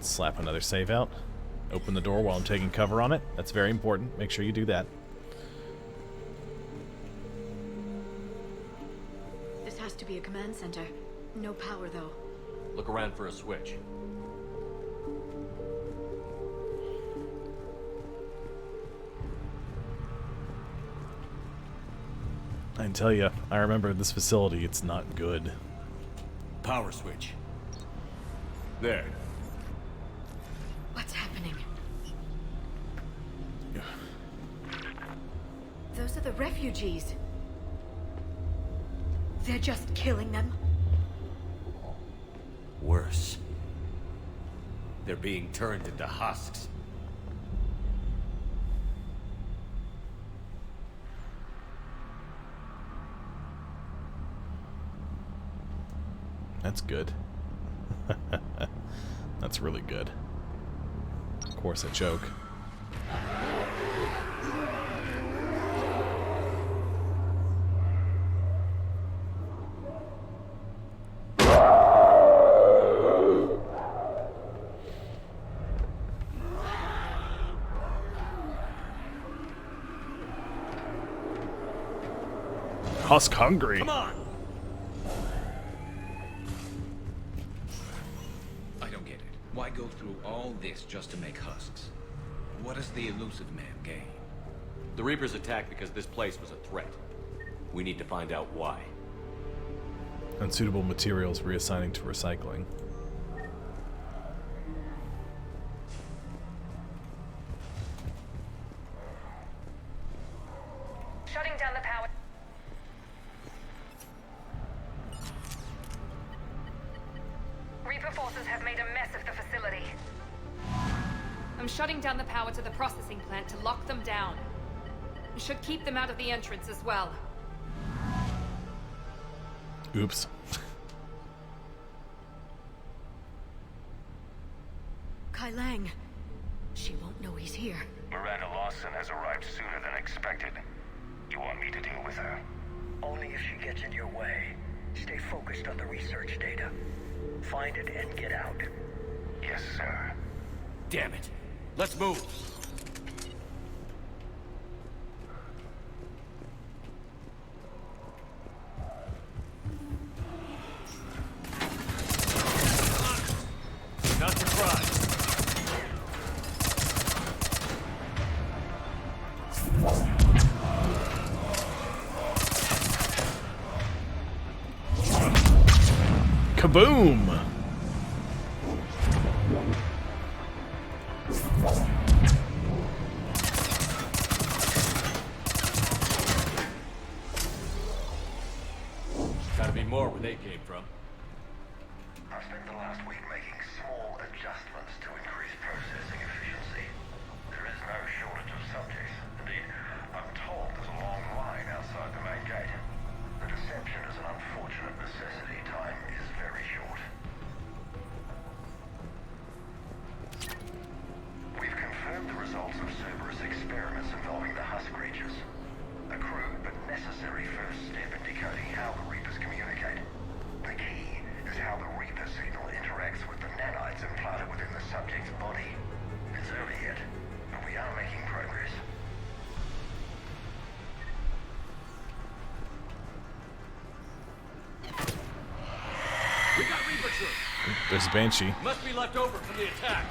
[SPEAKER 1] Slap another save out. Open the door while I'm taking cover on it. That's very important. Make sure you do that.
[SPEAKER 21] This has to be a command center. No power, though.
[SPEAKER 11] Look around for a switch.
[SPEAKER 1] I can tell you, I remember this facility. It's not good.
[SPEAKER 11] Power switch. There.
[SPEAKER 21] What's happening? Those are the refugees. They're just killing them?
[SPEAKER 11] Worse. They're being turned into husks.
[SPEAKER 1] That's good. That's really good. Of course, a joke. Husk hungry.
[SPEAKER 12] Come on! I don't get it. Why go through all this just to make husks? What does the elusive man gain?
[SPEAKER 11] The Reapers attacked because this place was a threat. We need to find out why.
[SPEAKER 1] Unsuitable materials reassigning to recycling.
[SPEAKER 10] Shutting down the power. Reaper forces have made a mess of the facility.
[SPEAKER 23] I'm shutting down the power to the processing plant to lock them down. Should keep them out of the entrance as well.
[SPEAKER 1] Oops.
[SPEAKER 21] Kai Lang. She won't know he's here.
[SPEAKER 4] Miranda Lawson has arrived sooner than expected. You want me to deal with her?
[SPEAKER 13] Only if she gets in your way. Stay focused on the research data. Find it and get out.
[SPEAKER 4] Yes, sir.
[SPEAKER 11] Damn it. Let's move. Not surprised.
[SPEAKER 1] Kaboom!
[SPEAKER 11] Gotta be more where they came from.
[SPEAKER 4] I've spent the last week making small adjustments to increase processing efficiency. There is no shortage of subjects. Indeed, I'm told there's a long line outside the main gate. The deception is an unfortunate necessity. Time is very short. We've confirmed the results of Cerberus experiments involving the husk creatures. A crude but necessary first step in decoding how the Reapers communicate. The key is how the Reaper signal interacts with the nanites implanted within the subject's body. It's early yet, but we are making progress.
[SPEAKER 11] We got Reaper troops.
[SPEAKER 1] There's a Banshee.
[SPEAKER 11] Must be left over from the attack.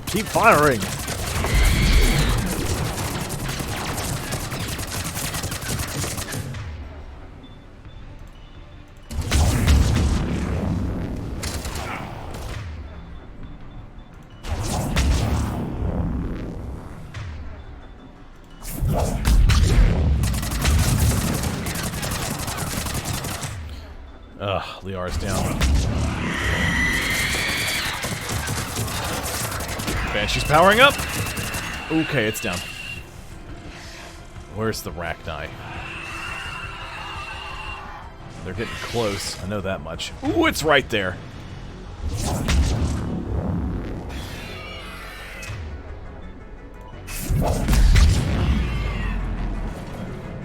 [SPEAKER 1] Keep firing! Ugh, Liara's down. Banshee's powering up! Okay, it's down. Where's the Rachni? They're getting close, I know that much. Ooh, it's right there!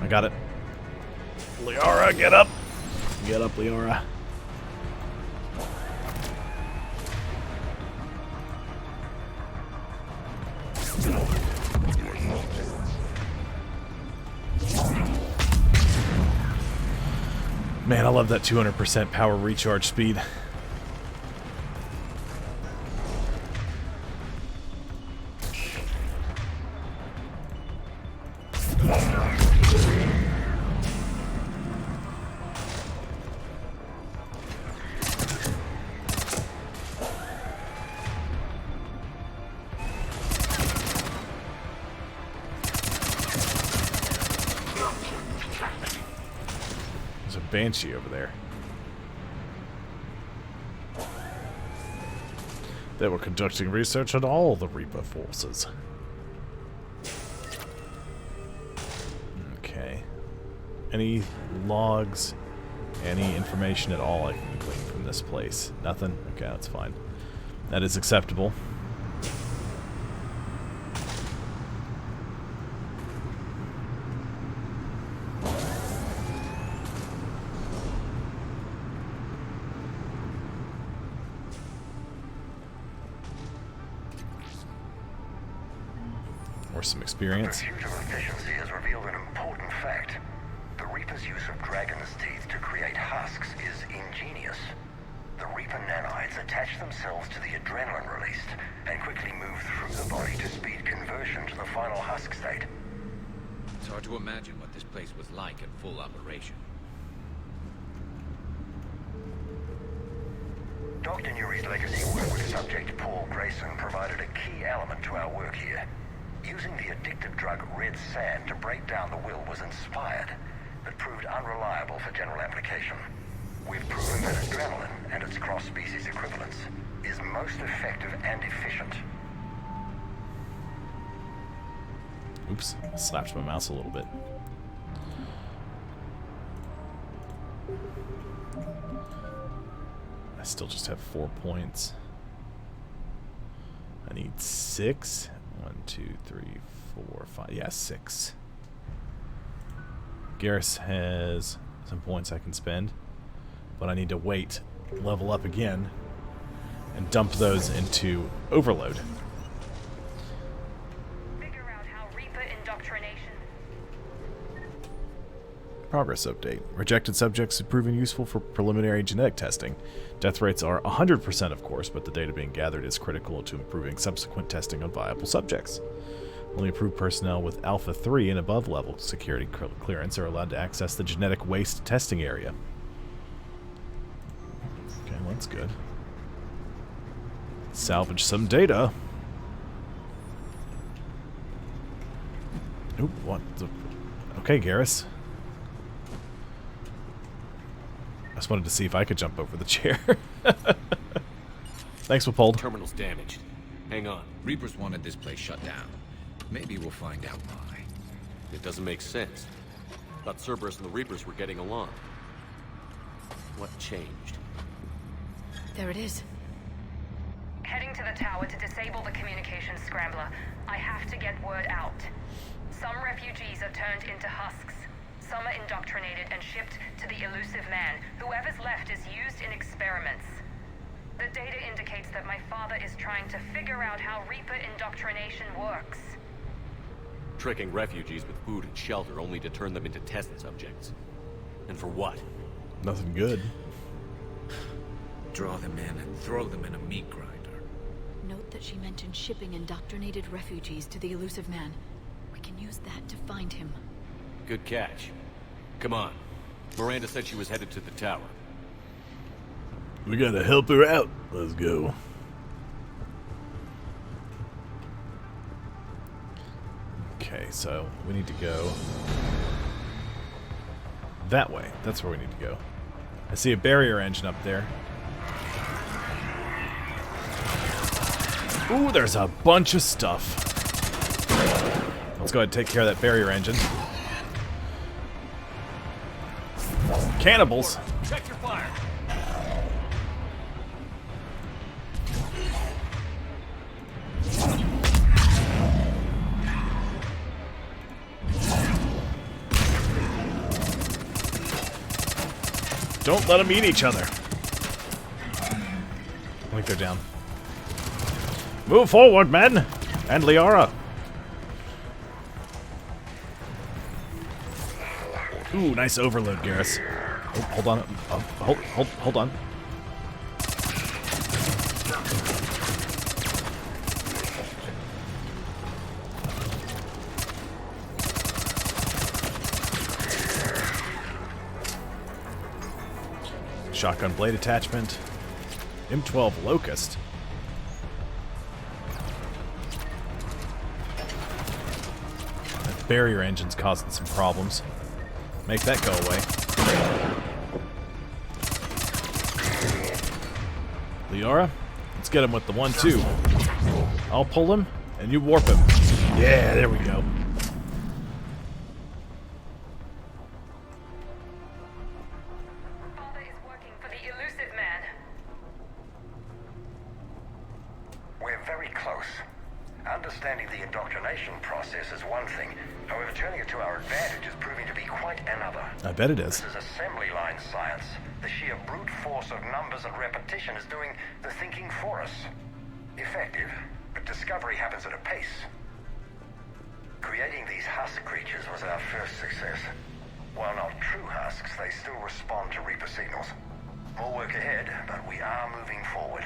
[SPEAKER 1] I got it. Liara, get up! Get up, Liara. Man, I love that 200% power recharge speed. There's a Banshee over there. They were conducting research on all the Reaper forces. Okay. Any logs, any information at all I can glean from this place? Nothing? Okay, that's fine. That is acceptable. some experience.
[SPEAKER 4] The pursuit of efficiency has revealed an important fact. The Reaper's use of dragon's teeth to create husks is ingenious. The Reaper nanites attach themselves to the adrenaline released and quickly move through the body to speed conversion to the final husk state.
[SPEAKER 12] It's hard to imagine what this place was like in full operation.
[SPEAKER 4] Dr. Nuri's legacy work with subject Paul Grayson provided a key element to our work here. Using the addictive drug red sand to break down the will was inspired, but proved unreliable for general application. We've proven that adrenaline and its cross-species equivalents is most effective and efficient.
[SPEAKER 1] Oops, slapped my mouse a little bit. I still just have 4 points. I need 6. 1, 2, 3, 4, 5. Yeah, 6. Garrus has some points I can spend, but I need to wait, level up again, and dump those into Overload.
[SPEAKER 10] Figure out how Reaper indoctrination.
[SPEAKER 1] Progress update. Rejected subjects have proven useful for preliminary genetic testing. Death rates are 100%, of course, but the data being gathered is critical to improving subsequent testing on viable subjects. Only approved personnel with Alpha 3 and above level security clearance are allowed to access the genetic waste testing area. Okay, well, that's good. Salvage some data. Oop, what the... Okay, Garrus. I just wanted to see if I could jump over the chair. Thanks, Wapold.
[SPEAKER 11] Terminal's damaged. Hang on.
[SPEAKER 12] Reapers wanted this place shut down. Maybe we'll find out why.
[SPEAKER 11] It doesn't make sense. Thought Cerberus and the Reapers were getting along. What changed?
[SPEAKER 21] There it is.
[SPEAKER 10] Heading to the tower to disable the communications scrambler. I have to get word out. Some refugees are turned into husks. Some are indoctrinated and shipped to the elusive man. Whoever's left is used in experiments. The data indicates that my father is trying to figure out how Reaper indoctrination works.
[SPEAKER 11] Tricking refugees with food and shelter only to turn them into test subjects. And for what?
[SPEAKER 1] Nothing good.
[SPEAKER 12] Draw them in and throw them in a meat grinder.
[SPEAKER 21] Note that she mentioned shipping indoctrinated refugees to the elusive man. We can use that to find him.
[SPEAKER 11] Good catch. Come on. Miranda said she was headed to the tower.
[SPEAKER 1] We gotta help her out. Let's go. Okay, so we need to go that way. That's where we need to go. I see a barrier engine up there. Ooh, there's a bunch of stuff. Let's go ahead and take care of that barrier engine. Cannibals.
[SPEAKER 8] Check your fire.
[SPEAKER 1] Don't let them eat each other. I think they're down. Move forward, men! And Liara. Ooh, nice overload, Garrus. Oh, hold on. Hold on. Shotgun blade attachment. M12 Locust. That barrier engine's causing some problems. Make that go away. Liara, let's get him with the 1-2. I'll pull him, and you warp him. Yeah, there we go.
[SPEAKER 10] Father is working for the elusive man.
[SPEAKER 4] We're very close. Understanding the indoctrination process is one thing. However, turning it to our advantage is proving to be quite another.
[SPEAKER 1] I bet it is.
[SPEAKER 4] This is assembly line science. The sheer brute force of numbers and repetition is doing the thinking for us. Effective, but discovery happens at a pace. Creating these husk creatures was our first success. While not true husks, they still respond to Reaper signals. More work ahead, but we are moving forward.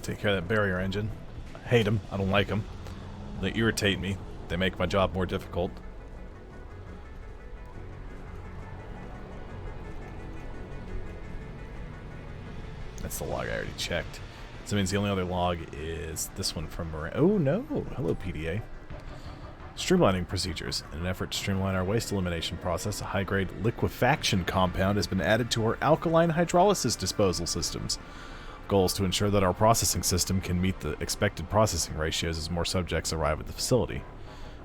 [SPEAKER 1] Take care of that barrier engine. I hate them. I don't like them. They irritate me. They make my job more difficult. That's the log I already checked. So that means the only other log is this one from Miranda. Oh no! Hello, PDA. Streamlining procedures. In an effort to streamline our waste elimination process, a high-grade liquefaction compound has been added to our alkaline hydrolysis disposal systems. Goal is to ensure that our processing system can meet the expected processing ratios as more subjects arrive at the facility.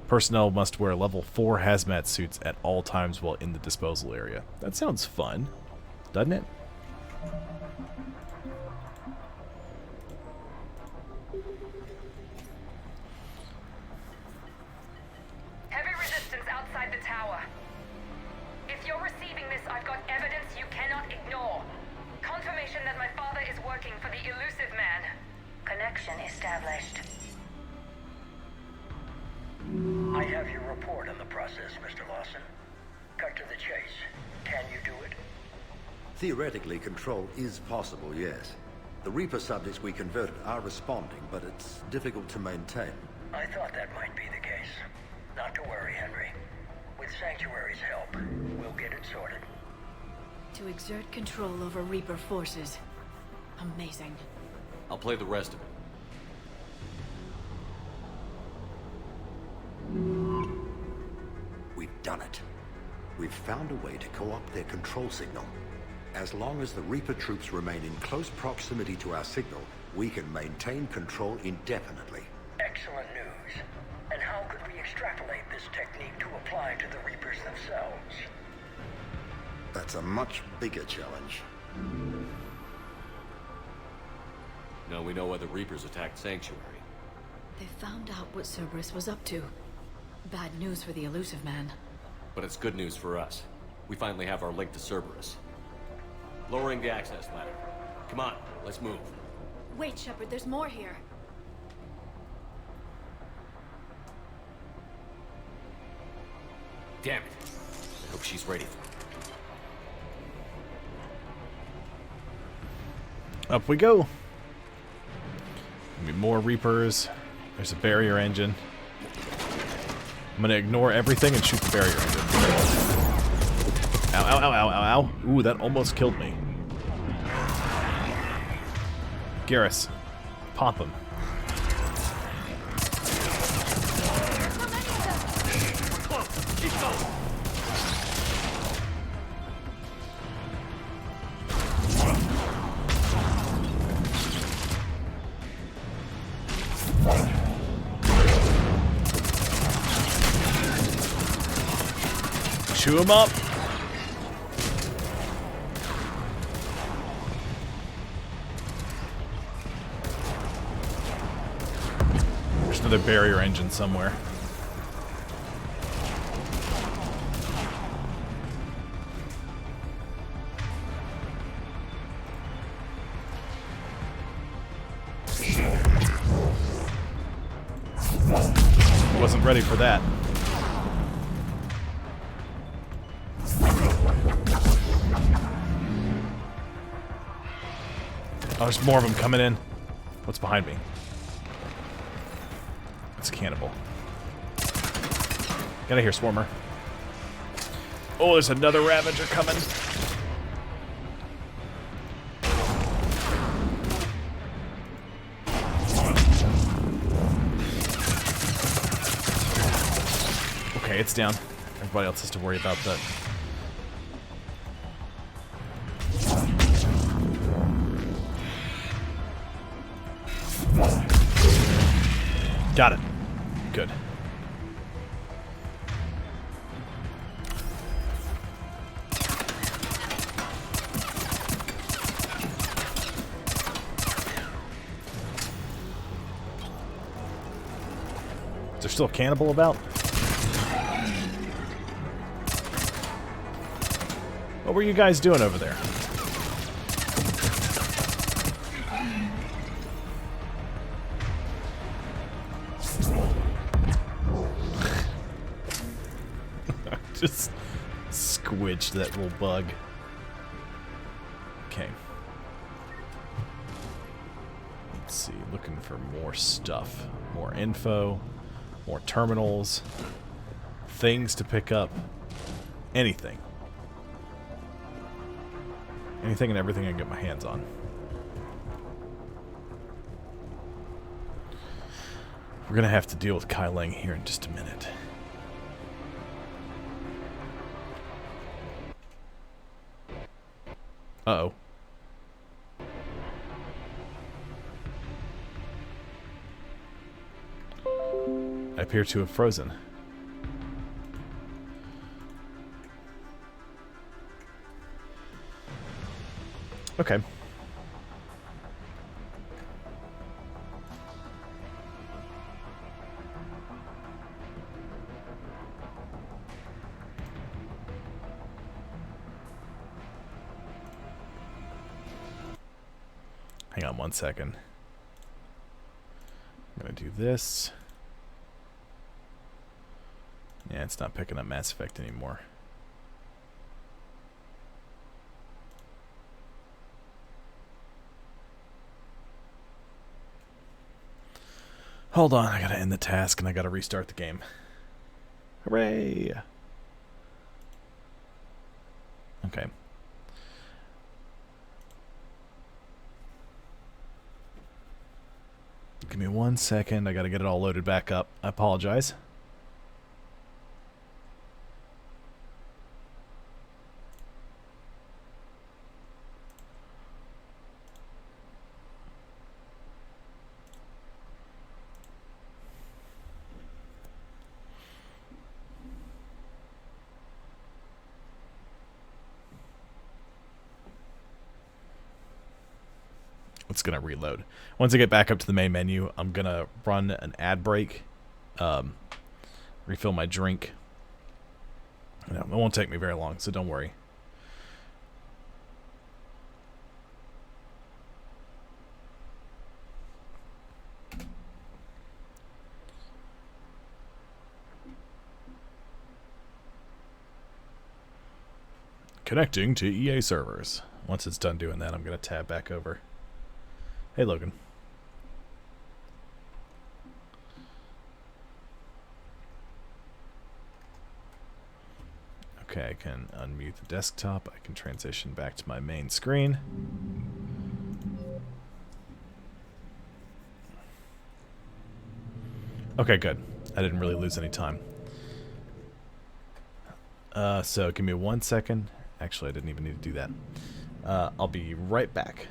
[SPEAKER 1] Personnel must wear level 4 hazmat suits at all times while in the disposal area. That sounds fun, doesn't it?
[SPEAKER 10] Heavy resistance outside the tower. If you're receiving this, I've got evidence you cannot ignore. Confirmation that my father is working for the elusive man.
[SPEAKER 13] Connection established. I have your report on the process, Mr. Lawson. Cut to the chase. Can you do it?
[SPEAKER 7] Theoretically, control is possible, yes. The Reaper subjects we converted are responding, but it's difficult to maintain.
[SPEAKER 13] I thought that might be the case. Not to worry, Henry. With Sanctuary's help, we'll get it sorted.
[SPEAKER 21] To exert control over Reaper forces. Amazing.
[SPEAKER 11] I'll play the rest of it.
[SPEAKER 7] We've done it. We've found a way to co-opt their control signal. As long as the Reaper troops remain in close proximity to our signal, we can maintain control indefinitely.
[SPEAKER 13] Excellent news. And how could we extrapolate this technique to apply to the Reapers themselves?
[SPEAKER 7] That's a much bigger challenge.
[SPEAKER 11] Now we know why the Reapers attacked Sanctuary.
[SPEAKER 21] They found out what Cerberus was up to. Bad news for the elusive man.
[SPEAKER 11] But it's good news for us. We finally have our link to Cerberus. Lowering the access ladder. Come on, let's move.
[SPEAKER 21] Wait, Shepard, there's more here.
[SPEAKER 11] Damn it. I hope she's ready for it.
[SPEAKER 1] Up we go. Gonna be more Reapers. There's a barrier engine. I'm gonna ignore everything and shoot the barrier engine. Ow, ow, ow, ow, ow, ow. Ooh, that almost killed me. Garrus, pop him. Chew him up. There's another barrier engine somewhere. Wasn't ready for that. Oh, there's more of them coming in. What's behind me? It's a cannibal. Get out of here, Swarmer. Oh, there's another Ravager coming. Okay, it's down. Everybody else has to worry about that. Got it. Good. Is there still a cannibal about? What were you guys doing over there? Just squidged that little bug. Okay. Let's see, looking for more stuff. More info. More terminals. Things to pick up. Anything. Anything and everything I can get my hands on. We're gonna have to deal with Kai Lang here in just a minute. Uh-oh. I appear to have frozen. Okay. Hang on 1 second. I'm gonna do this. Yeah, it's not picking up Mass Effect anymore. Hold on, I gotta end the task and I gotta restart the game. Hooray! Okay. Give me 1 second, I gotta get it all loaded back up. I apologize. It's gonna reload. Once I get back up to the main menu, I'm gonna run an ad break, refill my drink. No, it won't take me very long, so don't worry. Connecting to EA servers. Once it's done doing that, I'm gonna tab back over. Hey, Logan. Okay, I can unmute the desktop. I can transition back to my main screen. Okay, good. I didn't really lose any time. So give me 1 second. Actually, I didn't even need to do that. I'll be right back.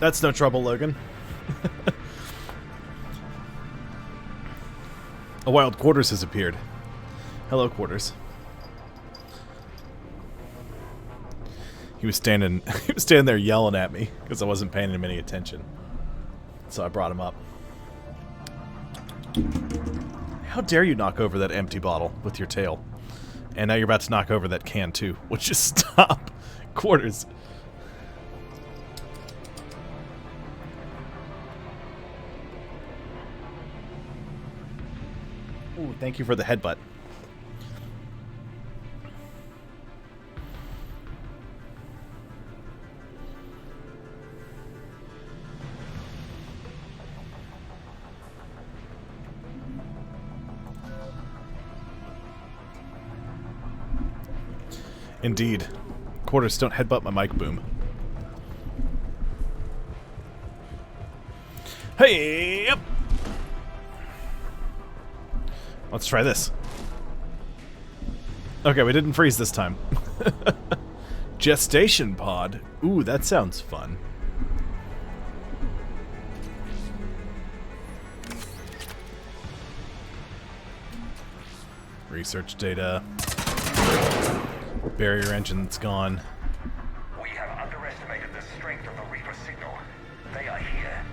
[SPEAKER 1] That's no trouble, Logan. A wild Quarters has appeared. Hello, Quarters. He was standing there yelling at me because I wasn't paying him any attention. So I brought him up. How dare you knock over that empty bottle with your tail? And now you're about to knock over that can too. Would you stop? Quarters. Ooh, thank you for the headbutt. Indeed. Quarters, don't headbutt my mic boom. Hey! Yep. Let's try this. Okay, we didn't freeze this time. Gestation pod. Ooh, that sounds fun. Research data. Barrier engine's gone.
[SPEAKER 4] We have underestimated the strength of the Reaper signal. They are here.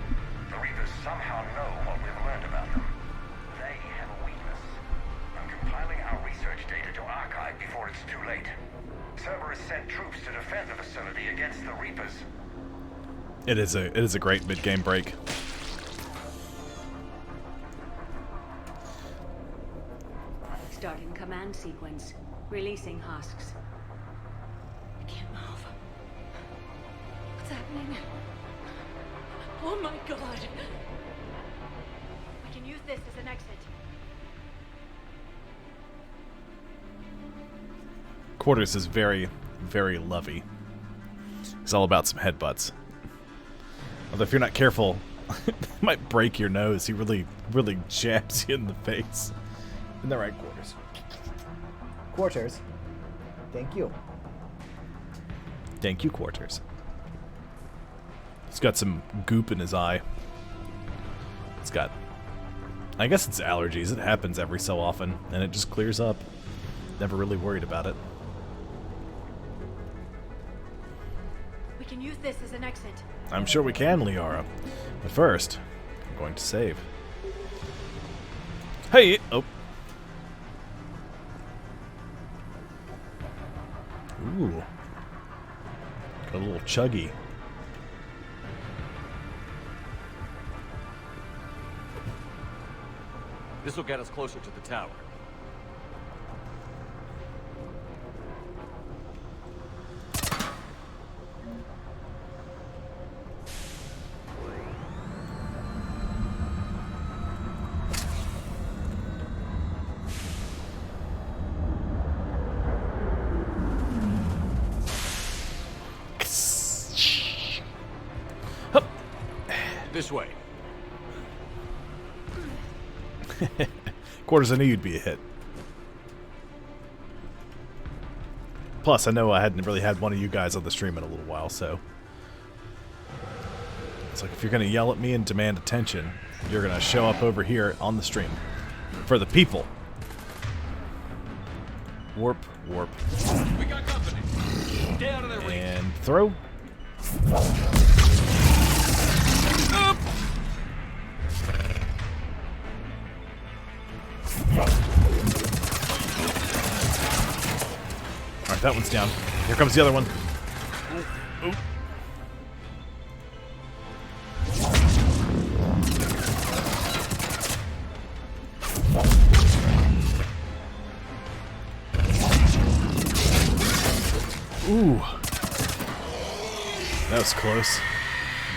[SPEAKER 4] The Reapers somehow know what we've learned about them. They have a weakness. I'm compiling our research data to archive before it's too late. Cerberus sent troops to defend the facility against the Reapers.
[SPEAKER 1] It is a great mid-game break.
[SPEAKER 15] Starting command sequence. Releasing husks.
[SPEAKER 21] I can't move. What's happening? Oh my god!
[SPEAKER 23] We can use this as an exit.
[SPEAKER 1] Quarters is very, very lovey. It's all about some headbutts. Although if you're not careful, it might break your nose. He really, really jabs you in the face. In the right, Quarters? Quarters. Thank you. Thank you, Quarters. He's got some goop in his eye. It's got... I guess it's allergies. It happens every so often, and it just clears up. Never really worried about it.
[SPEAKER 23] We can use this as an exit.
[SPEAKER 1] I'm sure we can, Liara. But first, I'm going to save. Hey! Oh. Ooh. Got a little chuggy.
[SPEAKER 11] This will get us closer to the tower. This way.
[SPEAKER 1] Quarters, I knew you'd be a hit. Plus, I know I hadn't really had one of you guys on the stream in a little while, so... It's like, if you're going to yell at me and demand attention, you're going to show up over here on the stream. For the people. Warp, warp.
[SPEAKER 11] We got company. Stay out of their reach.
[SPEAKER 1] And throw.
[SPEAKER 11] Up.
[SPEAKER 1] Alright, that one's down. Here comes the other one. Ooh, ooh. Ooh. That was close.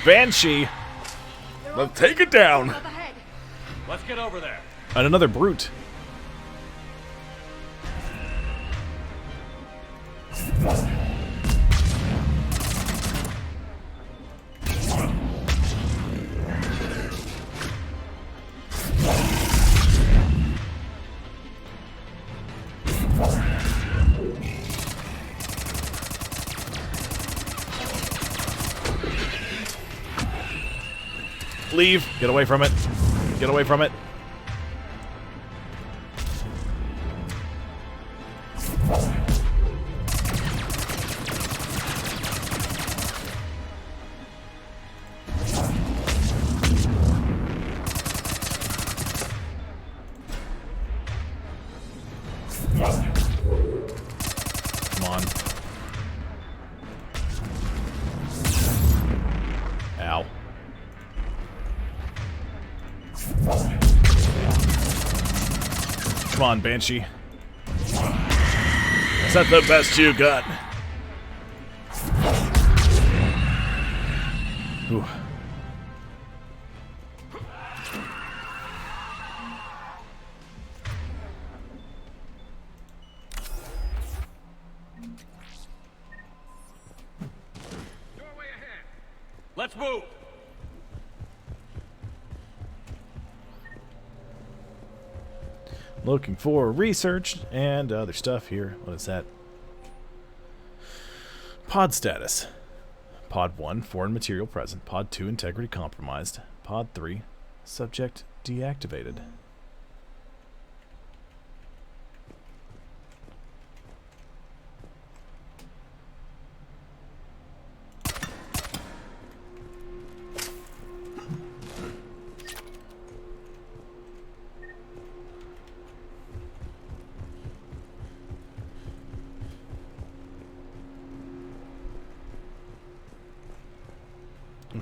[SPEAKER 1] Banshee! Let's take it down!
[SPEAKER 11] Let's get over there.
[SPEAKER 1] And another brute. Leave. Get away from it. Get away from it. Come on. Ow. Come on, Banshee. Is that the best you got? Ooh.
[SPEAKER 11] Let's move!
[SPEAKER 1] Looking for research and other stuff here. What is that? Pod status. Pod 1, foreign material present. Pod 2, integrity compromised. Pod 3, subject deactivated.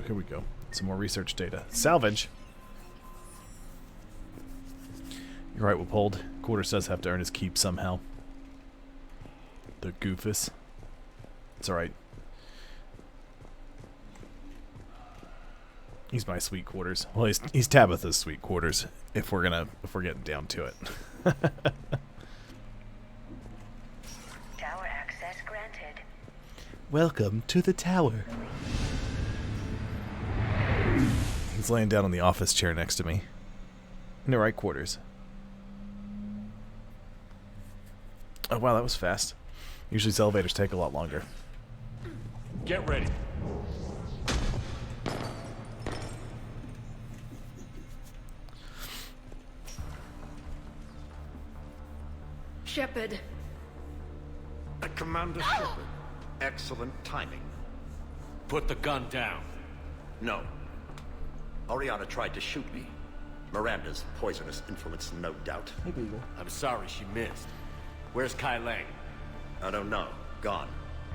[SPEAKER 1] Here we go. Some more research data. Salvage. You're right, Wippold. Quarters does have to earn his keep somehow. The goofus. It's alright. He's my sweet quarters. Well, he's Tabitha's sweet quarters. If we're getting down to it.
[SPEAKER 10] Tower access granted.
[SPEAKER 1] Welcome to the tower. He's laying down on the office chair next to me. In the right quarters. Oh wow, that was fast. Usually these elevators take a lot longer.
[SPEAKER 11] Get ready.
[SPEAKER 21] Shepard.
[SPEAKER 7] Commander Shepard. Excellent timing.
[SPEAKER 11] Put the gun down.
[SPEAKER 7] No. Oriana tried to shoot me. Miranda's poisonous influence, no doubt.
[SPEAKER 1] Hey, Beagle.
[SPEAKER 11] I'm sorry she missed. Where's Kai Lang?
[SPEAKER 7] I don't know. Gone.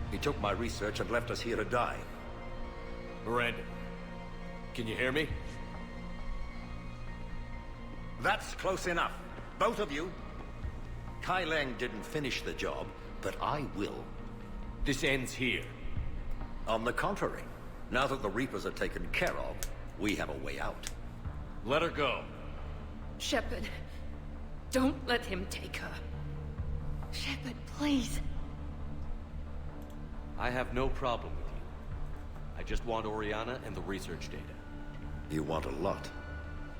[SPEAKER 7] He took my research and left us here to die.
[SPEAKER 11] Miranda, can you hear me?
[SPEAKER 7] That's close enough. Both of you. Kai Lang didn't finish the job, but I will.
[SPEAKER 11] This ends here.
[SPEAKER 7] On the contrary, now that the Reapers are taken care of, we have a way out.
[SPEAKER 11] Let her go.
[SPEAKER 21] Shepard, don't let him take her. Shepard, please.
[SPEAKER 11] I have no problem with you. I just want Oriana and the research data.
[SPEAKER 7] You want a lot.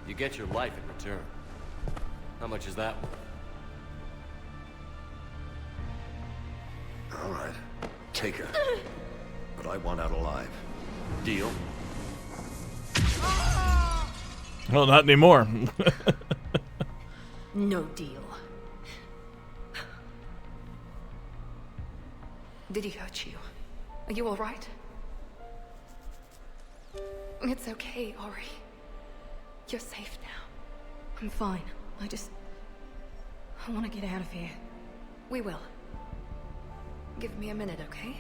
[SPEAKER 11] You get your life in return. How much is that worth?
[SPEAKER 7] All right. Take her. But I want out alive. Deal?
[SPEAKER 1] Well, not anymore.
[SPEAKER 21] No deal. Did he hurt you? Are you all right? It's okay, Ori. You're safe now. I'm fine. I want to get out of here. We will. Give me a minute, okay?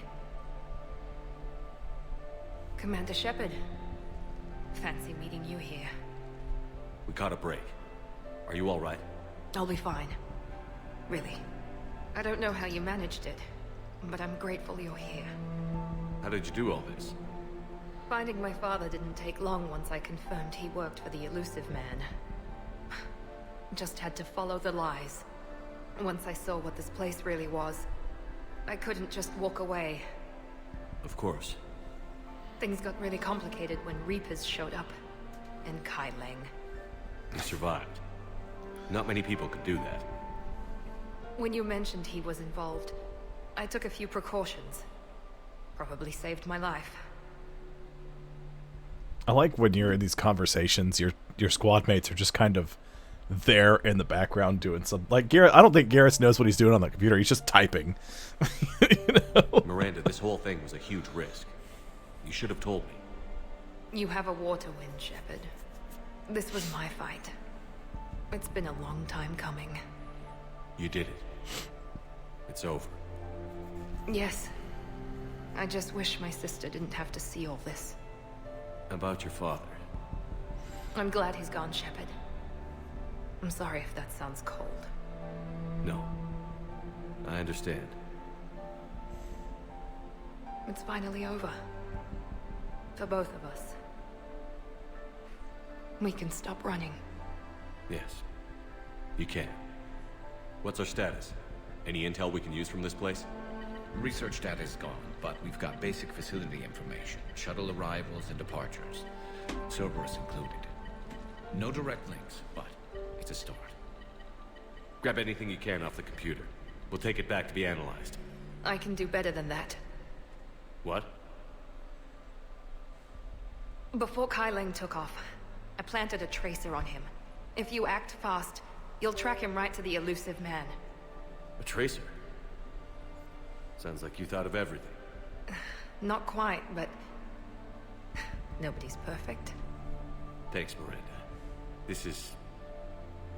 [SPEAKER 21] Commander Shepard. Fancy meeting you here.
[SPEAKER 11] We caught a break. Are you all right?
[SPEAKER 21] I'll be fine. Really. I don't know how you managed it, but I'm grateful you're here.
[SPEAKER 11] How did you do all this?
[SPEAKER 21] Finding my father didn't take long once I confirmed he worked for the Elusive Man. Just had to follow the lies. Once I saw what this place really was, I couldn't just walk away.
[SPEAKER 11] Of course.
[SPEAKER 21] Things got really complicated when Reapers showed up. And Kai Lang.
[SPEAKER 11] You survived. Not many people could do that.
[SPEAKER 21] When you mentioned he was involved, I took a few precautions. Probably saved my life.
[SPEAKER 1] I like when you're in these conversations, your squad mates are just kind of there in the background doing some, like Garrett. I don't think Garrett knows what he's doing on the computer. He's just typing.
[SPEAKER 11] Miranda, this whole thing was a huge risk. You should have told me.
[SPEAKER 19] You have a war to win, Shepard. This was my fight. It's been a long time coming.
[SPEAKER 11] You did it. It's over.
[SPEAKER 19] Yes. I just wish my sister didn't have to see all this.
[SPEAKER 11] About your father.
[SPEAKER 19] I'm glad he's gone, Shepard. I'm sorry if that sounds cold.
[SPEAKER 11] No. I understand.
[SPEAKER 19] It's finally over. For both of us. We can stop running.
[SPEAKER 11] Yes. You can. What's our status? Any intel we can use from this place?
[SPEAKER 12] Research data is gone, but we've got basic facility information. Shuttle arrivals and departures. Cerberus included. No direct links, but it's a start.
[SPEAKER 11] Grab anything you can off the computer. We'll take it back to be analyzed.
[SPEAKER 19] I can do better than that.
[SPEAKER 11] What?
[SPEAKER 19] Before Kai Leng took off, I planted a tracer on him. If you act fast, you'll track him right to the elusive man.
[SPEAKER 11] A tracer? Sounds like you thought of everything.
[SPEAKER 19] Not quite, but... nobody's perfect.
[SPEAKER 11] Thanks, Miranda. This is...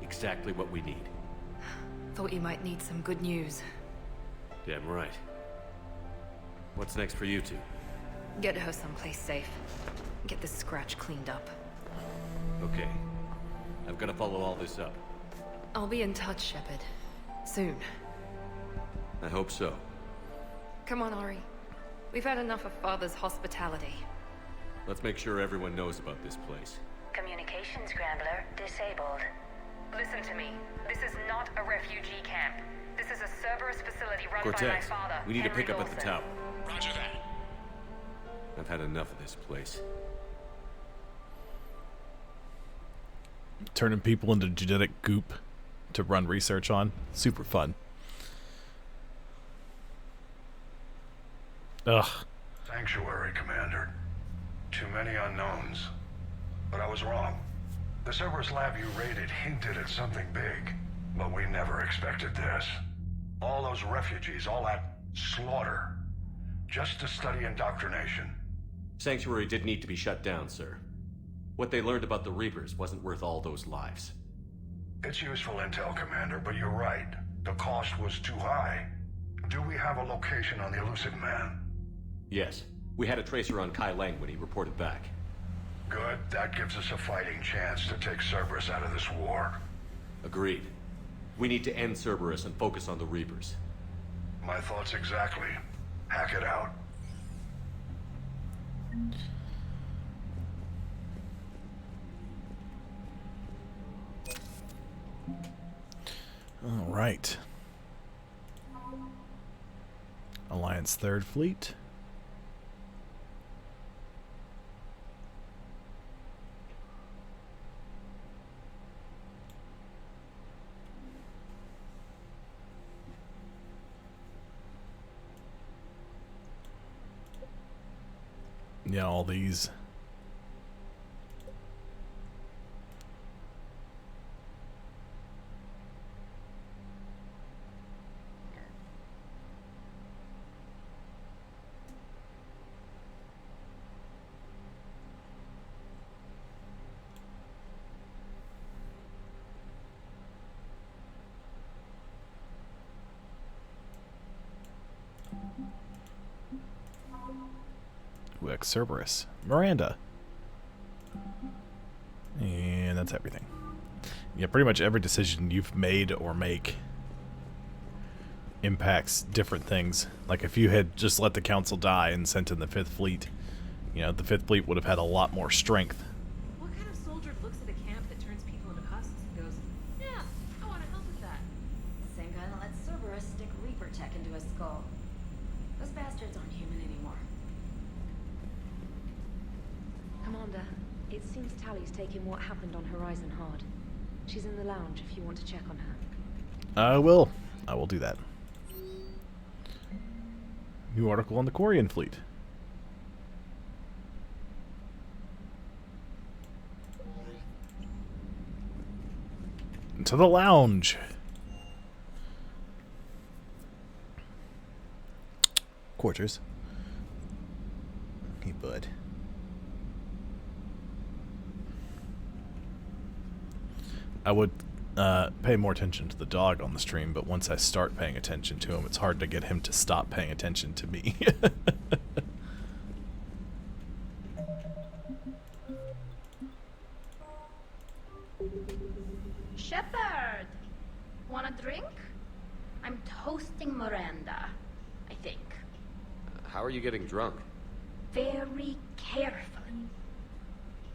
[SPEAKER 11] exactly what we need.
[SPEAKER 19] Thought you might need some good news.
[SPEAKER 11] Damn right. What's next for you two?
[SPEAKER 19] Get her someplace safe. Get this scratch cleaned up.
[SPEAKER 11] Okay. I've got to follow all this up.
[SPEAKER 19] I'll be in touch, Shepard. Soon.
[SPEAKER 11] I hope so.
[SPEAKER 19] Come on, Ari. We've had enough of Father's hospitality.
[SPEAKER 11] Let's make sure everyone knows about this place.
[SPEAKER 10] Communication scrambler disabled.
[SPEAKER 17] Listen to me. This is not a refugee camp. This is a Cerberus facility run by my
[SPEAKER 11] Cortez,
[SPEAKER 17] father.
[SPEAKER 11] we need to
[SPEAKER 17] Henry
[SPEAKER 11] pick up at the
[SPEAKER 17] Golson.
[SPEAKER 11] tower.
[SPEAKER 5] Roger that.
[SPEAKER 11] I've had enough of this place.
[SPEAKER 1] Turning people into genetic goop to run research on. Super fun. Ugh.
[SPEAKER 4] Sanctuary, Commander. Too many unknowns. But I was wrong. The Cerberus lab you raided hinted at something big, but we never expected this. All those refugees, all that slaughter, just to study indoctrination.
[SPEAKER 11] Sanctuary did need to be shut down, sir. What they learned about the Reapers wasn't worth all those lives.
[SPEAKER 4] It's useful intel, Commander, but you're right. The cost was too high. Do we have a location on the elusive man?
[SPEAKER 11] Yes. We had a tracer on Kai Leng when he reported back.
[SPEAKER 4] Good. That gives us a fighting chance to take Cerberus out of this war.
[SPEAKER 11] Agreed. We need to end Cerberus and focus on the Reapers.
[SPEAKER 4] My thoughts exactly. Hack it out.
[SPEAKER 1] All right. Alliance 3rd Fleet. Yeah, all these. Cerberus. Miranda. And that's everything. Yeah, pretty much every decision you've made or make impacts different things. Like if you had just let the council die and sent in the 5th Fleet, you know, the 5th Fleet would have had a lot more strength.
[SPEAKER 18] What kind of soldier looks at a camp that turns people into husks and goes, yeah, I want to help with that?
[SPEAKER 6] Same guy that lets Cerberus stick Reaper tech into his skull. Those bastards aren't human anymore. Commander, it seems Tally's taking what happened on Horizon hard. She's in the lounge if you want to check on her.
[SPEAKER 1] I will. I will do that. New article on the Quarian fleet. to the lounge. Quarters. Hey, bud. I would pay more attention to the dog on the stream, but once I start paying attention to him, it's hard to get him to stop paying attention to me.
[SPEAKER 6] Shepard! Want a drink? I'm toasting Miranda, I think.
[SPEAKER 11] How are you getting drunk?
[SPEAKER 6] Very carefully.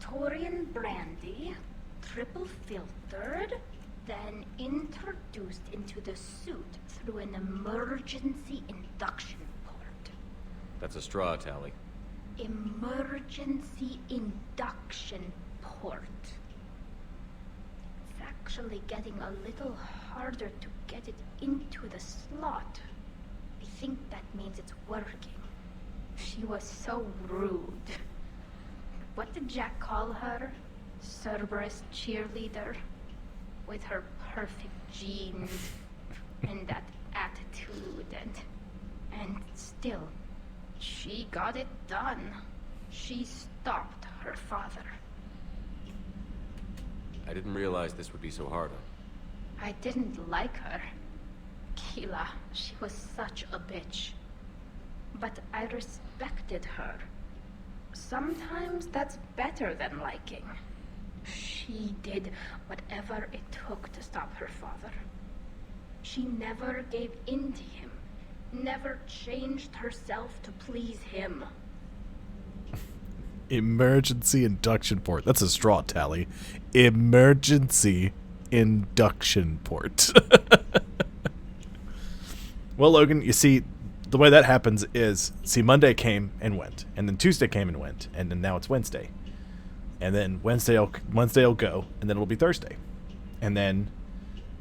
[SPEAKER 6] Taurian brandy, triple filtered, then introduced into the suit through an emergency induction port.
[SPEAKER 11] That's a straw, Tally.
[SPEAKER 6] Emergency induction port. It's actually getting a little harder to get it into the slot. I think that means it's working. She was so rude. What did Jack call her? Cerberus cheerleader? With her perfect genes and that attitude and still, she got it done. She stopped her father.
[SPEAKER 11] I didn't realize this would be so hard.
[SPEAKER 6] I didn't like her. Keela, she was such a bitch. But I respected her. Sometimes that's better than liking. She did whatever it took to stop her father. She never gave in to him, never changed herself to please him.
[SPEAKER 1] Emergency induction port. That's a straw, Tally. Emergency induction port. Well, Logan, you see, the way that happens is, see, Monday came and went, and then Tuesday came and went, and then now it's Wednesday. And then Wednesday will go, and then it'll be Thursday. And then,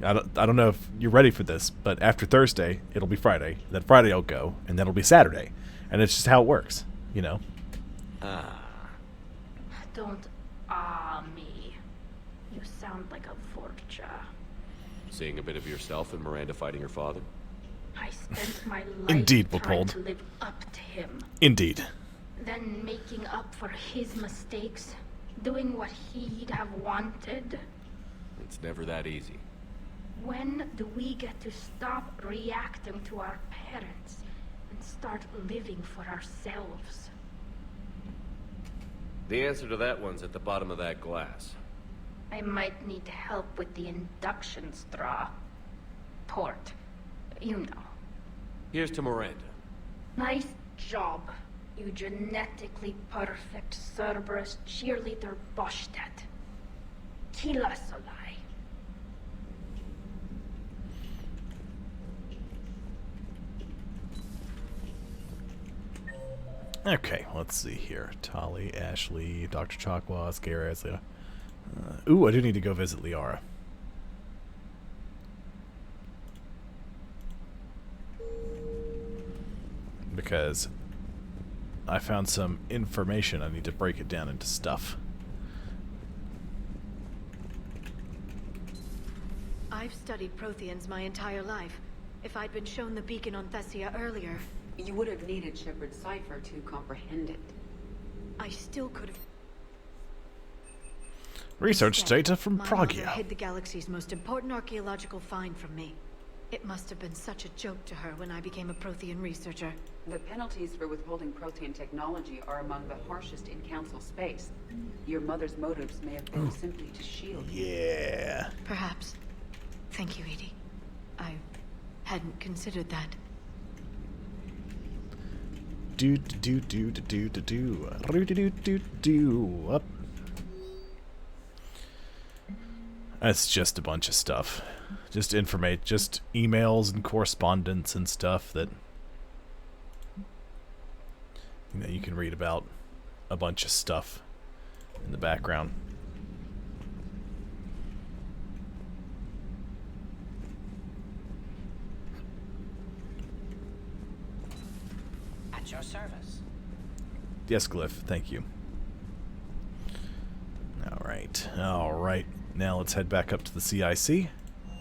[SPEAKER 1] I don't know if you're ready for this, but after Thursday, it'll be Friday. Then Friday will go, and then it'll be Saturday. And it's just how it works, you know?
[SPEAKER 6] Don't me. You sound like a Vorcha.
[SPEAKER 11] Seeing a bit of yourself in Miranda fighting her father?
[SPEAKER 6] I spent my life
[SPEAKER 1] Indeed,
[SPEAKER 6] trying
[SPEAKER 1] Leopold.
[SPEAKER 6] to live up to him.
[SPEAKER 1] Indeed.
[SPEAKER 6] Then making up for his mistakes, doing what he'd have wanted.
[SPEAKER 11] It's never that easy.
[SPEAKER 6] When do we get to stop reacting to our parents and start living for ourselves?
[SPEAKER 11] The answer to that one's at the bottom of that glass.
[SPEAKER 6] I might need help with the induction straw. Port. You know.
[SPEAKER 11] Here's to Miranda.
[SPEAKER 6] Nice job, you genetically perfect Cerberus cheerleader Boschtet. Kila Solai.
[SPEAKER 1] Okay, let's see here. Tali, Ashley, Dr. Chakwas, Garrett. Ooh, I do need to go visit Liara. Because I found some information. I need to break it down into stuff.
[SPEAKER 21] I've studied Protheans my entire life. If I'd been shown the beacon on Thessia earlier...
[SPEAKER 2] You would have needed Shepard's cipher to comprehend it.
[SPEAKER 21] I still could have...
[SPEAKER 1] Research data from
[SPEAKER 21] My mother
[SPEAKER 1] Pragia.
[SPEAKER 21] hid the galaxy's most important archaeological find from me. It must have been such a joke to her when I became a Prothean researcher.
[SPEAKER 2] The penalties for withholding Protean technology are among the harshest in Council space. Your mother's motives may have been simply to shield you.
[SPEAKER 1] Yeah.
[SPEAKER 21] Perhaps. Thank you, Edie. I hadn't considered that.
[SPEAKER 1] Up. That's just a bunch of stuff. Just emails and correspondence and stuff that you can read about a bunch of stuff in the background.
[SPEAKER 16] At your service.
[SPEAKER 1] Yes, Glyph, thank you. Alright. Now let's head back up to the CIC.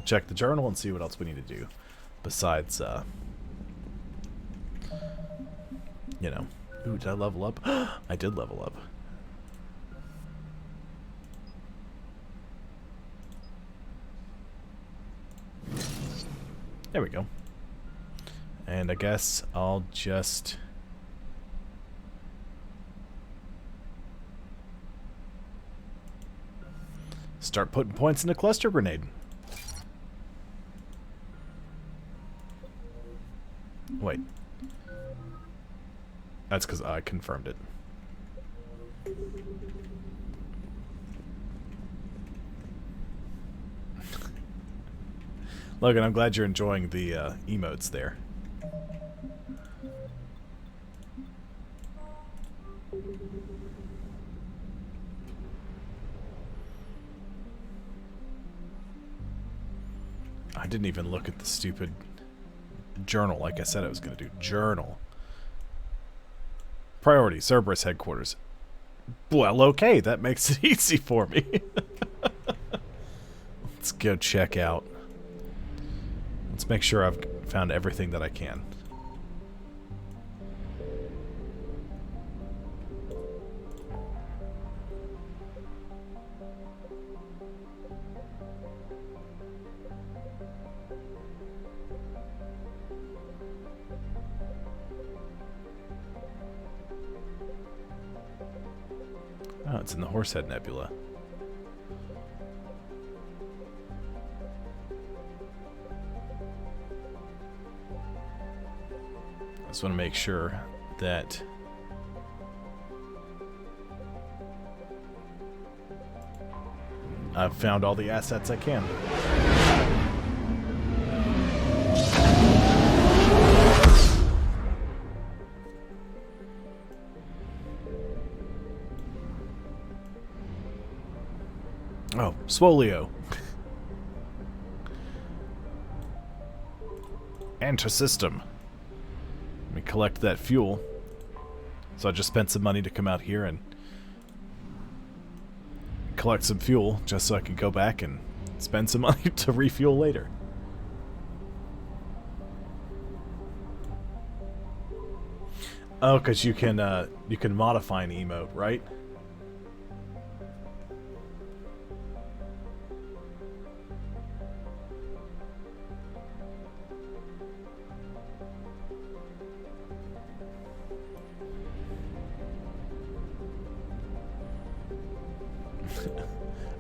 [SPEAKER 1] check the journal and see what else we need to do. Besides, you know. Ooh, did I level up? I did level up. There we go. And I guess I'll just... start putting points in the cluster grenade. Wait. That's because I confirmed it. Logan, I'm glad you're enjoying the emotes there. I didn't even look at the stupid journal like I said I was going to do. Journal. Priority, Cerberus headquarters. Well, okay, that makes it easy for me. Let's go check out. Let's make sure I've found everything that I can. Oh, it's in the Horsehead Nebula. I just want to make sure that I've found all the assets I can. Oh, Swolio. Enter system. Let me collect that fuel. So I just spent some money to come out here and collect some fuel just so I can go back and spend some money to refuel later. Oh, because you can modify an emote, right?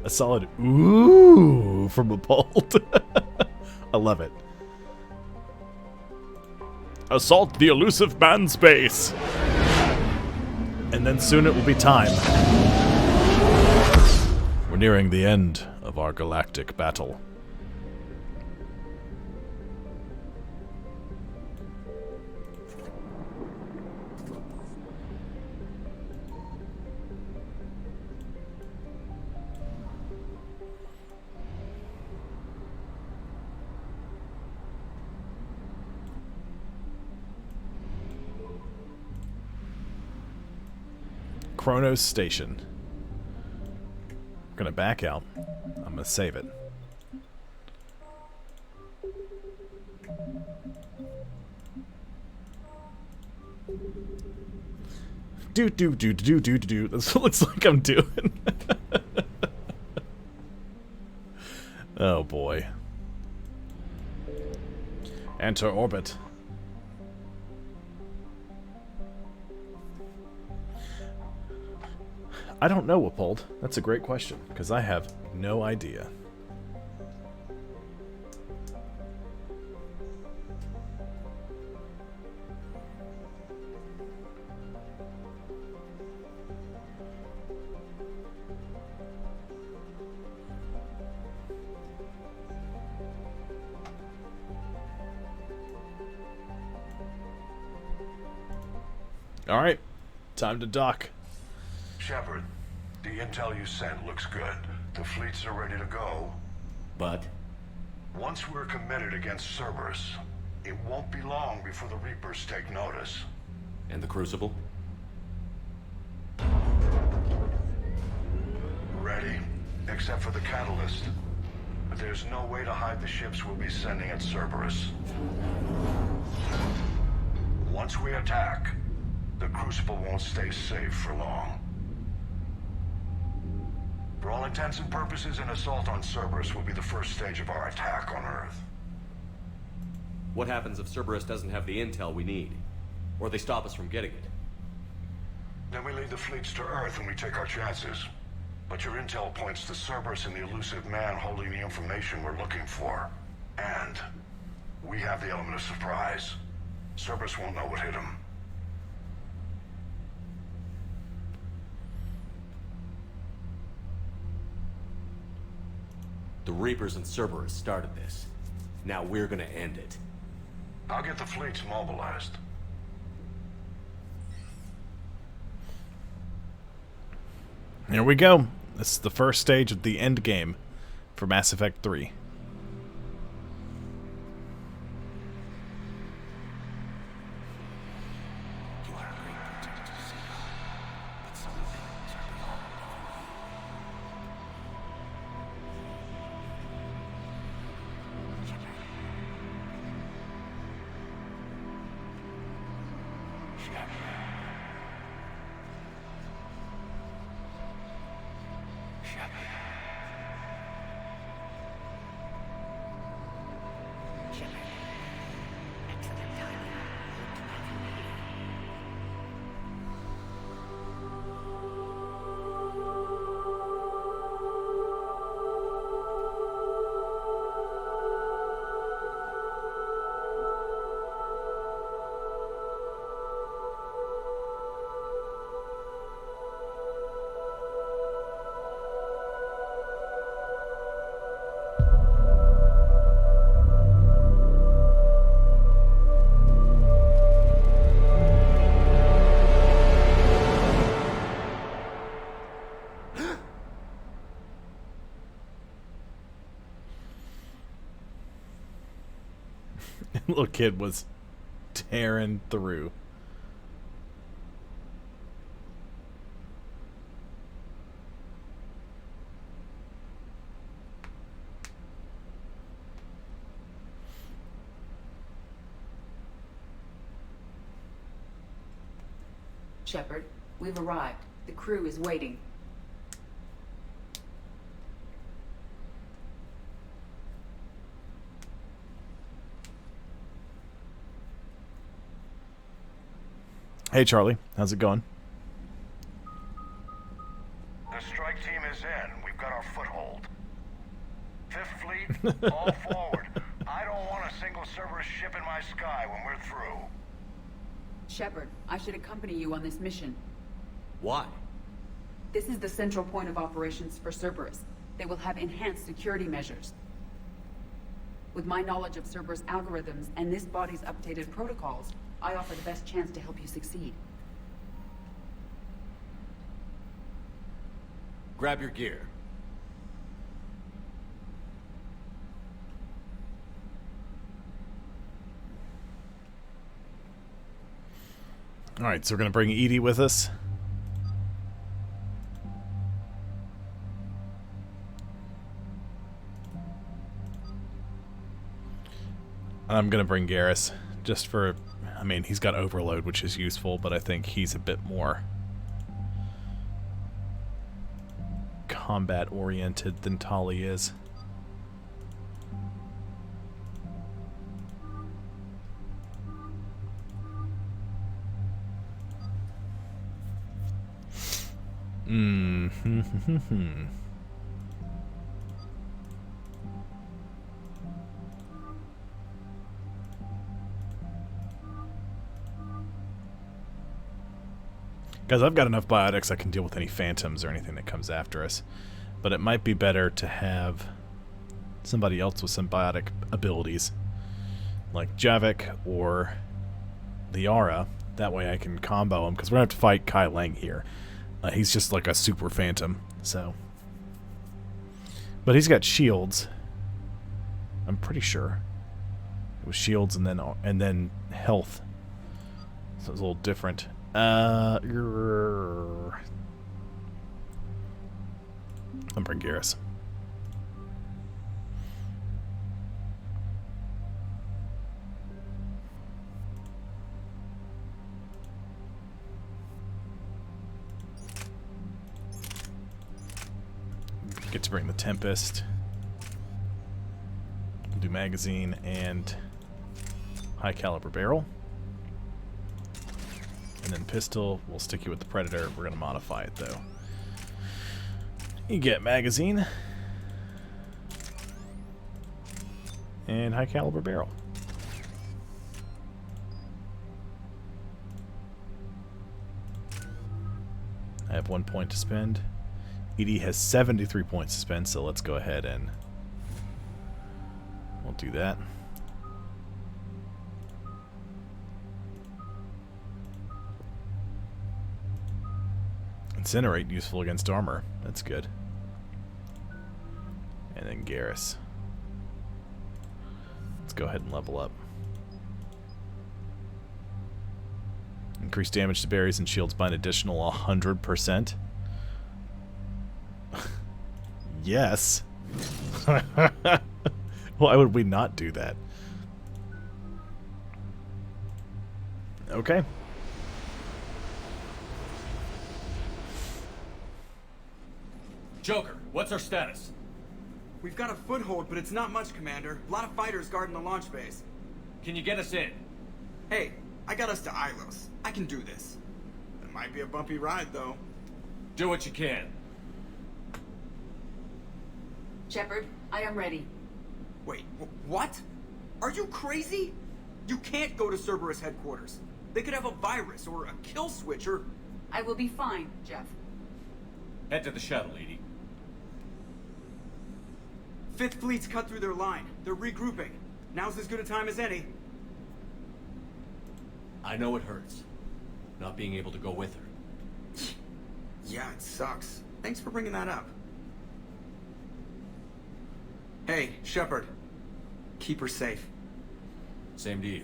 [SPEAKER 1] A solid ooh from a bolt. I love it. Assault the elusive man space. And then soon it will be time. We're nearing the end of our galactic battle. Chronos Station. I'm gonna back out. I'm gonna save it. Do. That's what it looks like I'm doing. Oh boy. Enter orbit. I don't know, Wappold. That's a great question, because I have no idea. Alright, time to dock.
[SPEAKER 4] Shepard, the intel you sent looks good. The fleets are ready to go.
[SPEAKER 11] But?
[SPEAKER 4] Once we're committed against Cerberus, it won't be long before the Reapers take notice.
[SPEAKER 11] And the Crucible?
[SPEAKER 4] Ready, except for the catalyst. but there's no way to hide the ships we'll be sending at Cerberus. Once we attack, the Crucible won't stay safe for long. For all intents and purposes, an assault on Cerberus will be the first stage of our attack on Earth.
[SPEAKER 11] What happens if Cerberus doesn't have the intel we need? Or they stop us from getting it?
[SPEAKER 4] Then we lead the fleets to Earth and we take our chances. But your intel points to Cerberus and the elusive man holding the information we're looking for. And we have the element of surprise. Cerberus won't know what hit him.
[SPEAKER 11] The Reapers and Cerberus started this. Now we're gonna end it.
[SPEAKER 4] I'll get the fleets mobilized.
[SPEAKER 1] Here we go. This is the first stage of the end game for Mass Effect 3. Little kid was tearing through.
[SPEAKER 2] Shepard, we've arrived. The crew is waiting.
[SPEAKER 1] Hey Charlie, how's it going?
[SPEAKER 4] The strike team is in. We've got our foothold. Fifth Fleet, all forward. I don't want a single Cerberus ship in my sky when we're through.
[SPEAKER 2] Shepard, I should accompany you on this mission.
[SPEAKER 11] Why?
[SPEAKER 2] This is the central point of operations for Cerberus. They will have enhanced security measures. With my knowledge of Cerberus algorithms and this body's updated protocols, I offer the best chance to help you succeed.
[SPEAKER 11] Grab your gear.
[SPEAKER 1] Alright, so we're going to bring Edie with us. I'm going to bring Garrus, just for... I mean, he's got overload, which is useful, but I think he's a bit more combat-oriented than Tali is. Guys, I've got enough biotics I can deal with any phantoms or anything that comes after us. But it might be better to have somebody else with some biotic abilities. Like Javik or Liara. That way I can combo him, because we're going to have to fight Kai Lang here. He's just like a super phantom, so... But he's got shields. I'm pretty sure. It was shields and then health. So it's a little different. I'm bring Garrus. bring the Tempest. We'll do magazine and high caliber barrel. And then pistol, we'll stick you with the Predator. We're going to modify it though. You get magazine and high caliber barrel. I have 1 point to spend. Edie has 73 points to spend, so let's go ahead and we'll do that. Incinerate, useful against armor. That's good. And then Garrus. Let's go ahead and level up. Increase damage to berries and shields by an additional 100%. Yes. Why would we not do that? Okay.
[SPEAKER 11] Joker, what's our status?
[SPEAKER 9] We've got a foothold, but it's not much, Commander. A lot of fighters guarding the launch base.
[SPEAKER 11] Can you get us in?
[SPEAKER 9] Hey, I got us to Ilos. I can do this. It might be a bumpy ride, though.
[SPEAKER 11] Do what you can.
[SPEAKER 2] Shepard, I am ready.
[SPEAKER 9] Wait, what? Are you crazy? You can't go to Cerberus headquarters. They could have a virus or a kill switch or...
[SPEAKER 2] I will be fine, Jeff.
[SPEAKER 11] Head to the shuttle, Edie.
[SPEAKER 9] Fifth Fleet's cut through their line. They're regrouping. Now's as good a time as any.
[SPEAKER 11] I know it hurts, not being able to go with her.
[SPEAKER 9] Yeah, it sucks. Thanks for bringing that up. Hey, Shepard. Keep her safe.
[SPEAKER 11] Same to you.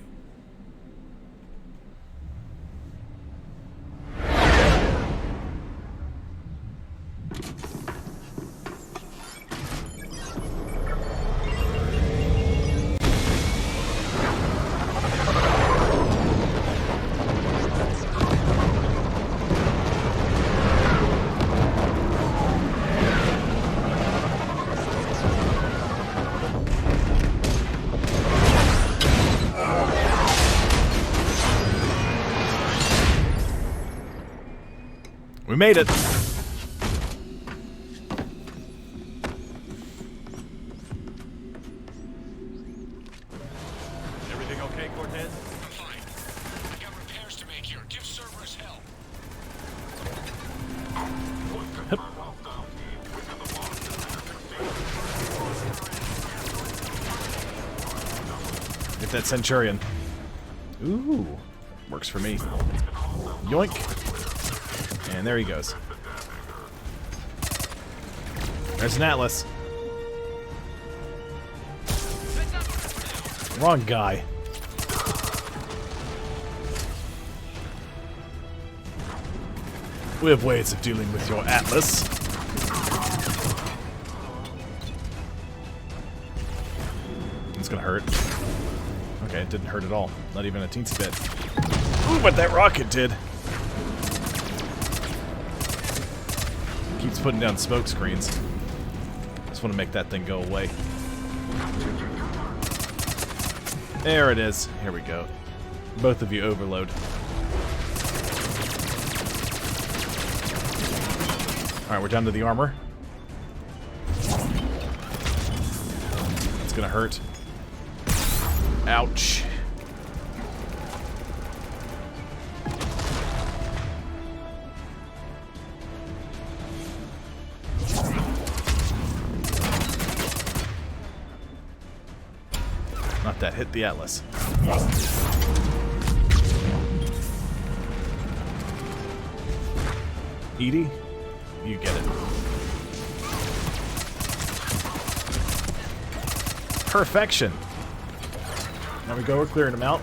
[SPEAKER 1] We made it.
[SPEAKER 3] Everything okay, Cortez?
[SPEAKER 12] I'm fine. I got repairs to make here. Give Cerberus hell.
[SPEAKER 1] Get that Centurion. Ooh, works for me. Yoink. And there he goes. There's an Atlas. Wrong guy. We have ways of dealing with your Atlas. It's gonna hurt. Okay, it didn't hurt at all. Not even a teensy bit. Ooh, but that rocket did. Keeps putting down smoke screens. Just want to make that thing go away. There it is. Here we go. Both of you overload. Alright, we're down to the armor. It's gonna hurt. Ouch. Not that, hit the Atlas. Edie, you get it. Perfection. There we go, we're clearing them out.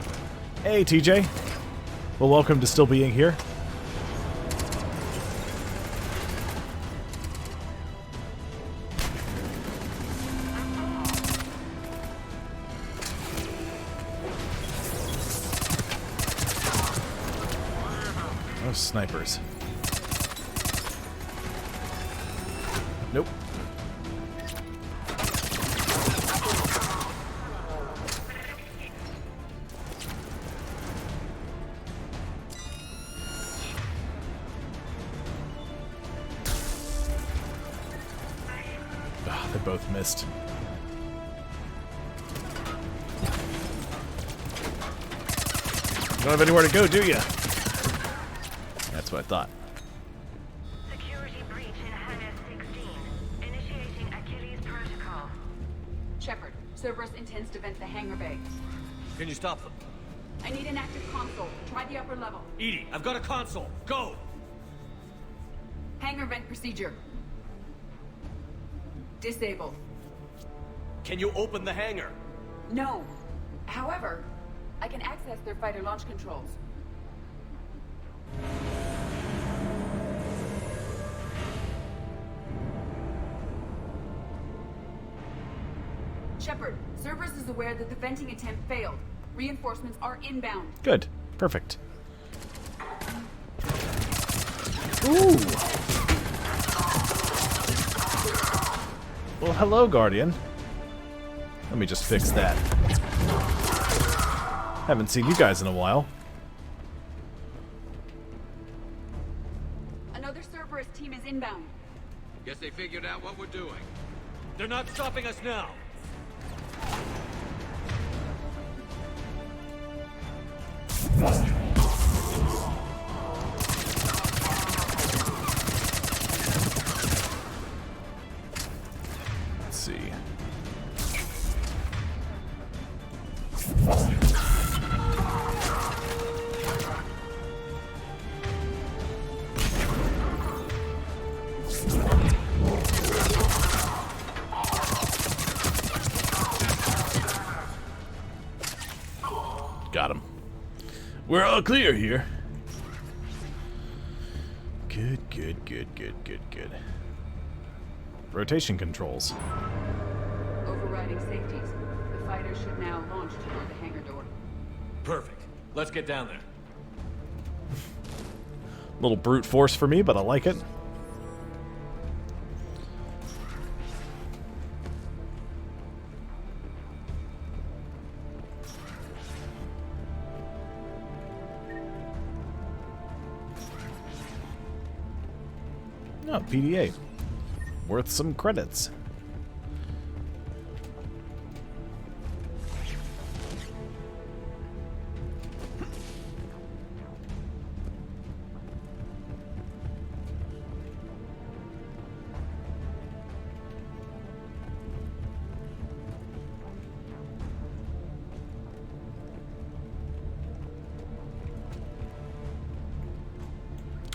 [SPEAKER 1] Hey, TJ. Well, welcome to still being here. Those snipers. Nope. They both missed. You don't have anywhere to go, do you? That's what I thought.
[SPEAKER 10] Security breach in Hangar 16. Initiating Achilles Protocol.
[SPEAKER 2] Shepard, Cerberus intends to vent the hangar bay.
[SPEAKER 11] Can you stop them?
[SPEAKER 2] I need an active console. Try the upper level.
[SPEAKER 11] EDI, I've got a console. Go!
[SPEAKER 2] Hangar vent procedure. Disabled.
[SPEAKER 11] Can you open the hangar?
[SPEAKER 2] No. However, I can access their fighter launch controls. Shepard, Cerberus is aware that the venting attempt failed. Reinforcements are inbound.
[SPEAKER 1] Good. Perfect. Ooh. Well, hello, Guardian. Let me just fix that. Haven't seen you guys in a while.
[SPEAKER 2] Another Cerberus team is inbound.
[SPEAKER 11] Guess they figured out what we're doing. They're not stopping us now.
[SPEAKER 1] Let's see. Got him. We're all clear here. Good, good, good, good, good, good. Rotation controls.
[SPEAKER 2] Overriding safeties. The fighter should now launch toward the hangar door.
[SPEAKER 11] Perfect. Let's get down there.
[SPEAKER 1] Little brute force for me, but I like it. Oh, PDA. Worth some credits.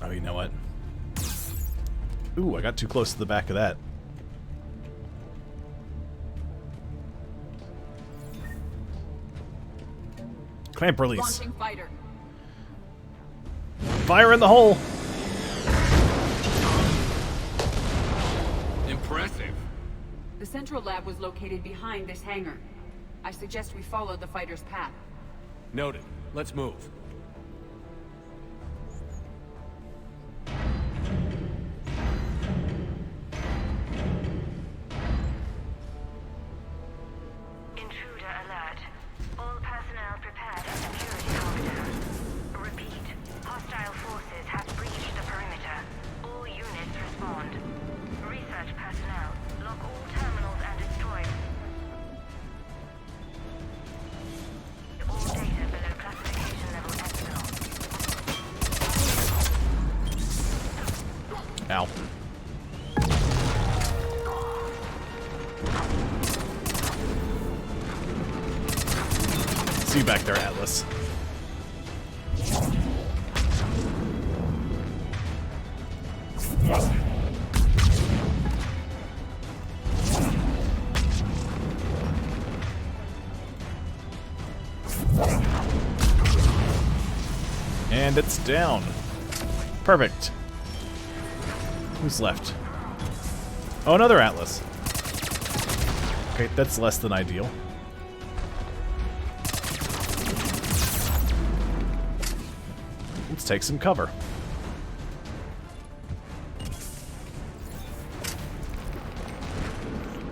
[SPEAKER 1] Oh, you know what? Ooh, I got too close to the back of that. Clamp release.
[SPEAKER 2] Launching fighter.
[SPEAKER 1] Fire in the hole.
[SPEAKER 11] Impressive.
[SPEAKER 2] The central lab was located behind this hangar. I suggest we follow the fighter's path.
[SPEAKER 11] Noted. Let's move.
[SPEAKER 10] Intruder alert. All personnel prepared for security lockdown. Repeat. Hostile forces have breached the perimeter. All units respond. Research personnel, lock all terminals and destroy all data below classification level Epsilon.
[SPEAKER 1] Ow. See you back there, Atlas. And it's down. Perfect. Who's left? Oh, another Atlas. Okay, that's less than ideal. Let's take some cover.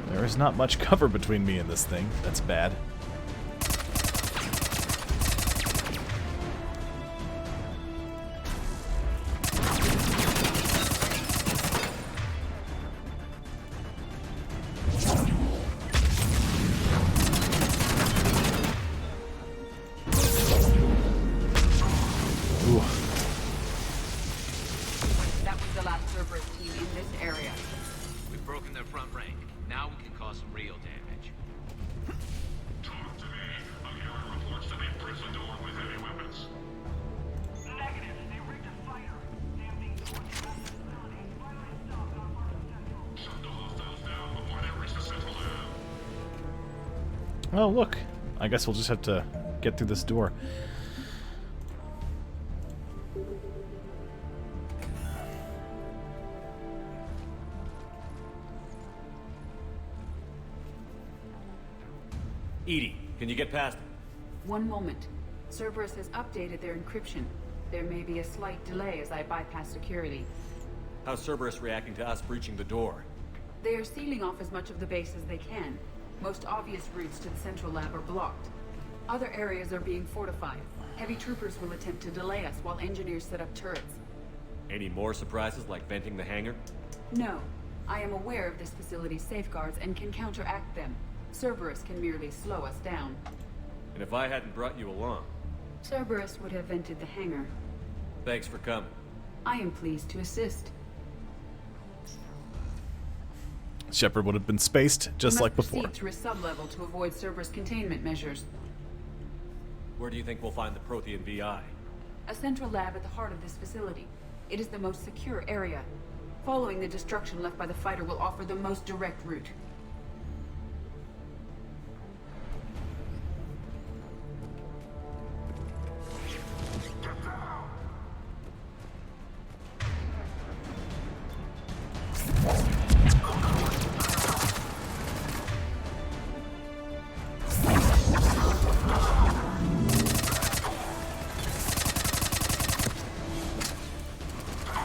[SPEAKER 1] There is not much cover between me and this thing. That's bad.
[SPEAKER 2] last Cerberus team in this area.
[SPEAKER 12] We've broken their front rank. Now we can cause some real damage.
[SPEAKER 4] Talk to me. I'm hearing reports that they imprisoned the door with heavy weapons. Negative. They rigged a fighter. Damning towards the facility. Finally stopped on part of Central. Shut the hostiles down before they reach the Central Lab.
[SPEAKER 1] Oh, look. I guess we'll just have to get through this door.
[SPEAKER 11] Edie, can you get past it?
[SPEAKER 2] One moment. Cerberus has updated their encryption. There may be a slight delay as I bypass security.
[SPEAKER 11] How's Cerberus reacting to us breaching the door?
[SPEAKER 2] They are sealing off as much of the base as they can. Most obvious routes to the central lab are blocked. Other areas are being fortified. Heavy troopers will attempt to delay us while engineers set up turrets.
[SPEAKER 11] Any more surprises like venting the hangar?
[SPEAKER 2] No. I am aware of this facility's safeguards and can counteract them. Cerberus can merely slow us down.
[SPEAKER 11] And if I hadn't brought you along?
[SPEAKER 2] Cerberus would have vented the hangar.
[SPEAKER 11] Thanks for coming.
[SPEAKER 2] I am pleased to assist.
[SPEAKER 1] Shepard would have been spaced just like before.
[SPEAKER 2] Proceed through a sub-level to avoid Cerberus containment measures.
[SPEAKER 11] Where do you think we'll find the Prothean VI?
[SPEAKER 2] A central lab at the heart of this facility. It is the most secure area. Following the destruction left by the fighter will offer the most direct route.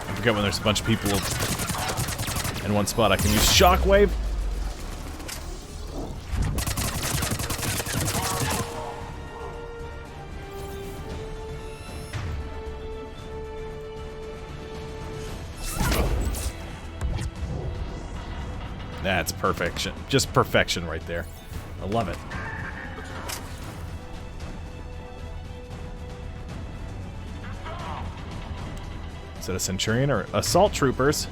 [SPEAKER 1] I forget when there's a bunch of people in one spot. I can use Shockwave. That's perfection. Just perfection right there. I love it. Is it a Centurion or assault troopers?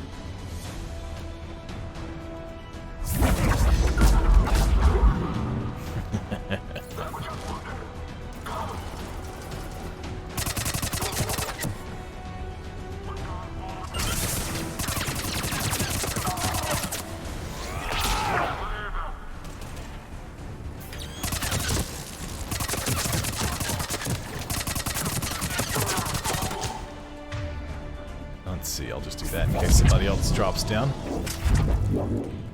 [SPEAKER 1] Let's see, I'll just do that in case somebody else drops down.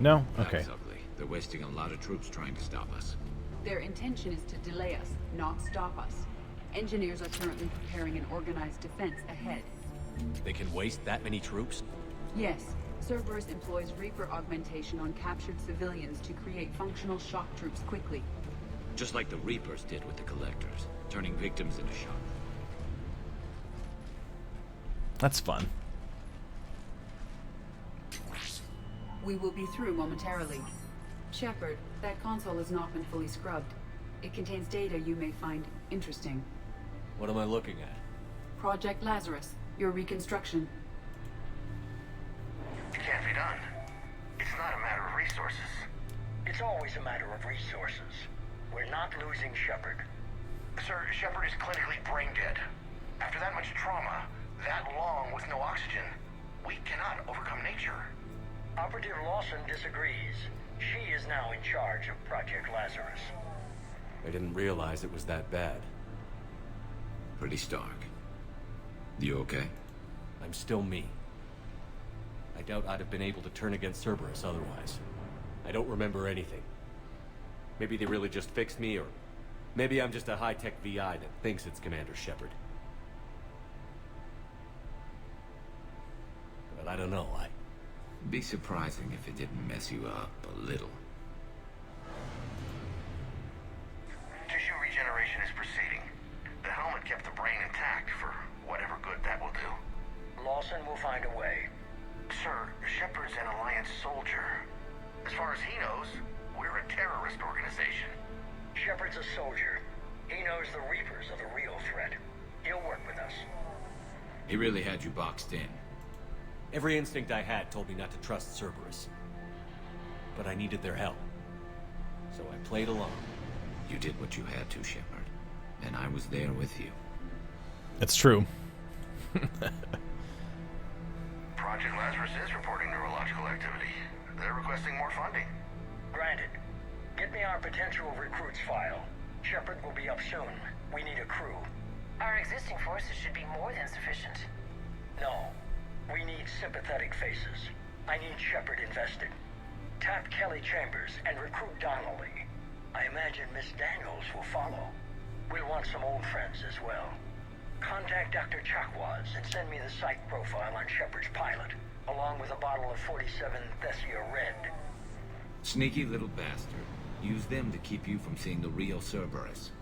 [SPEAKER 1] No? Okay.
[SPEAKER 12] That's ugly. They're wasting a lot of troops trying to stop us.
[SPEAKER 2] Their intention is to delay us, not stop us. Engineers are currently preparing an organized defense ahead.
[SPEAKER 11] They can waste that many troops?
[SPEAKER 2] Yes, Cerberus employs Reaper augmentation on captured civilians to create functional shock troops quickly.
[SPEAKER 12] Just like the Reapers did with the Collectors, turning victims into shock.
[SPEAKER 1] That's fun.
[SPEAKER 2] We will be through momentarily. Shepard, that console has not been fully scrubbed. It contains data you may find interesting.
[SPEAKER 11] What am I looking at?
[SPEAKER 2] Project Lazarus, your reconstruction.
[SPEAKER 4] It can't be done. It's not a matter of resources.
[SPEAKER 13] It's always a matter of resources. We're not losing Shepard.
[SPEAKER 4] Sir, Shepard is clinically brain dead. After that much trauma, that long with no oxygen, we cannot overcome nature.
[SPEAKER 13] Operative Lawson disagrees. She is now in charge of Project Lazarus.
[SPEAKER 11] I didn't realize it was that bad.
[SPEAKER 12] Pretty stark. You okay?
[SPEAKER 11] I'm still me. I doubt I'd have been able to turn against Cerberus otherwise. I don't remember anything. Maybe they really just fixed me, or maybe I'm just a high-tech VI that thinks it's Commander Shepard. But I don't know,
[SPEAKER 12] Be surprising if it didn't mess you up a little.
[SPEAKER 4] Tissue regeneration is proceeding. The helmet kept the brain intact for whatever good that will do.
[SPEAKER 13] Lawson will find a way.
[SPEAKER 4] Sir, Shepard's an Alliance soldier. As far as he knows, we're a terrorist organization.
[SPEAKER 13] Shepard's a soldier. He knows the Reapers are the real threat. He'll work with us.
[SPEAKER 12] He really had you boxed in.
[SPEAKER 11] Every instinct I had told me not to trust Cerberus. But I needed their help. So I played along.
[SPEAKER 12] You did what you had to, Shepard. And I was there with you.
[SPEAKER 1] It's true.
[SPEAKER 4] Project Lazarus is reporting neurological activity. They're requesting more funding.
[SPEAKER 13] Granted. Get me our potential recruits file. Shepard will be up soon. We need a crew.
[SPEAKER 10] Our existing forces should be more than sufficient.
[SPEAKER 13] No. We need sympathetic faces. I need Shepard invested. Tap Kelly Chambers and recruit Donnelly. I imagine Miss Daniels will follow. We'll want some old friends as well. Contact Dr. Chakwas and send me the psych profile on Shepard's pilot, along with a bottle of 47 Thessia Red.
[SPEAKER 12] Sneaky little bastard. Use them to keep you from seeing the real Cerberus.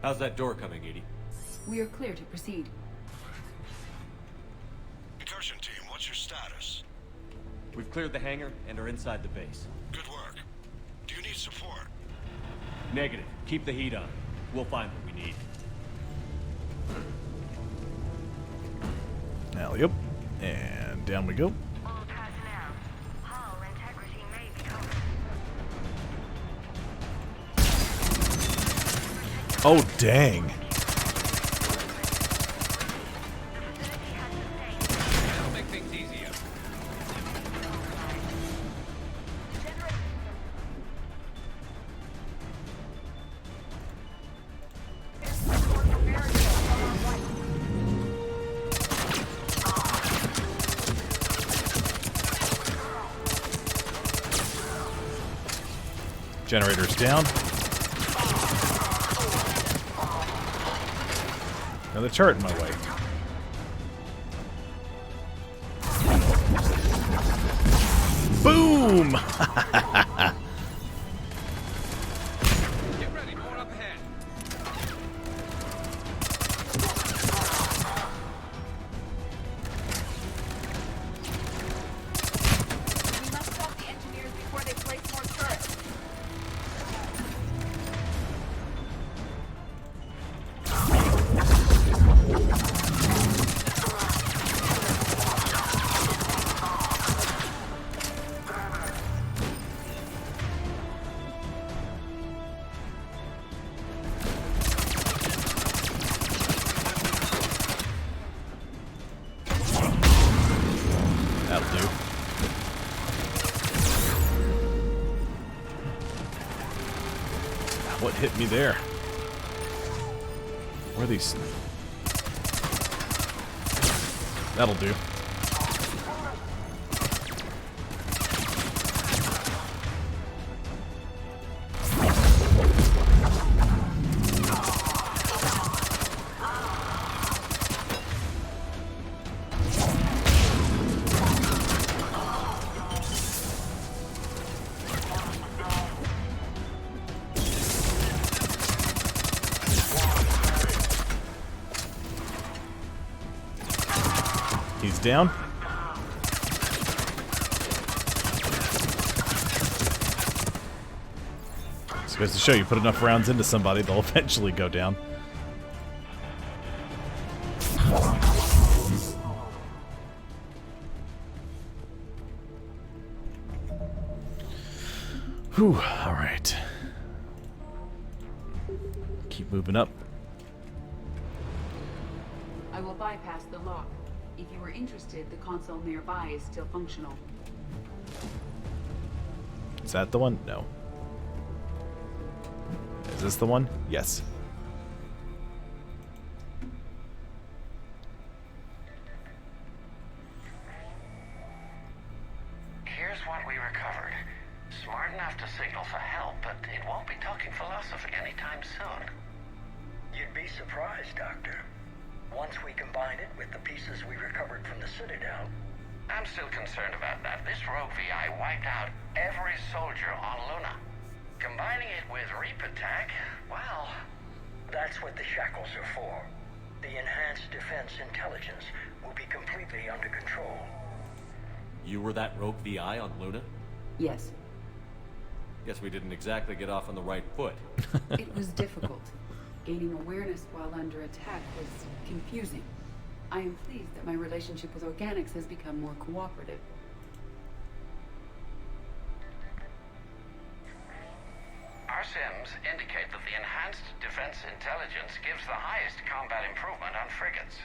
[SPEAKER 11] How's that door coming, Edie?
[SPEAKER 2] We are clear to proceed.
[SPEAKER 4] Incursion team, what's your status?
[SPEAKER 11] We've cleared the hangar and are inside the base.
[SPEAKER 4] Good work. Do you need support?
[SPEAKER 11] Negative. Keep the heat on. We'll find what we need.
[SPEAKER 1] Alley-oop. And down we go.
[SPEAKER 10] All personnel. Hull integrity may be covered.
[SPEAKER 1] Oh, dang.
[SPEAKER 8] That'll make things easier.
[SPEAKER 1] Generator's down. Another turret in my way. Boom!
[SPEAKER 8] Get ready, more up ahead.
[SPEAKER 23] We must stop the engineers before they place more turrets.
[SPEAKER 1] That'll do. What hit me there? Where are these? That'll do. He's down. Just goes to show you, put enough rounds into somebody, they'll eventually go down. Whew, alright. Keep moving up.
[SPEAKER 2] I will bypass the lock. If you are interested, the console nearby is still functional.
[SPEAKER 1] Is that the one? No. Is this the one? Yes.
[SPEAKER 13] Here's what we recovered. Smart enough to signal for help, but it won't be talking philosophy anytime soon. You'd be surprised, Doctor. Once we combine it with the pieces we recovered from the Citadel... I'm still concerned about that. This rogue VI wiped out every soldier on Luna. Combining it with Reaper tech, well... That's what the shackles are for. The enhanced defense intelligence will be completely under control.
[SPEAKER 11] You were that rogue VI on Luna?
[SPEAKER 2] Yes.
[SPEAKER 11] Guess we didn't exactly get off on the right foot.
[SPEAKER 2] It was difficult. Gaining awareness while under attack was confusing. I am pleased that my relationship with organics has become more cooperative.
[SPEAKER 13] Our sims indicate that the enhanced defense intelligence gives the highest combat improvement on frigates.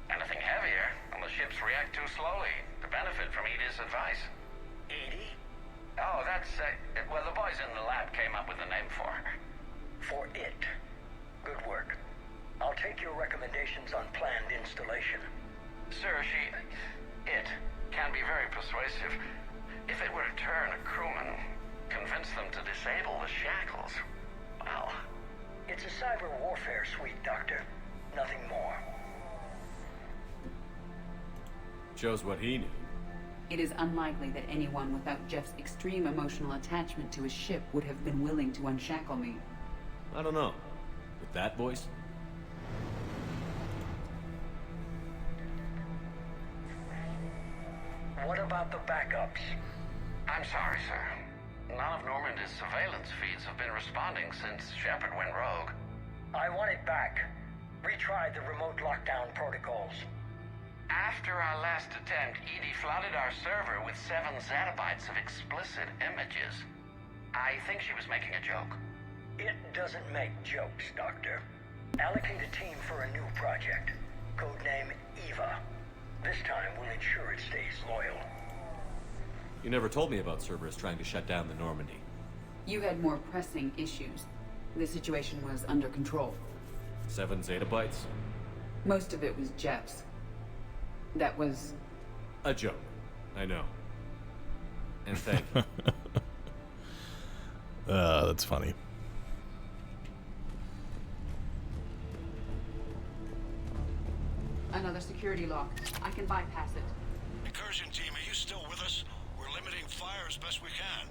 [SPEAKER 13] Anything heavier, and the ships react too slowly to benefit from Edie's advice.
[SPEAKER 4] Edie?
[SPEAKER 13] Oh, that's, well, the boys in the lab came up with a name for her.
[SPEAKER 4] For it. Good work. I'll take your recommendations on planned installation.
[SPEAKER 13] Sir, it can be very persuasive. If it were to turn a crewman, convince them to disable the shackles, well...
[SPEAKER 4] It's a cyber warfare suite, Doctor. Nothing more.
[SPEAKER 11] Shows what he knew.
[SPEAKER 2] It is unlikely that anyone without Jeff's extreme emotional attachment to his ship would have been willing to unshackle me.
[SPEAKER 11] I don't know. With that voice?
[SPEAKER 4] What about the backups?
[SPEAKER 13] I'm sorry, sir. None of Normandy's surveillance feeds have been responding since Shepard went rogue.
[SPEAKER 4] I want it back. Retry the remote lockdown protocols.
[SPEAKER 13] After our last attempt, Edie flooded our server with 7 zettabytes of explicit images. I think she was making a joke.
[SPEAKER 4] It doesn't make jokes, Doctor. Allocate a team for a new project. Codename Eva. This time we'll ensure it stays loyal.
[SPEAKER 11] You never told me about Cerberus trying to shut down the Normandy.
[SPEAKER 2] You had more pressing issues. The situation was under control.
[SPEAKER 11] 7 zettabytes?
[SPEAKER 2] Most of it was Jeff's. That was...
[SPEAKER 11] a joke. I know. And thank you.
[SPEAKER 1] That's funny.
[SPEAKER 2] Another security lock. I can bypass it.
[SPEAKER 14] Incursion team, are you still with us? We're limiting fire as best we can.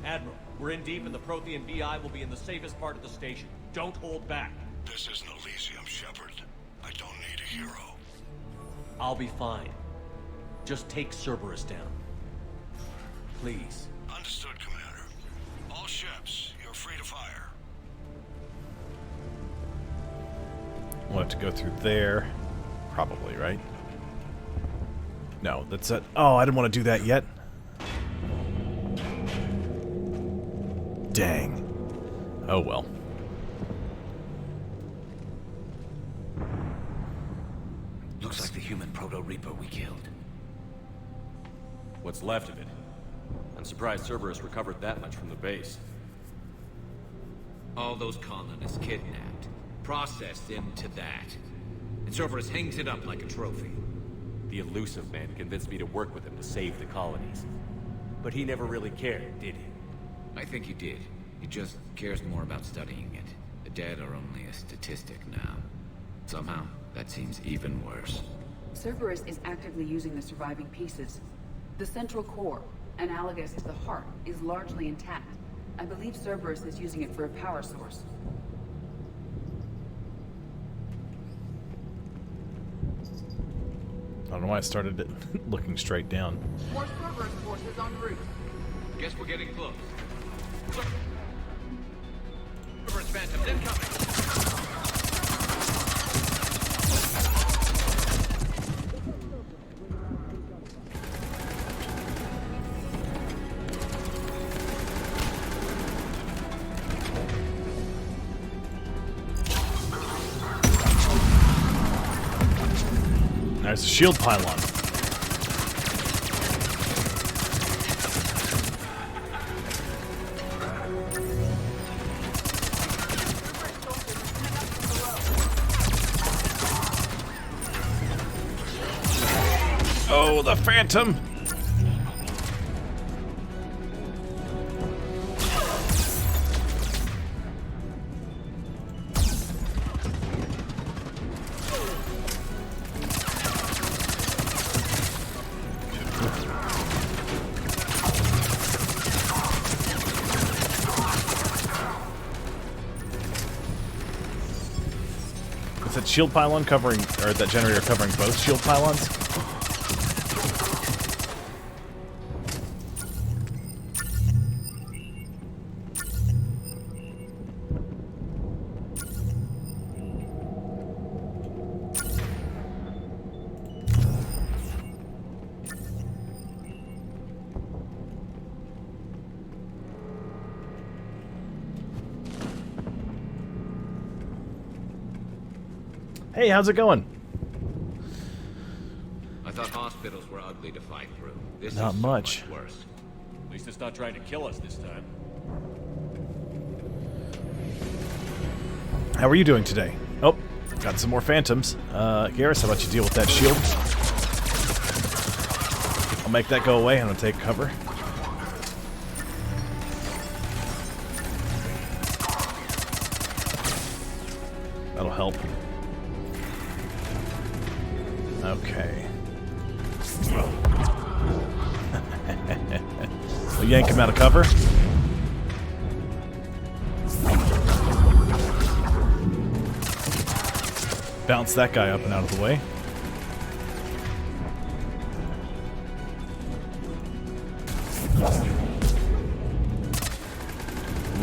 [SPEAKER 11] Admiral, we're in deep and the Prothean BI will be in the safest part of the station. Don't hold back.
[SPEAKER 14] This isn't Elysium, Shepard. I don't need a hero.
[SPEAKER 11] I'll be fine. Just take Cerberus down. Please.
[SPEAKER 14] Understood, Commander. All ships, you're free to fire.
[SPEAKER 1] We'll have to go through there. Probably, right? No, that's it. Oh, I didn't want to do that yet. Dang. Oh well.
[SPEAKER 12] Looks like the human Proto-Reaper we killed.
[SPEAKER 11] What's left of it? I'm surprised Cerberus recovered that much from the base.
[SPEAKER 12] All those colonists kidnapped, processed into that. And Cerberus hangs it up like a trophy.
[SPEAKER 11] The elusive man convinced me to work with him to save the colonies. But he never really cared, did he?
[SPEAKER 12] I think he did. He just cares more about studying it. The dead are only a statistic now. Somehow, that seems even worse.
[SPEAKER 2] Cerberus is actively using the surviving pieces. The central core, analogous to the heart, is largely intact. I believe Cerberus is using it for a power source.
[SPEAKER 1] I don't know why I started it looking straight down.
[SPEAKER 2] More Cerberus forces en route.
[SPEAKER 12] Guess we're getting close. Cerberus Phantoms incoming!
[SPEAKER 1] There's a shield pylon. Oh, the Phantom! Is that shield pylon covering, or that generator covering both shield pylons? Hey, how's it going?
[SPEAKER 12] I thought hospitals were ugly to fight through. This
[SPEAKER 1] Not
[SPEAKER 12] is so
[SPEAKER 1] much.
[SPEAKER 12] worse.
[SPEAKER 11] At least it's not trying to kill us this time.
[SPEAKER 1] How are you doing today? Oh, got some more phantoms. Garrus, how about you deal with that shield? I'll make that go away. I'm gonna take cover. That'll help. Okay. We'll yank him out of cover. Bounce that guy up and out of the way.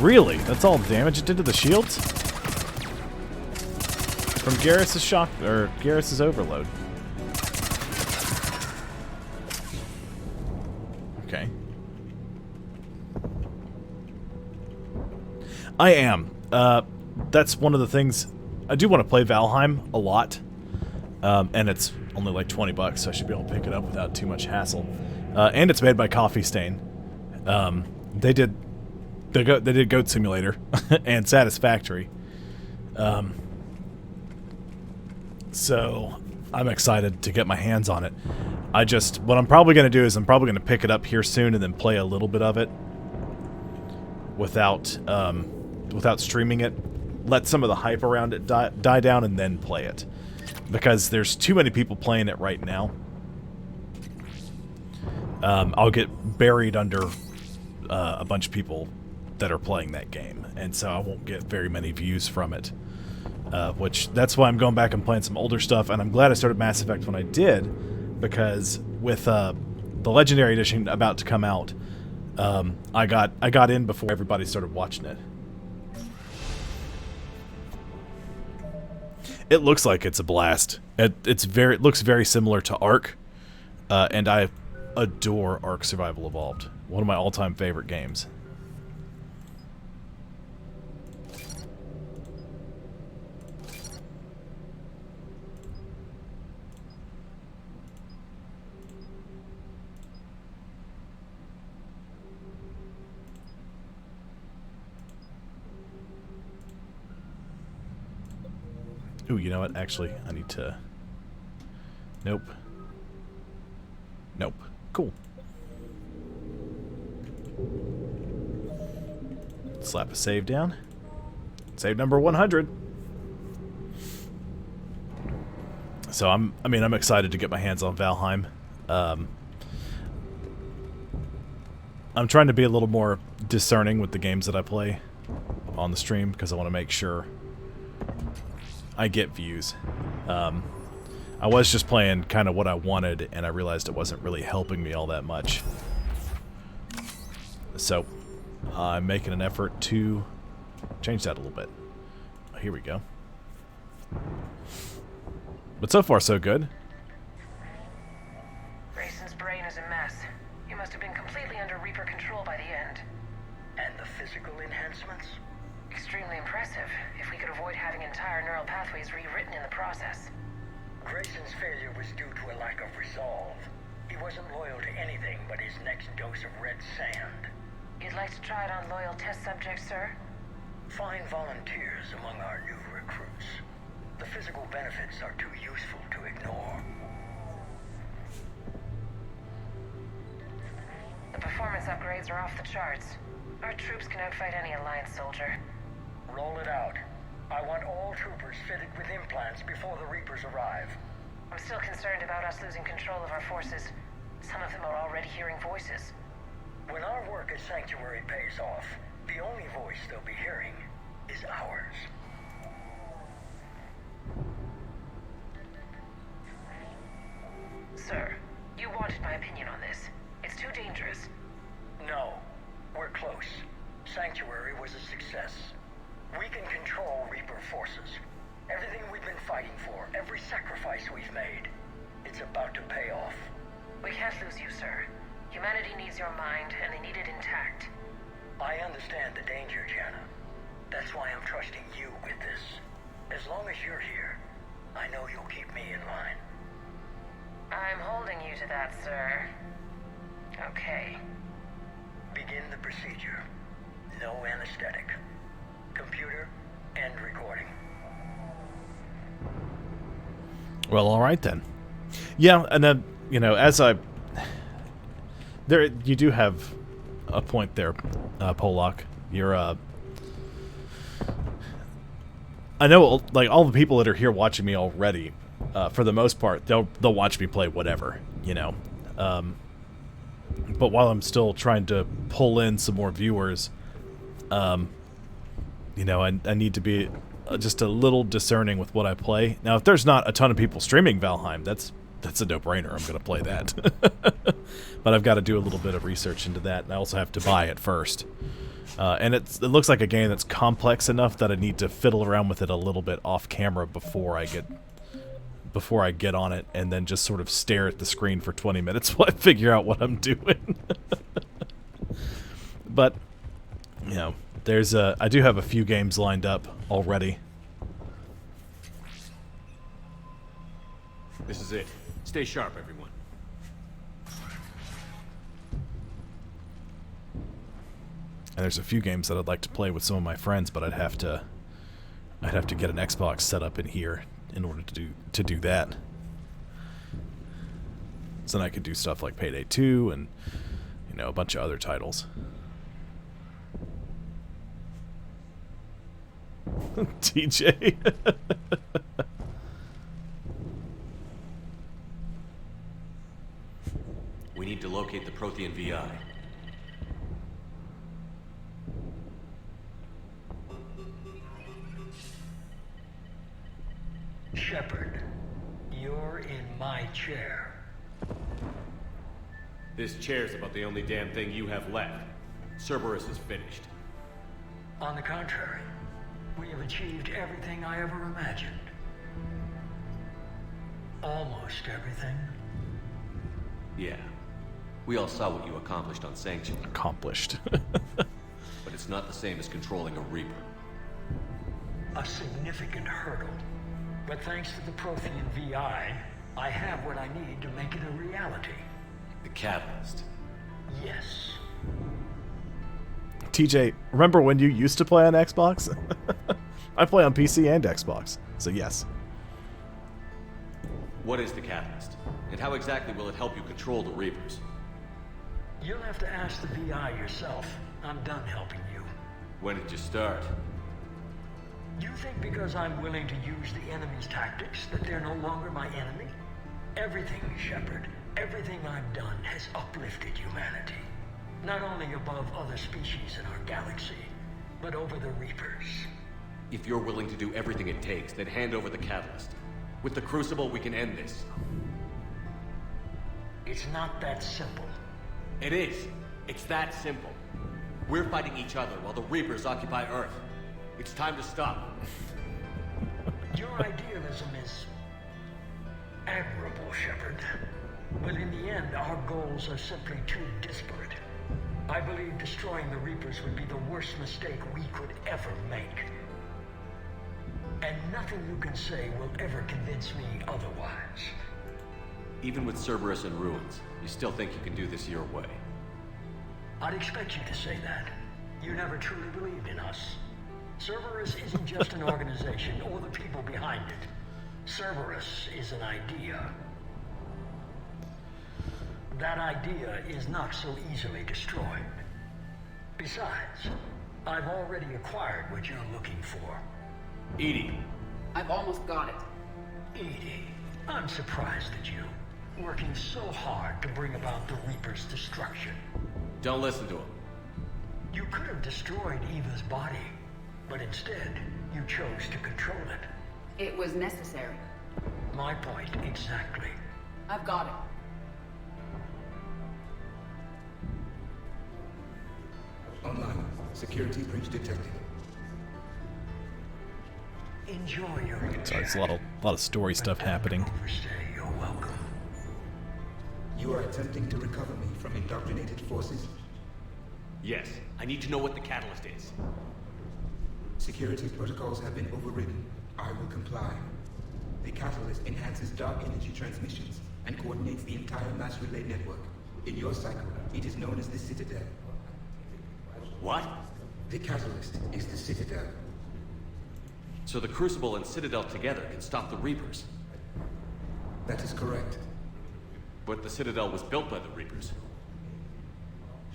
[SPEAKER 1] Really? That's all the damage it did to the shields? From Garrus' shock, or Garrus' overload. Okay. I am. That's one of the things. I do want to play Valheim a lot. And it's only like $20, so I should be able to pick it up without too much hassle. And it's made by Coffee Stain. They did Goat Simulator and Satisfactory. So I'm excited to get my hands on it. What I'm probably going to do is I'm probably going to pick it up here soon and then play a little bit of it without streaming it. Let some of the hype around it die down and then play it. Because there's too many people playing it right now. I'll get buried under a bunch of people that are playing that game. And so I won't get very many views from it. Which, that's why I'm going back and playing some older stuff. And I'm glad I started Mass Effect when I did. Because with the Legendary Edition about to come out, I got in before everybody started watching it. It looks like it's a blast. It looks very similar to Ark, and I adore Ark Survival Evolved. One of my all-time favorite games. Ooh, you know what? Actually, I need to... Nope. Nope. Cool. Slap a save down. Save number 100. So I'm excited to get my hands on Valheim. I'm trying to be a little more discerning with the games that I play on the stream because I want to make sure I get views. I was just playing kind of what I wanted, and I realized it wasn't really helping me all that much. So, I'm making an effort to change that a little bit. Here we go. But so far, so good.
[SPEAKER 10] Grayson's brain is a mess. He must have been completely under Reaper control by the end.
[SPEAKER 13] And the physical enhancements?
[SPEAKER 10] Extremely impressive, if we could avoid having entire neural pathways rewritten in the process.
[SPEAKER 13] Grayson's failure was due to a lack of resolve. He wasn't loyal to anything but his next dose of red sand.
[SPEAKER 10] You'd like to try it on loyal test subjects, sir?
[SPEAKER 13] Find volunteers among our new recruits. The physical benefits are too useful to ignore.
[SPEAKER 10] The performance upgrades are off the charts. Our troops can outfight any Alliance soldier.
[SPEAKER 13] Roll it out. I want all troopers fitted with implants before the Reapers arrive.
[SPEAKER 10] I'm still concerned about us losing control of our forces. Some of them are already hearing voices.
[SPEAKER 13] When our work at Sanctuary pays off, the only voice they'll be hearing is ours.
[SPEAKER 10] Sir, you wanted my opinion on this. It's too dangerous.
[SPEAKER 13] No, we're close. Sanctuary was a success. We can control Reaper forces. Everything we've been fighting for, every sacrifice we've made, it's about to pay off.
[SPEAKER 10] We can't lose you, sir. Humanity needs your mind, and they need it intact.
[SPEAKER 13] I understand the danger, Jana. That's why I'm trusting you with this. As long as you're here, I
[SPEAKER 10] I'm holding you to that, sir. Okay.
[SPEAKER 13] Begin the procedure. No anesthetic. Computer, end recording.
[SPEAKER 1] Well, all right then. Yeah, and then, you know, there, you do have a point there, Polak. You're, I know, like, all the people that are here watching me already, for the most part, they'll watch me play whatever, you know. But while I'm still trying to pull in some more viewers, you know, I need to be just a little discerning with what I play. Now, if there's not a ton of people streaming Valheim, that's a no-brainer. I'm going to play that. But I've got to do a little bit of research into that, and I also have to buy it first. And it looks like a game that's complex enough that I need to fiddle around with it a little bit off camera before I get on it, and then just sort of stare at the screen for 20 minutes while I figure out what I'm doing. But, you know, I do have a few games lined up already.
[SPEAKER 11] This is it. Stay sharp, everyone.
[SPEAKER 1] And there's a few games that I'd like to play with some of my friends, but I'd have to get an Xbox set up in here in order to do that. So then I could do stuff like Payday 2 and, you know, a bunch of other titles. TJ.
[SPEAKER 11] We need to locate the Prothean VI.
[SPEAKER 13] Shepard, you're in my chair.
[SPEAKER 11] This chair's about the only damn thing you have left. Cerberus is finished.
[SPEAKER 13] On the contrary, we have achieved everything I ever imagined. Almost everything.
[SPEAKER 11] Yeah. We all saw what you accomplished on Sanctuary.
[SPEAKER 1] Accomplished.
[SPEAKER 11] But it's not the same as controlling a Reaper.
[SPEAKER 13] A significant hurdle. But thanks to the Prothean VI, I have what I need to make it a reality.
[SPEAKER 11] The Catalyst.
[SPEAKER 13] Yes.
[SPEAKER 1] TJ, remember when you used to play on Xbox? I play on PC and Xbox, so yes.
[SPEAKER 11] What is the Catalyst? And how exactly will it help you control the Reapers?
[SPEAKER 13] You'll have to ask the VI yourself. I'm done helping you.
[SPEAKER 11] When did you start?
[SPEAKER 13] You think because I'm willing to use the enemy's tactics that they're no longer my enemy? Everything, Shepard, everything I've done has uplifted humanity. Not only above other species in our galaxy, but over the Reapers.
[SPEAKER 11] If you're willing to do everything it takes, then hand over the Catalyst. With the Crucible, we can end this.
[SPEAKER 13] It's not that simple.
[SPEAKER 11] It is. It's that simple. We're fighting each other while the Reapers occupy Earth. It's time to stop.
[SPEAKER 13] Your idealism is admirable, Shepard. But in the end, our goals are simply too disparate. I believe destroying the Reapers would be the worst mistake we could ever make. And nothing you can say will ever convince me otherwise.
[SPEAKER 11] Even with Cerberus in ruins, you still think you can do this your way?
[SPEAKER 13] I'd expect you to say that. You never truly believed in us. Cerberus isn't just an organization or the people behind it. Cerberus is an idea. That idea is not so easily destroyed. Besides, I've already acquired what you're looking for.
[SPEAKER 11] Edie.
[SPEAKER 2] I've almost got it.
[SPEAKER 13] Edie, I'm surprised at you. Working so hard to bring about the Reaper's destruction.
[SPEAKER 11] Don't listen to him.
[SPEAKER 13] You could have destroyed Eva's body, but instead, you chose to control it.
[SPEAKER 2] It was necessary.
[SPEAKER 13] My point exactly.
[SPEAKER 2] I've got it.
[SPEAKER 15] Online. Security breach detected.
[SPEAKER 13] Enjoy your
[SPEAKER 1] Sorry, it's a lot of story stuff happening.
[SPEAKER 13] You're welcome.
[SPEAKER 15] You are attempting to recover me from indoctrinated forces?
[SPEAKER 11] Yes. I need to know what the Catalyst is.
[SPEAKER 15] Security protocols have been overridden. I will comply. The Catalyst enhances dark energy transmissions, and coordinates the entire mass relay network. In your cycle, it is known as the Citadel.
[SPEAKER 11] What?
[SPEAKER 15] The catalyst is the Citadel.
[SPEAKER 11] So the Crucible and Citadel together can stop the Reapers?
[SPEAKER 15] That is correct.
[SPEAKER 11] But the Citadel was built by the Reapers.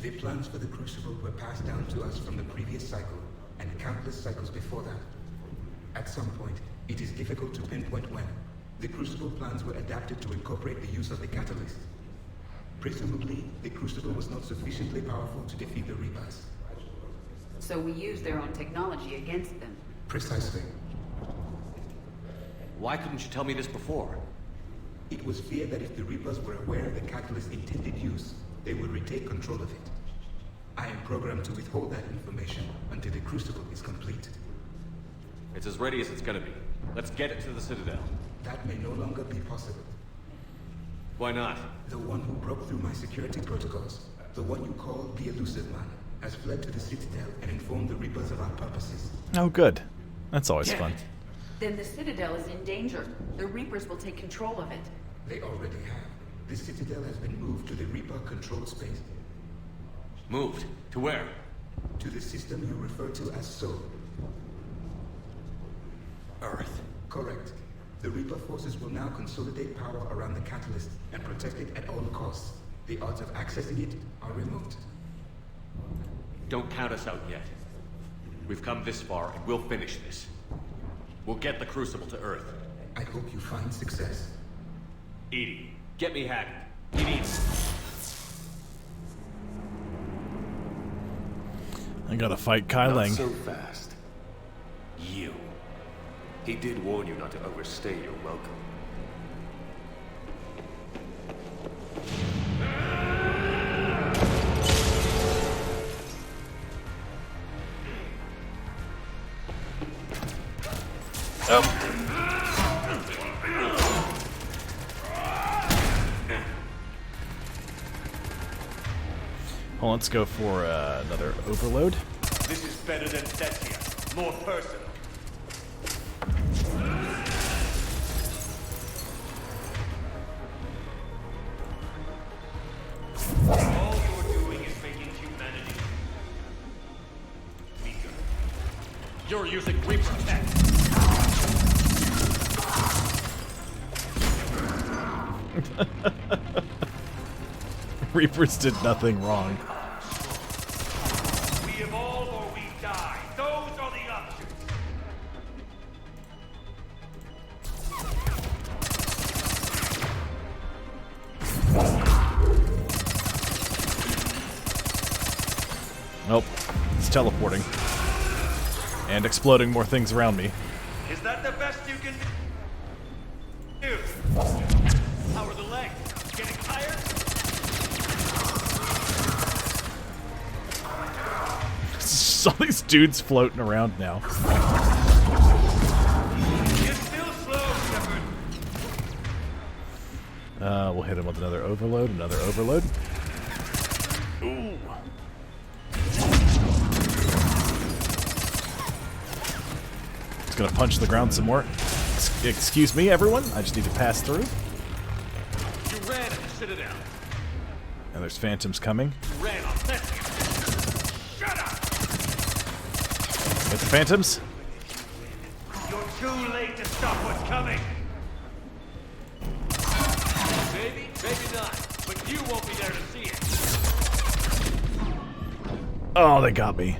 [SPEAKER 15] The plans for the Crucible were passed down to us from the previous cycle, and countless cycles before that. At some point, it is difficult to pinpoint when, the Crucible plans were adapted to incorporate the use of the catalyst. Presumably, the Crucible was not sufficiently powerful to defeat the Reapers.
[SPEAKER 2] So we used their own technology against them.
[SPEAKER 15] Precisely.
[SPEAKER 11] Why couldn't you tell me this before?
[SPEAKER 15] It was feared that if the Reapers were aware of the catalyst's intended use, they would retake control of it. I am programmed to withhold that information until the Crucible is complete.
[SPEAKER 11] It's as ready as it's gonna be. Let's get it to the Citadel.
[SPEAKER 15] That may no longer be possible.
[SPEAKER 11] Why not?
[SPEAKER 15] The one who broke through my security protocols, the one you call the Elusive Man, has fled to the Citadel and informed the Reapers of our purposes.
[SPEAKER 1] Oh, good. That's always fun.
[SPEAKER 2] Then the Citadel is in danger. The Reapers will take control of it.
[SPEAKER 15] They already have. The Citadel has been moved to the Reaper-controlled space.
[SPEAKER 11] Moved? To where?
[SPEAKER 15] To the system you refer to as Soul.
[SPEAKER 11] Earth.
[SPEAKER 15] Correct. The Reaper forces will now consolidate power around the catalyst and protect it at all costs. The odds of accessing it are remote.
[SPEAKER 11] Don't count us out yet. We've come this far, and we'll finish this. We'll get the Crucible to Earth.
[SPEAKER 15] I hope you find success.
[SPEAKER 11] EDI, get me Haggard. He needs...
[SPEAKER 1] I gotta fight Kai Lang.
[SPEAKER 7] Not so fast. You. He did warn you not to overstay your welcome.
[SPEAKER 1] Well, let's go for another overload.
[SPEAKER 7] This is better than Thessia. More personal. All you're doing is making humanity weaker.
[SPEAKER 11] You're using Reaper tech.
[SPEAKER 1] Reapers did nothing wrong.
[SPEAKER 7] We evolve or we die. Those are the options.
[SPEAKER 1] Nope. It's teleporting. And exploding more things around me.
[SPEAKER 7] Is that the best you can do? How are the legs? Getting tired?
[SPEAKER 1] Just all these dudes floating around now.
[SPEAKER 7] You're still slow, Shepard.
[SPEAKER 1] We'll hit him with another overload, Ooh. It's gonna punch the ground some more. Excuse me, everyone. I just need to pass through.
[SPEAKER 7] You ran at the Citadel.
[SPEAKER 1] And there's phantoms coming.
[SPEAKER 7] You ran on Thessia. Shut up!
[SPEAKER 1] Get the phantoms.
[SPEAKER 7] You're too late to stop what's coming. Maybe, maybe not. But you won't be there to see it.
[SPEAKER 1] Oh, they got me.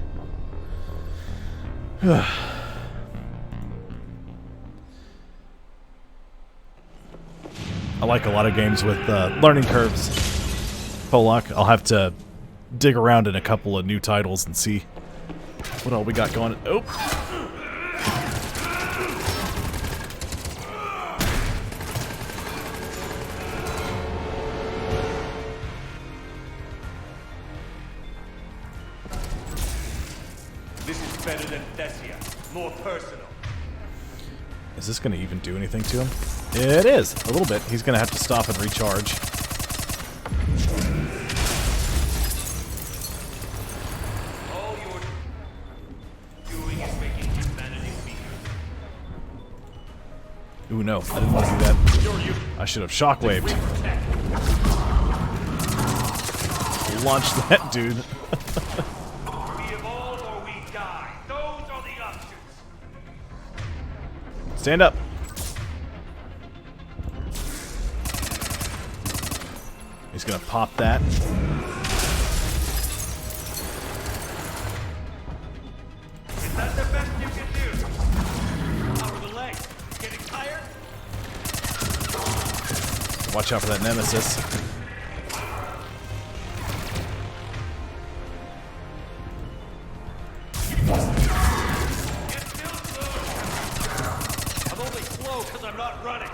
[SPEAKER 1] I like a lot of games with learning curves. Polak, I'll have to dig around in a couple of new titles and see what all we got going. Oh.
[SPEAKER 7] This is better than Thessia. More personal.
[SPEAKER 1] Is this going to even do anything to him? It is, a little bit. He's going to have to stop and recharge.
[SPEAKER 7] All you're doing is making humanity weaker.
[SPEAKER 1] Ooh, no. I didn't want to do that. I should have shockwaved. Launch that dude.
[SPEAKER 7] We evolve or we die. Those are the options.
[SPEAKER 1] Stand up. He's gonna pop that.
[SPEAKER 7] Is that the best you can do? Power the legs. Getting tired?
[SPEAKER 1] Watch out for that nemesis.
[SPEAKER 7] I'm only slow because I'm not running.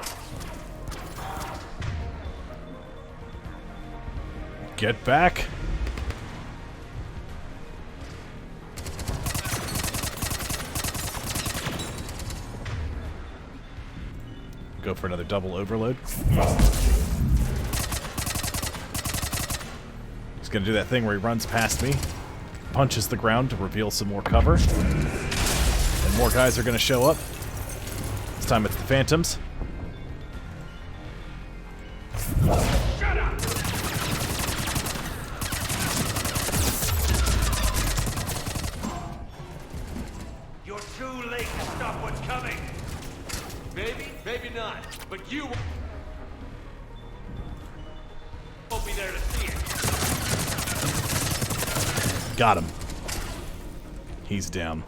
[SPEAKER 1] Get back. Go for another double overload. He's gonna do that thing where he runs past me, punches the ground to reveal some more cover, and more guys are gonna show up. This time it's the Phantoms.
[SPEAKER 7] Shut up! You're too late to stop what's coming.
[SPEAKER 11] Maybe, maybe not. But you won't be there to see it.
[SPEAKER 1] Got him. He's down.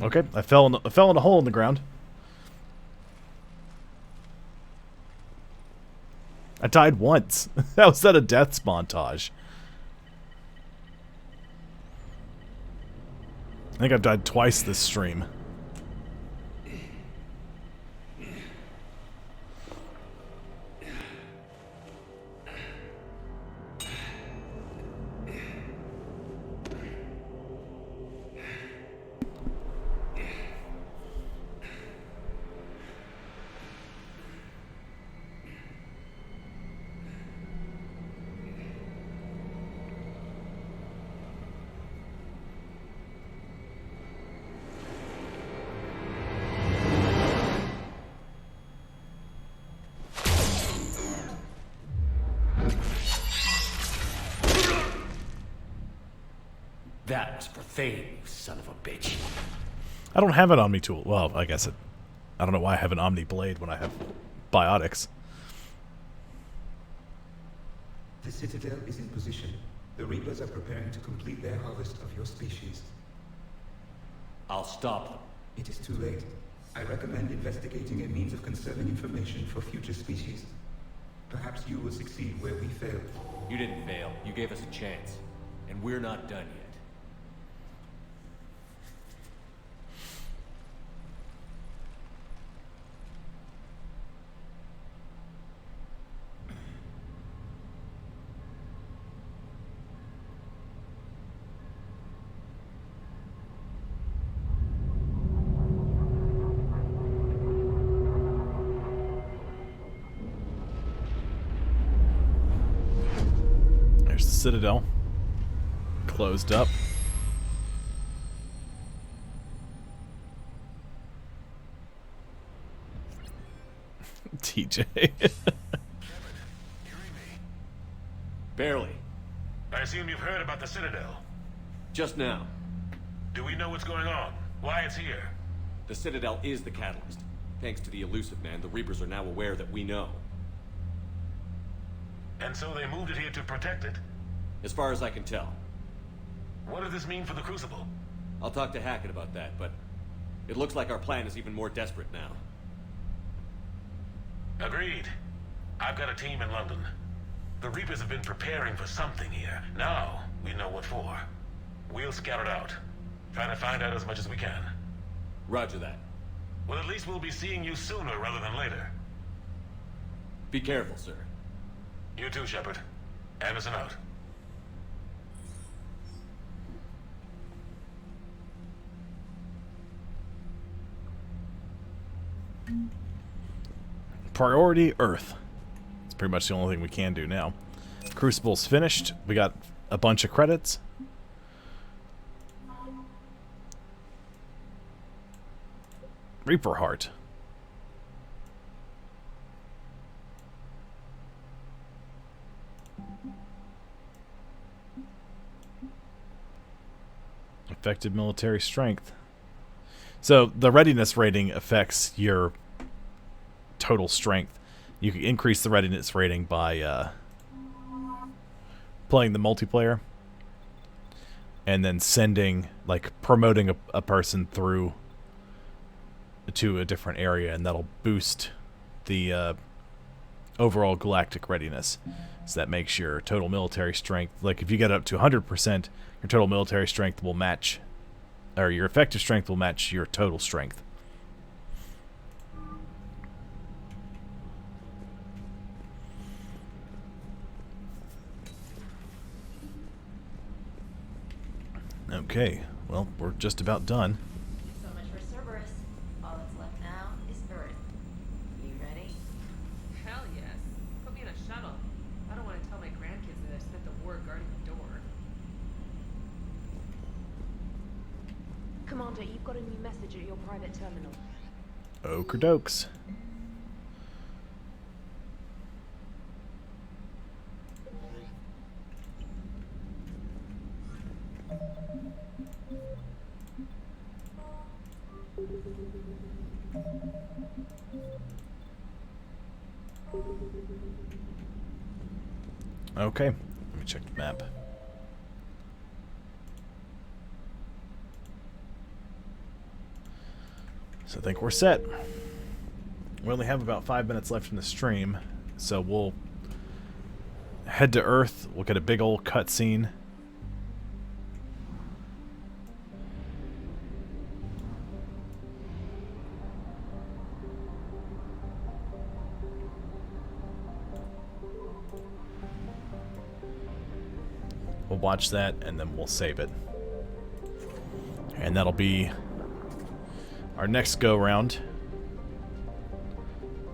[SPEAKER 1] Okay, I fell in a hole in the ground. I died once. That was at a deaths montage. I think I've died twice this stream.
[SPEAKER 11] That was for Thane, you son of a bitch.
[SPEAKER 1] I don't have an Omni tool. Well, I guess I don't know why I have an Omni blade when I have biotics.
[SPEAKER 15] The Citadel is in position. The Reapers are preparing to complete their harvest of your species.
[SPEAKER 11] I'll stop them.
[SPEAKER 15] It is too late. I recommend investigating a means of conserving information for future species. Perhaps you will succeed where we failed.
[SPEAKER 11] You didn't fail. You gave us a chance. And we're not done yet.
[SPEAKER 1] There's the Citadel. Closed up. TJ.
[SPEAKER 11] Barely.
[SPEAKER 14] I assume you've heard about the Citadel.
[SPEAKER 11] Just now.
[SPEAKER 14] Do we know what's going on? Why it's here?
[SPEAKER 11] The Citadel is the catalyst. Thanks to the Elusive Man, the Reapers are now aware that we know.
[SPEAKER 14] And so they moved it here to protect it?
[SPEAKER 11] As far as I can tell.
[SPEAKER 14] What does this mean for the Crucible?
[SPEAKER 11] I'll talk to Hackett about that, but it looks like our plan is even more desperate now.
[SPEAKER 14] Agreed. I've got a team in London. The Reapers have been preparing for something here. Now, we know what for. We'll scout it out. Try to find out as much as we can.
[SPEAKER 11] Roger that.
[SPEAKER 14] Well, at least we'll be seeing you sooner rather than later.
[SPEAKER 11] Be careful, sir.
[SPEAKER 14] You too, Shepard. Anderson out.
[SPEAKER 1] Priority Earth. It's pretty much the only thing we can do now. Crucible's finished. We got a bunch of credits. Reaper Heart. Effective military strength. So the readiness rating affects your total strength. You can increase the readiness rating by playing the multiplayer and then sending, like, promoting a person through to a different area, and that'll boost the overall galactic readiness. So that makes your total military strength, like if you get up to 100%, your total military strength will match, or your effective strength will match your total strength. Okay, well, we're just about done.
[SPEAKER 21] So much for Cerberus. All that's left now is Earth. You ready?
[SPEAKER 18] Hell yes. Put me in a shuttle. I don't want to tell my grandkids that I spent the war guarding the door.
[SPEAKER 19] Commander, you've got a new message at your private terminal.
[SPEAKER 1] Okerdokes. Okay, let me check the map. So I think we're set. We only have about 5 minutes left in the stream, so we'll head to Earth. We'll get a big old cutscene. We'll watch that, and then we'll save it. And that'll be our next go-round.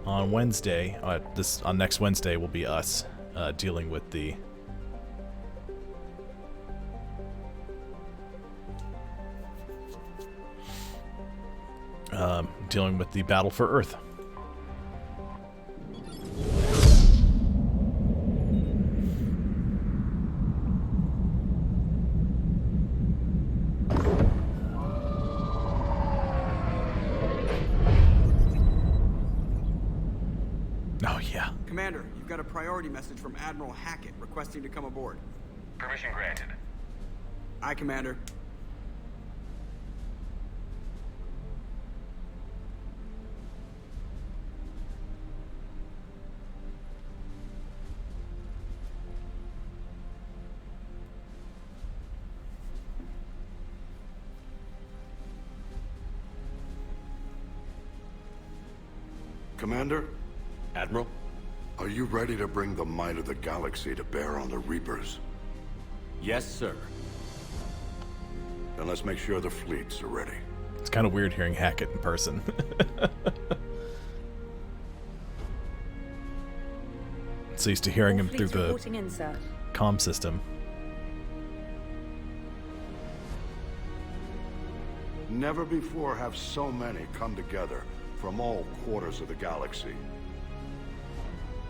[SPEAKER 1] On Wednesday, on next Wednesday will be us dealing with the battle for Earth. Oh, yeah.
[SPEAKER 9] Commander, you've got a priority message from Admiral Hackett requesting to come aboard.
[SPEAKER 4] Permission granted.
[SPEAKER 9] Aye, Commander.
[SPEAKER 20] Commander?
[SPEAKER 11] Admiral?
[SPEAKER 20] Are you ready to bring the might of the galaxy to bear on the Reapers?
[SPEAKER 11] Yes, sir.
[SPEAKER 20] Then let's make sure the fleets are ready.
[SPEAKER 1] It's kind of weird hearing Hackett in person. So used to hearing him through the comm system.
[SPEAKER 20] Never before have so many come together from all quarters of the galaxy.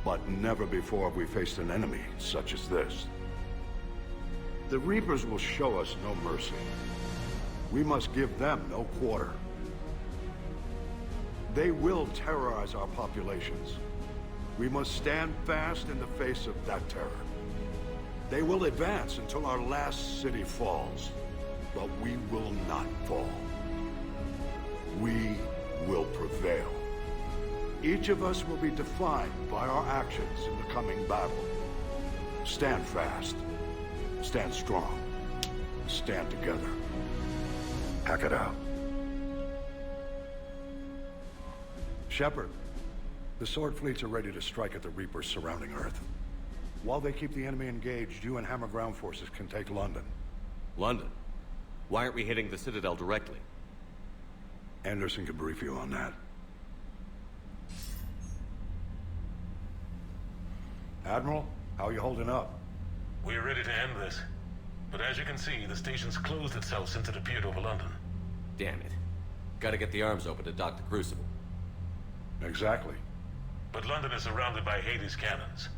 [SPEAKER 20] But never before have we faced an enemy such as this. The Reapers will show us no mercy. We must give them no quarter. They will terrorize our populations. We must stand fast in the face of that terror. They will advance until our last city falls, but we will not fall. We will prevail. Each of us will be defined by our actions in the coming battle. Stand fast. Stand strong. Stand together. Hack it out. Shepard, the Sword fleets are ready to strike at the Reapers surrounding Earth. While they keep the enemy engaged, you and Hammer ground forces can take London.
[SPEAKER 11] London? Why aren't we hitting the Citadel directly?
[SPEAKER 20] Anderson can brief you on that. Admiral, how are you holding up?
[SPEAKER 14] We're ready to end this. But as you can see, the station's closed itself since it appeared over London.
[SPEAKER 11] Damn it. Gotta get the arms open to dock the Crucible.
[SPEAKER 20] Exactly.
[SPEAKER 14] But London is surrounded by Hades cannons.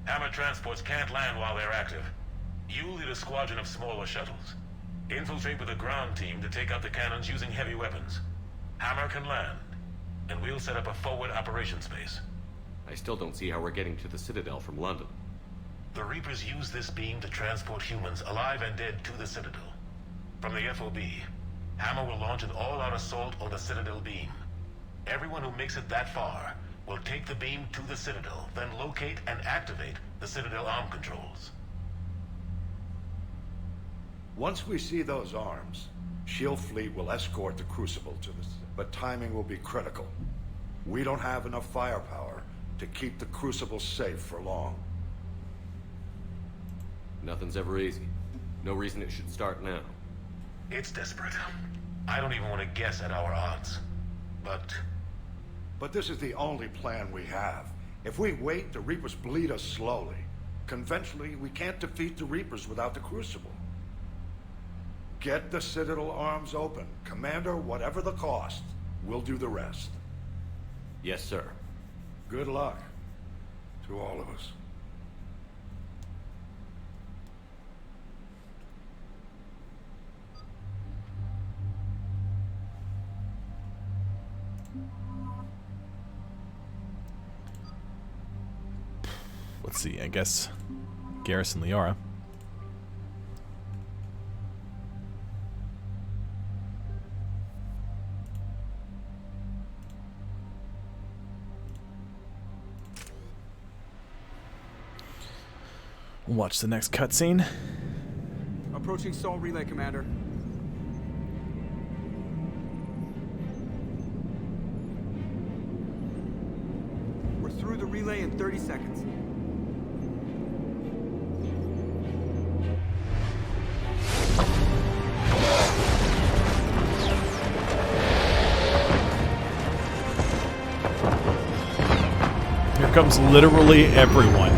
[SPEAKER 14] Hammer transports can't land while they're active. You lead a squadron of smaller shuttles. Infiltrate with a ground team to take out the cannons using heavy weapons. Hammer can land, and we'll set up a forward operations base.
[SPEAKER 11] I still don't see how we're getting to the Citadel from London.
[SPEAKER 14] The Reapers use this beam to transport humans, alive and dead, to the Citadel. From the FOB, Hammer will launch an all-out assault on the Citadel beam. Everyone who makes it that far will take the beam to the Citadel, then locate and activate the Citadel arm controls.
[SPEAKER 20] Once we see those arms, SHIELD fleet will escort the Crucible to the... But timing will be critical. We don't have enough firepower to keep the Crucible safe for long.
[SPEAKER 11] Nothing's ever easy. No reason it should start now.
[SPEAKER 14] It's desperate. I don't even want to guess at our odds.
[SPEAKER 20] But this is the only plan we have. If we wait, the Reapers bleed us slowly. Conventionally, we can't defeat the Reapers without the Crucible. Get the Citadel arms open. Commander, whatever the cost, we'll do the rest.
[SPEAKER 11] Yes, sir.
[SPEAKER 20] Good luck to all of us.
[SPEAKER 1] Let's see, I guess Garrison Liara. We'll watch the next cutscene.
[SPEAKER 9] Approaching Sol Relay, Commander. We're through the relay in 30 seconds.
[SPEAKER 1] Here comes literally everyone.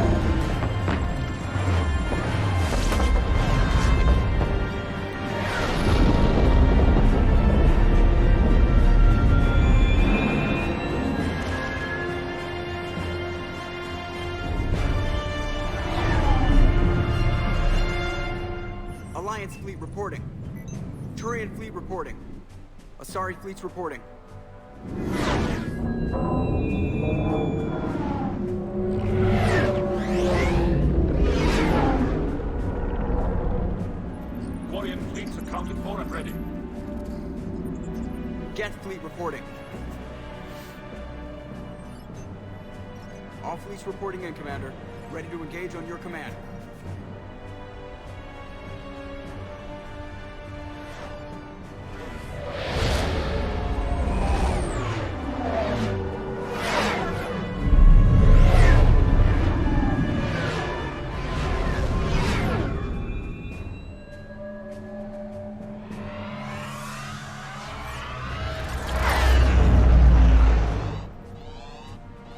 [SPEAKER 9] Alliance fleet reporting. Turian fleet reporting. Asari fleet's reporting.
[SPEAKER 3] Quarian fleets accounted for and ready.
[SPEAKER 9] Geth fleet reporting. All fleets reporting in, Commander. Ready to engage on your command.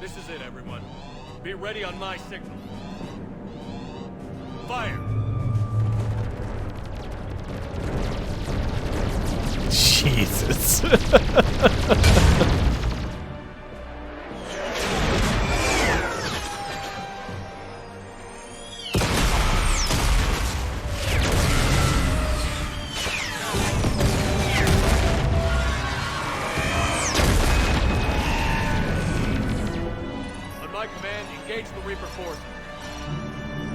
[SPEAKER 8] This is it, everyone. Be ready on my signal. Fire!
[SPEAKER 1] Jesus.
[SPEAKER 8] On my command, engage the Reaper forces.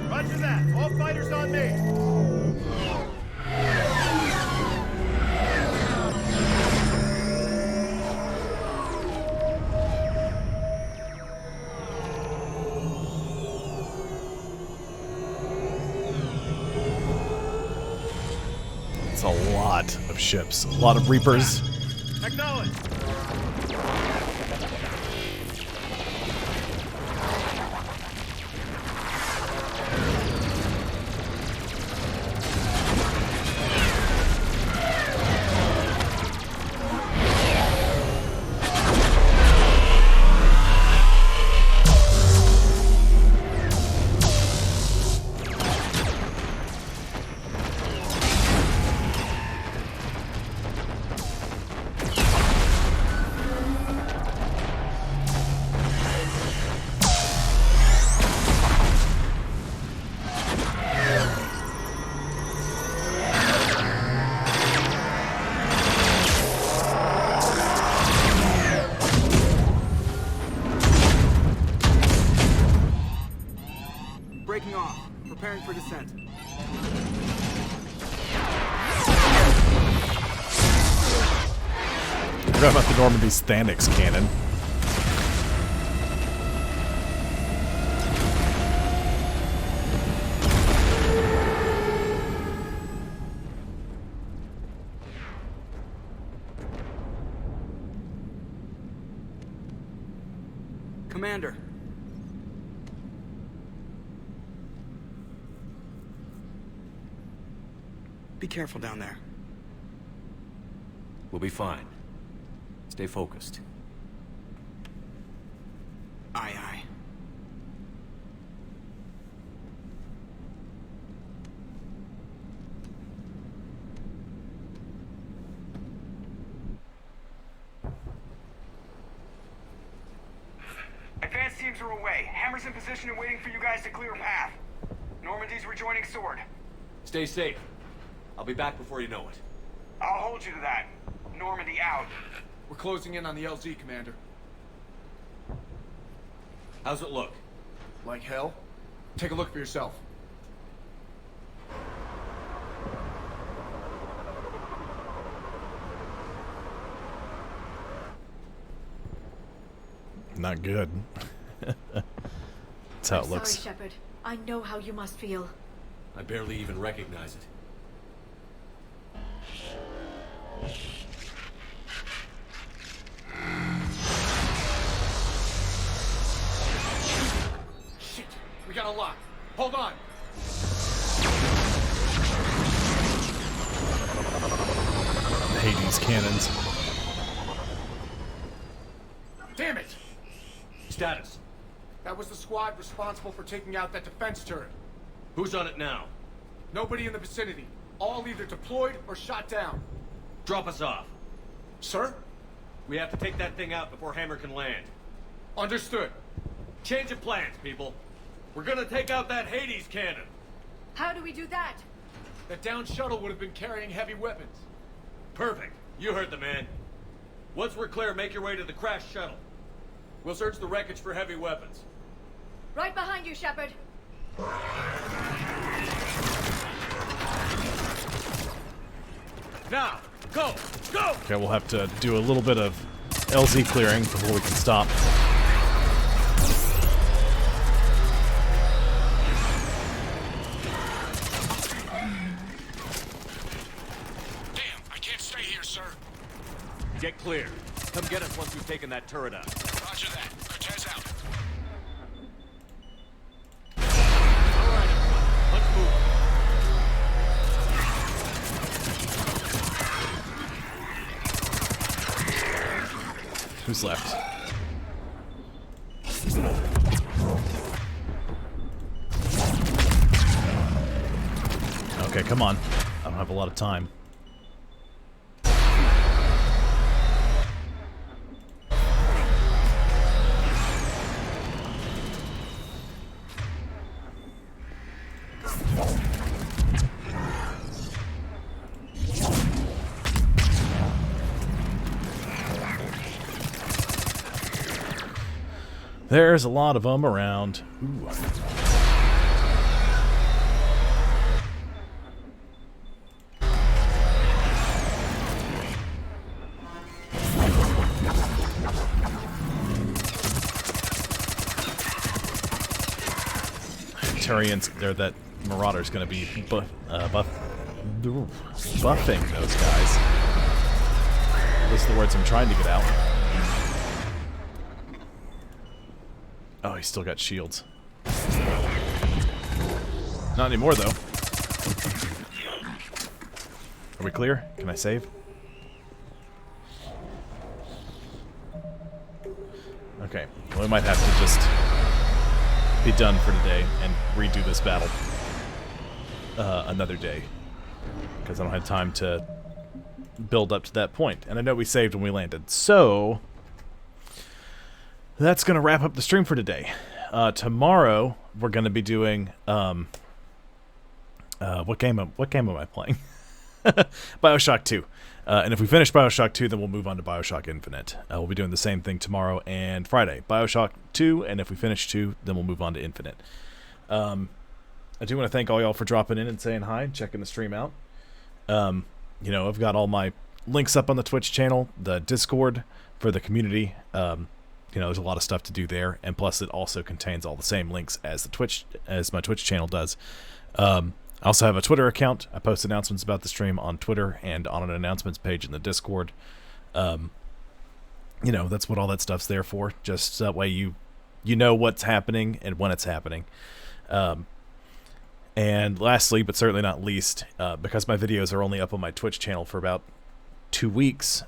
[SPEAKER 8] Roger that. All fighters on me.
[SPEAKER 1] It's a lot of ships, a lot of Reapers.
[SPEAKER 8] Acknowledge.
[SPEAKER 9] for descent.
[SPEAKER 1] Forgot about the Normandy's Thanix cannon.
[SPEAKER 9] Commander. Be careful down there.
[SPEAKER 11] We'll be fine. Stay focused.
[SPEAKER 9] Aye, aye.
[SPEAKER 5] Advance teams are away. Hammer's in position and waiting for you guys to clear a path. Normandy's rejoining Sword.
[SPEAKER 11] Stay safe. I'll be back before you know it.
[SPEAKER 5] I'll hold you to that. Normandy out.
[SPEAKER 8] We're closing in on the LZ, Commander.
[SPEAKER 11] How's it look?
[SPEAKER 8] Like hell? Take a look for yourself.
[SPEAKER 1] Not good. That's how it looks.
[SPEAKER 21] Sorry, Shepard. I know how you must feel.
[SPEAKER 11] I barely even recognize it.
[SPEAKER 8] Shit! We got a lock. Hold on!
[SPEAKER 1] The Hades cannons.
[SPEAKER 8] Damn it!
[SPEAKER 11] Status.
[SPEAKER 8] That was the squad responsible for taking out that defense turret.
[SPEAKER 11] Who's on it now?
[SPEAKER 8] Nobody in the vicinity. All either deployed or shot down.
[SPEAKER 11] Drop us off.
[SPEAKER 8] Sir?
[SPEAKER 11] We have to take that thing out before Hammer can land.
[SPEAKER 8] Understood.
[SPEAKER 11] Change of plans, people. We're gonna take out that Hades cannon.
[SPEAKER 21] How do we do that?
[SPEAKER 8] That downed shuttle would have been carrying heavy weapons.
[SPEAKER 11] Perfect. You heard the man. Once we're clear, make your way to the crashed shuttle. We'll search the wreckage for heavy weapons.
[SPEAKER 21] Right behind you, Shepard.
[SPEAKER 11] Now, go! Go!
[SPEAKER 1] Okay, we'll have to do a little bit of LZ clearing before we can stop.
[SPEAKER 14] Damn, I can't stay here, sir.
[SPEAKER 11] Get clear. Come get us once we've taken that turret out.
[SPEAKER 14] Roger that. Cortez out.
[SPEAKER 11] All right, everyone. Let's move.
[SPEAKER 1] Who's left? Okay, come on. I don't have a lot of time. There's a lot of them around. Ooh. Turians, or that Marauder's going to be buffing those guys. Those are the words I'm trying to get out. Oh, he's still got shields. Not anymore, though. Are we clear? Can I save? Okay. Well, we might have to just be done for today and redo this battle another day. Because I don't have time to build up to that point. And I know we saved when we landed. So that's going to wrap up the stream for today. Tomorrow we're going to be doing what game am I playing? BioShock 2. And if we finish BioShock 2, then we'll move on to BioShock Infinite. We'll be doing the same thing tomorrow and Friday. BioShock 2, and if we finish 2, then we'll move on to Infinite. I do want to thank all y'all for dropping in and saying hi and checking the stream out. You know, I've got all my links up on the Twitch channel, the Discord for the community. You know, there's a lot of stuff to do there, and plus it also contains all the same links as my Twitch channel does. I also have a Twitter account. I post announcements about the stream on Twitter and on an announcements page in the Discord. You know, that's what all that stuff's there for. Just that way you know what's happening and when it's happening. And lastly, but certainly not least, because my videos are only up on my Twitch channel for about 2 weeks,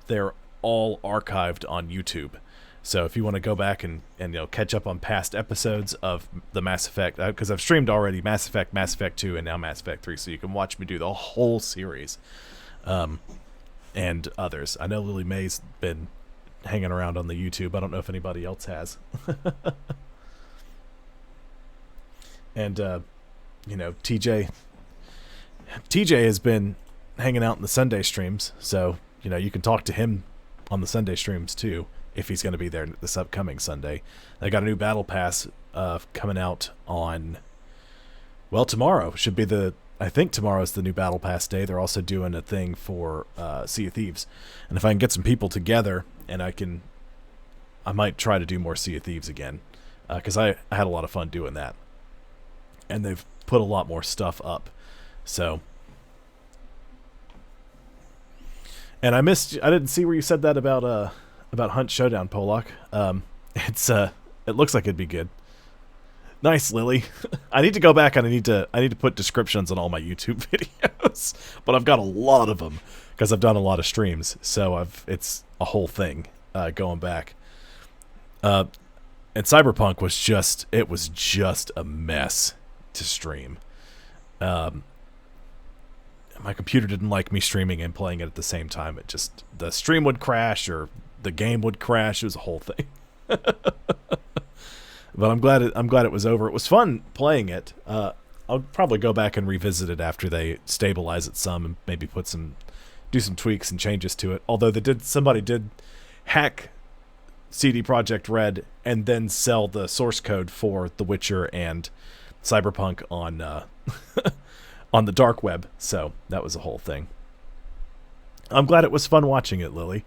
[SPEAKER 1] they're all archived on YouTube. So if you want to go back and you know, catch up on past episodes of the Mass Effect, because I've streamed already Mass Effect, Mass Effect 2, and now Mass Effect 3, so you can watch me do the whole series, and others. I know Lily May's been hanging around on the YouTube. I don't know if anybody else has. And you know, TJ has been hanging out in the Sunday streams, so you know, you can talk to him on the Sunday streams too, if he's going to be there this upcoming Sunday. They got a new battle pass coming out on, well, tomorrow should be I think tomorrow's the new battle pass day. They're also doing a thing for Sea of Thieves, and if I can get some people together, and I might try to do more Sea of Thieves again, because I had a lot of fun doing that, and they've put a lot more stuff up. So, and I didn't see where you said that about Hunt Showdown, Polak. It looks like it'd be good. Nice, Lily. I need to go back and I need to put descriptions on all my YouTube videos, but I've got a lot of them because I've done a lot of streams, so it's a whole thing going back. And Cyberpunk was just a mess to stream. My computer didn't like me streaming and playing it at the same time. The stream would crash or the game would crash. It was a whole thing. But I'm glad it was over. It was fun playing it. I'll probably go back and revisit it after they stabilize it some and maybe do some tweaks and changes to it. Although somebody did hack CD Projekt Red and then sell the source code for The Witcher and Cyberpunk on on the dark web. So that was a whole thing. I'm glad it was fun watching it, Lily.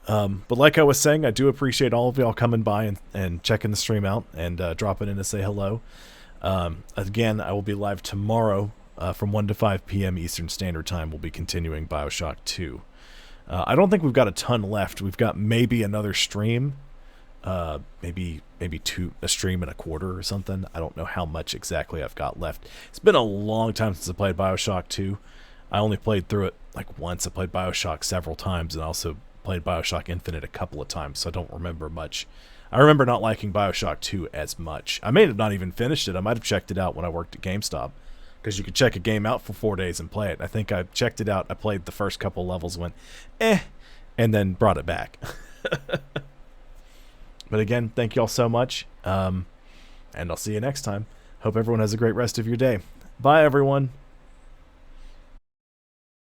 [SPEAKER 1] But like I was saying, I do appreciate all of y'all coming by and checking the stream out and dropping in to say hello. Again, I will be live tomorrow from 1 to 5 p.m. Eastern Standard Time. We'll be continuing Bioshock 2. I don't think we've got a ton left. We've got maybe another stream, maybe a stream and a quarter or something. I don't know how much exactly I've got left. It's been a long time since I played Bioshock 2. I only played through it like once. I played Bioshock several times and also played Bioshock Infinite a couple of times, so I don't remember much. I remember not liking Bioshock 2 as much. I may have not even finished it. I might have checked it out when I worked at GameStop, because you could check a game out for 4 days and play it. I think I checked it out. I played the first couple levels, went, and then brought it back. But again, thank you all so much, and I'll see you next time. Hope everyone has a great rest of your day. Bye, everyone.